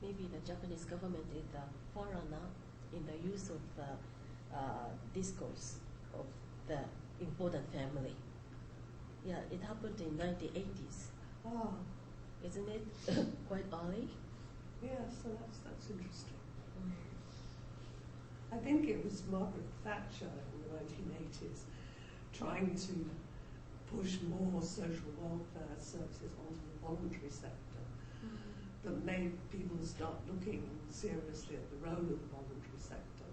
[SPEAKER 2] Maybe the Japanese government is the forerunner in the use of the discourse of the important family. Yeah, it happened in 1980s. isn't it? Quite early.
[SPEAKER 3] Yeah, so that's interesting. I think it was Margaret Thatcher in the 1980s trying to push more social welfare services onto the voluntary sector that made people start looking seriously at the role of the voluntary sector.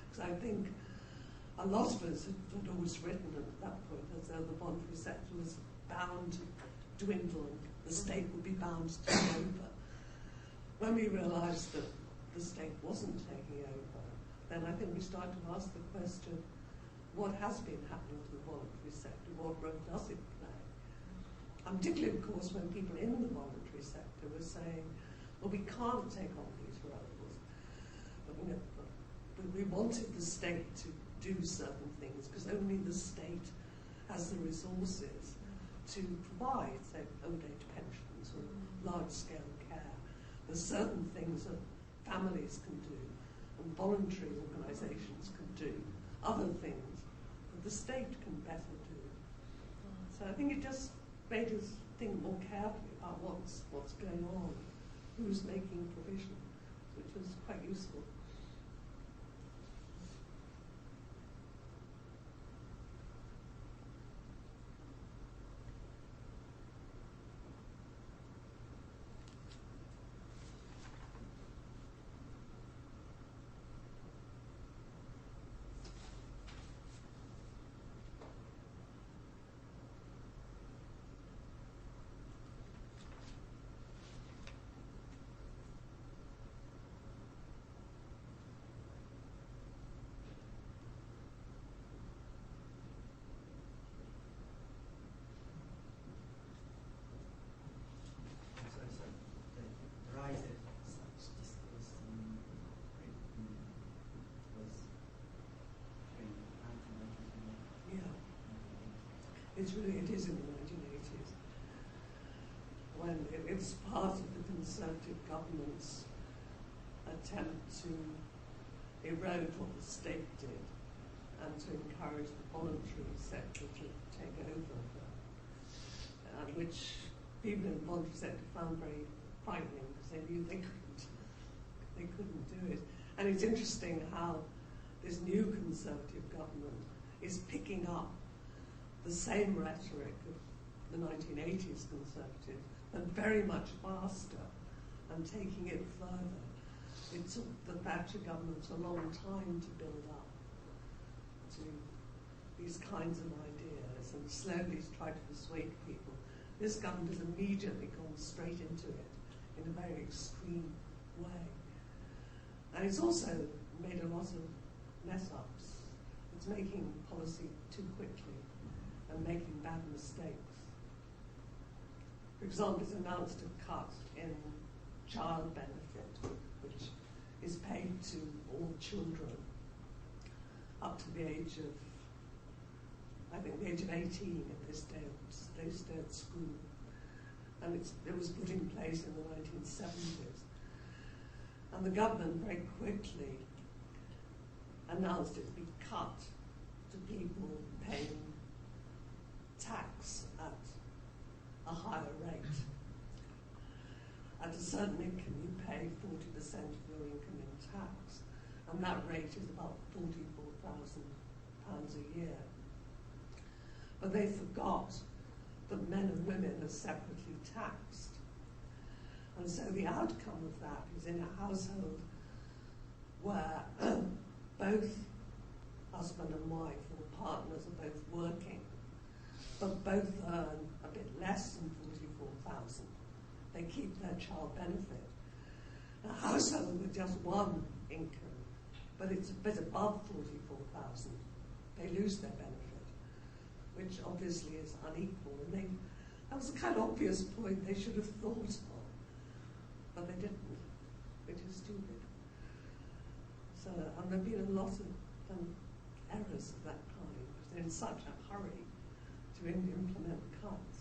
[SPEAKER 3] Because I think a lot of us had always written at that point as though the voluntary sector was bound to dwindle and the state would be bound to take over. When we realised that the state wasn't taking over, then I think we started to ask the question, what has been happening to the voluntary sector? What role does it play? And particularly, of course, when people in the voluntary sector were saying, well, we can't take on these roles. But, we wanted the state to do certain things because only the state has the resources to provide, say, old age pensions or large-scale care. There's certain things that families can do and voluntary organisations can do, other things that the state can better do. So I think it just made us think more carefully about what's going on, who's making provision, which was quite useful. It is in the 1980s, when it's part of the Conservative government's attempt to erode what the state did and to encourage the voluntary sector to take over, which people in the voluntary sector found very frightening because they knew they couldn't do it. And it's interesting how this new Conservative government is picking up the same rhetoric of the 1980s Conservatives, but very much faster and taking it further. It took the Thatcher government a long time to build up to these kinds of ideas and slowly try to persuade people. This government has immediately gone straight into it in a very extreme way. And it's also made a lot of mess-ups. It's making policy too quickly and making bad mistakes. For example, it's announced a cut in child benefit, which is paid to all children up to the age of, I think, the age of 18 if they stay at school. And it was put in place in the 1970s. And the government very quickly announced it would be cut to people paying tax at a higher rate. At a certain income, you pay 40% of your income in tax, and that rate is about £44,000 a year. But they forgot that men and women are separately taxed. And so the outcome of that is in a household where both husband and wife or partners are both working, but both earn a bit less than 44,000. They keep their child benefit. A household with just one income, but it's a bit above 44,000, they lose their benefit, which obviously is unequal. And that was a kind of obvious point they should have thought of, but they didn't, which is stupid. So, and there have been a lot of errors of that kind, because they're in such a hurry to implement cuts.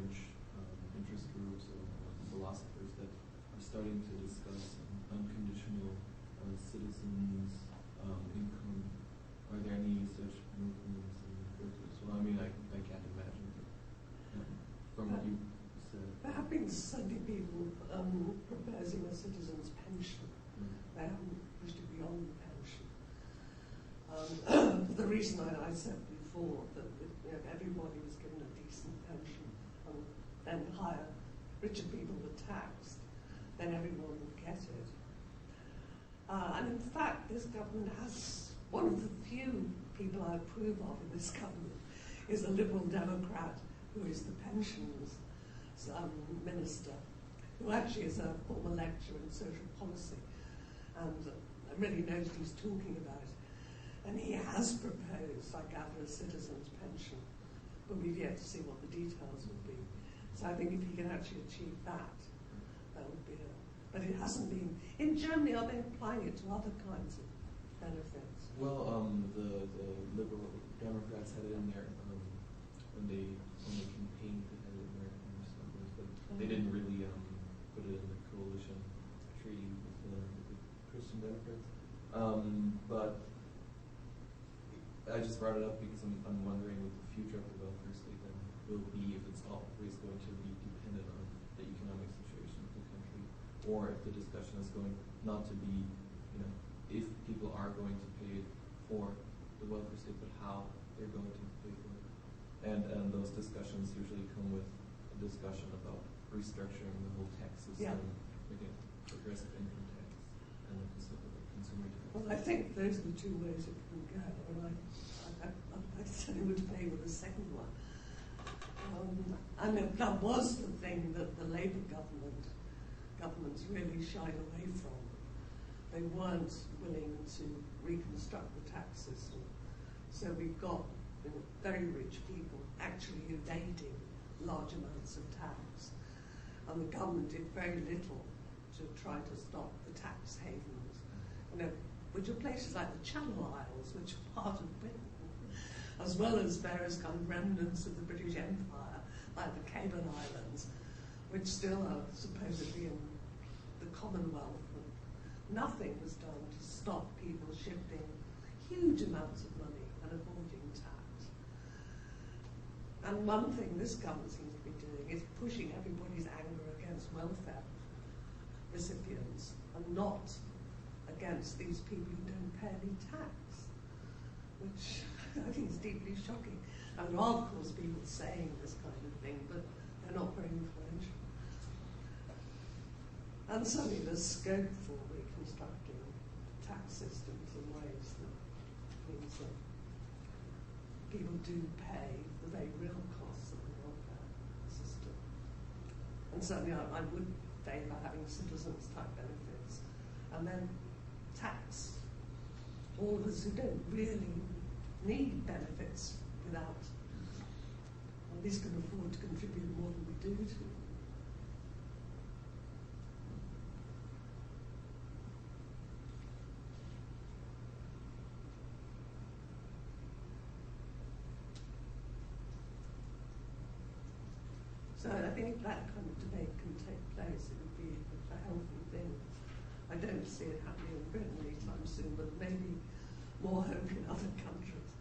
[SPEAKER 4] large interest groups or philosophers that are starting to discuss unconditional citizens' income. Are there any such movements in Kyoto as well? I mean, I can't imagine, but from what you said.
[SPEAKER 3] There have been certainly people proposing a citizen's pension. They haven't pushed it beyond the pension. For the reason I said before, that if everybody was given a decent pension and then richer people were taxed, then everyone would get it. And in fact, this government has, one of the few people I approve of in this government is a Liberal Democrat who is the pensions minister, who actually is a former lecturer in social policy and really knows what he's talking about. And he has proposed, I gather, a citizen's pension, but we've yet to see what the details would be. So I think if he can actually achieve that, that would be but it hasn't been. In Germany, are they applying it to other kinds of benefits?
[SPEAKER 4] Well, the Liberal Democrats had it in there when they campaigned, they had it in there but they didn't really put it in the coalition treaty with the Christian Democrats. But I just brought it up because I'm wondering what the future of the welfare state then will be, if it's always going to be dependent on the economic situation of the country, or if the discussion is going not to be, if people are going to pay for the welfare state, but how they're going to pay for it. And those discussions usually come with a discussion about restructuring the whole tax system, making progressive income tax and the consumer tax.
[SPEAKER 3] Well, I think those are the two ways it can go, and I certainly would favour the second one. And that was the thing that the Labour governments really shied away from. They weren't willing to reconstruct the tax system. So we've got very rich people actually evading large amounts of tax. And the government did very little to try to stop the tax havens, which are places like the Channel Isles, which are part of Britain, as well as various kind of remnants of the British Empire, like the Cayman Islands, which still are supposedly in the Commonwealth. And nothing was done to stop people shifting huge amounts of money and avoiding tax. And one thing this government seems to be doing is pushing everybody's anger against welfare recipients and not against these people who don't pay any tax, which I think is deeply shocking. And there are, of course, people saying this kind of thing, but they're not very influential. And certainly there's scope for reconstructing tax systems in ways that means that people do pay the very real costs of the welfare system. And certainly I would favour having citizens type benefits, and then tax all of us who don't really need benefits without, or at least can afford to contribute more than we do to. So I think if that kind of debate can take place, it would be a healthy thing. I don't see it happening in Britain anytime soon, but maybe more hope in other countries.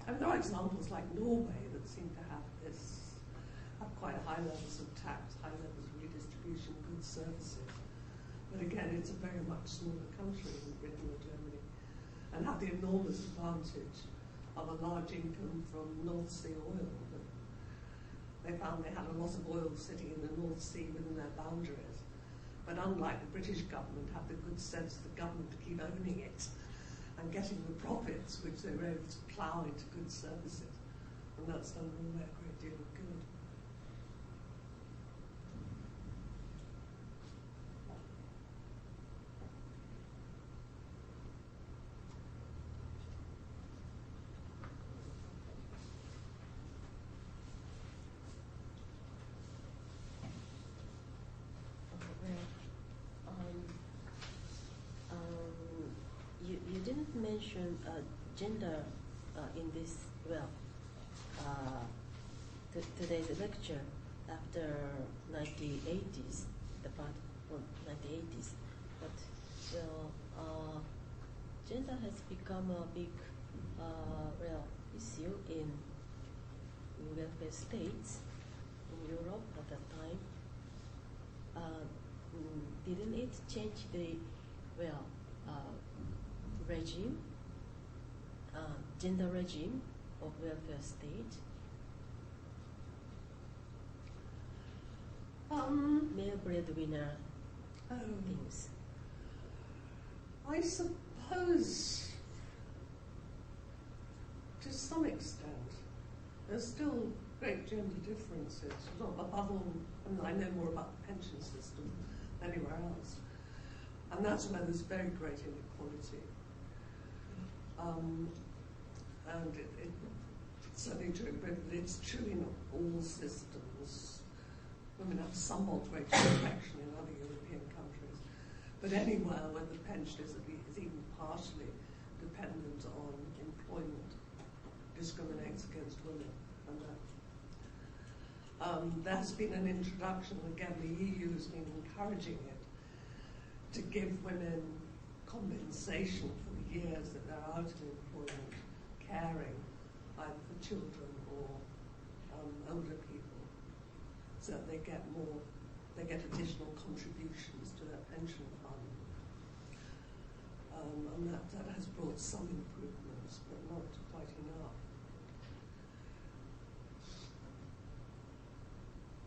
[SPEAKER 3] And there are examples like Norway that seem to have quite high levels of tax, high levels of redistribution, good services. But again, it's a very much smaller country than Britain or Germany, and have the enormous advantage of a large income from North Sea oil. They found they had a lot of oil sitting in the North Sea within their boundaries. But unlike the British government, have the good sense of the government to keep owning it and getting the profits which they were able to plough into good services. And that's done Norway a great deal of good.
[SPEAKER 2] You didn't mention gender in this, today's lecture after 1980s, the part of 1980s. But, gender has become a big issue in welfare states in Europe at that time. Didn't it change the regime, gender regime of welfare state? Male breadwinner things.
[SPEAKER 3] I suppose, to some extent, there's still great gender differences. Above all, I know more about the pension system than anywhere else. And that's where there's very great inequality. And it's certainly true, but it's true in all systems. Women have somewhat greater protection in other European countries. But anywhere where the pension is even partially dependent on employment, discriminates against women. And there has been an introduction, again, the EU has been encouraging it, to give women compensation for the years that they're out of employment, caring, either for children or older people, so that they get additional contributions to their pension fund. And that has brought some improvements, but not quite enough.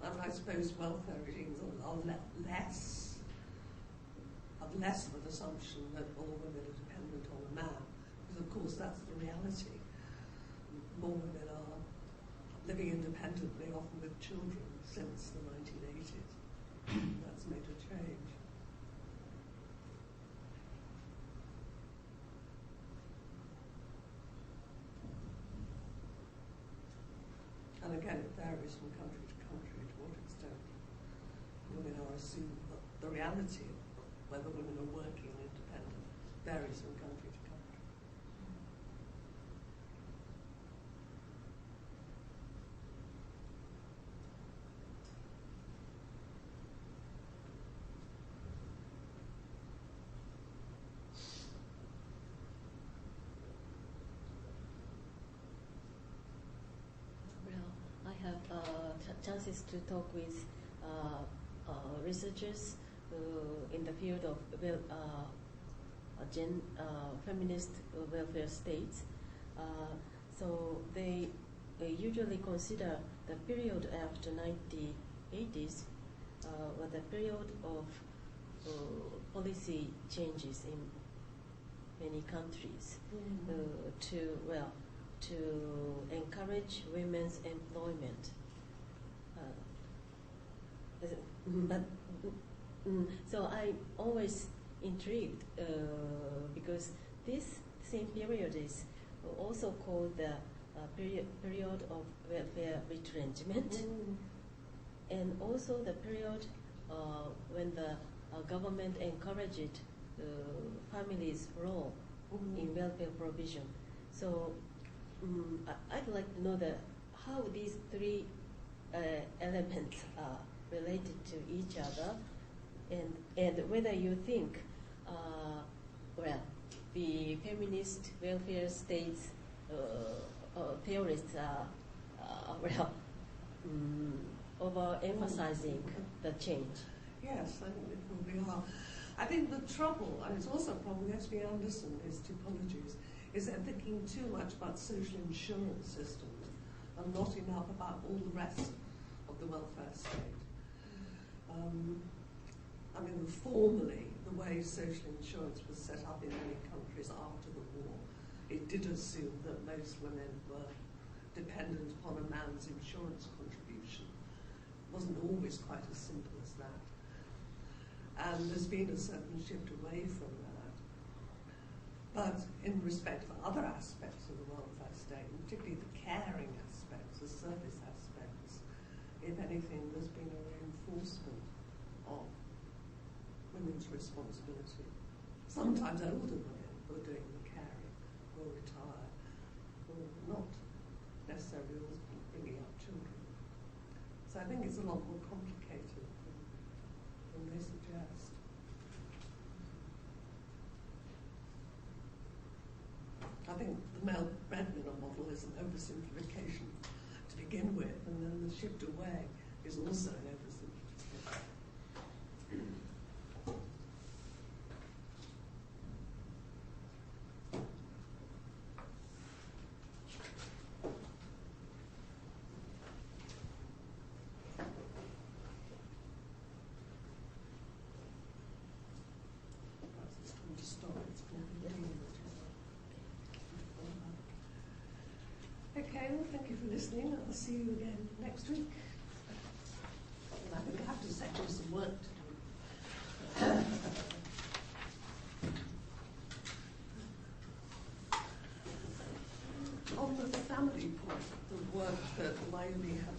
[SPEAKER 3] And I suppose welfare regimes are less of an assumption that all women are dependent on a man, because of course that's the reality. More women are living independently, often with children, since the 1980s. That's made a change. And again, it varies from country to country to what extent women are assumed. But the reality of whether women are working and independent varies from country to country.
[SPEAKER 2] I have chances to talk with researchers in the field of feminist welfare states. So they usually consider the period after 1980s the period of policy changes in many countries to encourage women's employment. So I'm always intrigued because this same period is also called the period of welfare retrenchment, and also the period when the government encouraged families' role in welfare provision. So I'd like to know how these three elements are related to each other, and whether you think, the feminist welfare states theorists are overemphasizing the change.
[SPEAKER 3] Yes, I think it probably are. I think the trouble, and it's also a problem with S.B. Anderson, his typologies, is they're thinking too much about social insurance systems and not enough about all the rest of the welfare state. I mean, formally, the way social insurance was set up in many countries after the war, it did assume that most women were dependent upon a man's insurance contribution. It wasn't always quite as simple as that. And there's been a certain shift away from that. But in respect for other aspects of the welfare state, and particularly the caring aspects, the service aspects, if anything, there's been a reinforcement of women's responsibility. Sometimes older women who are doing the caring. will retire, will not necessarily always be bringing up children. So I think it's a lot more complicated than they suggest. I think the male breadwinner model is an oversimplification to begin with, and then the shift away is also an oversimplification. Okay, well, thank you for listening. I'll see you again next week. And I think I have to set you some work to do. On the family point, the work that Mayumi had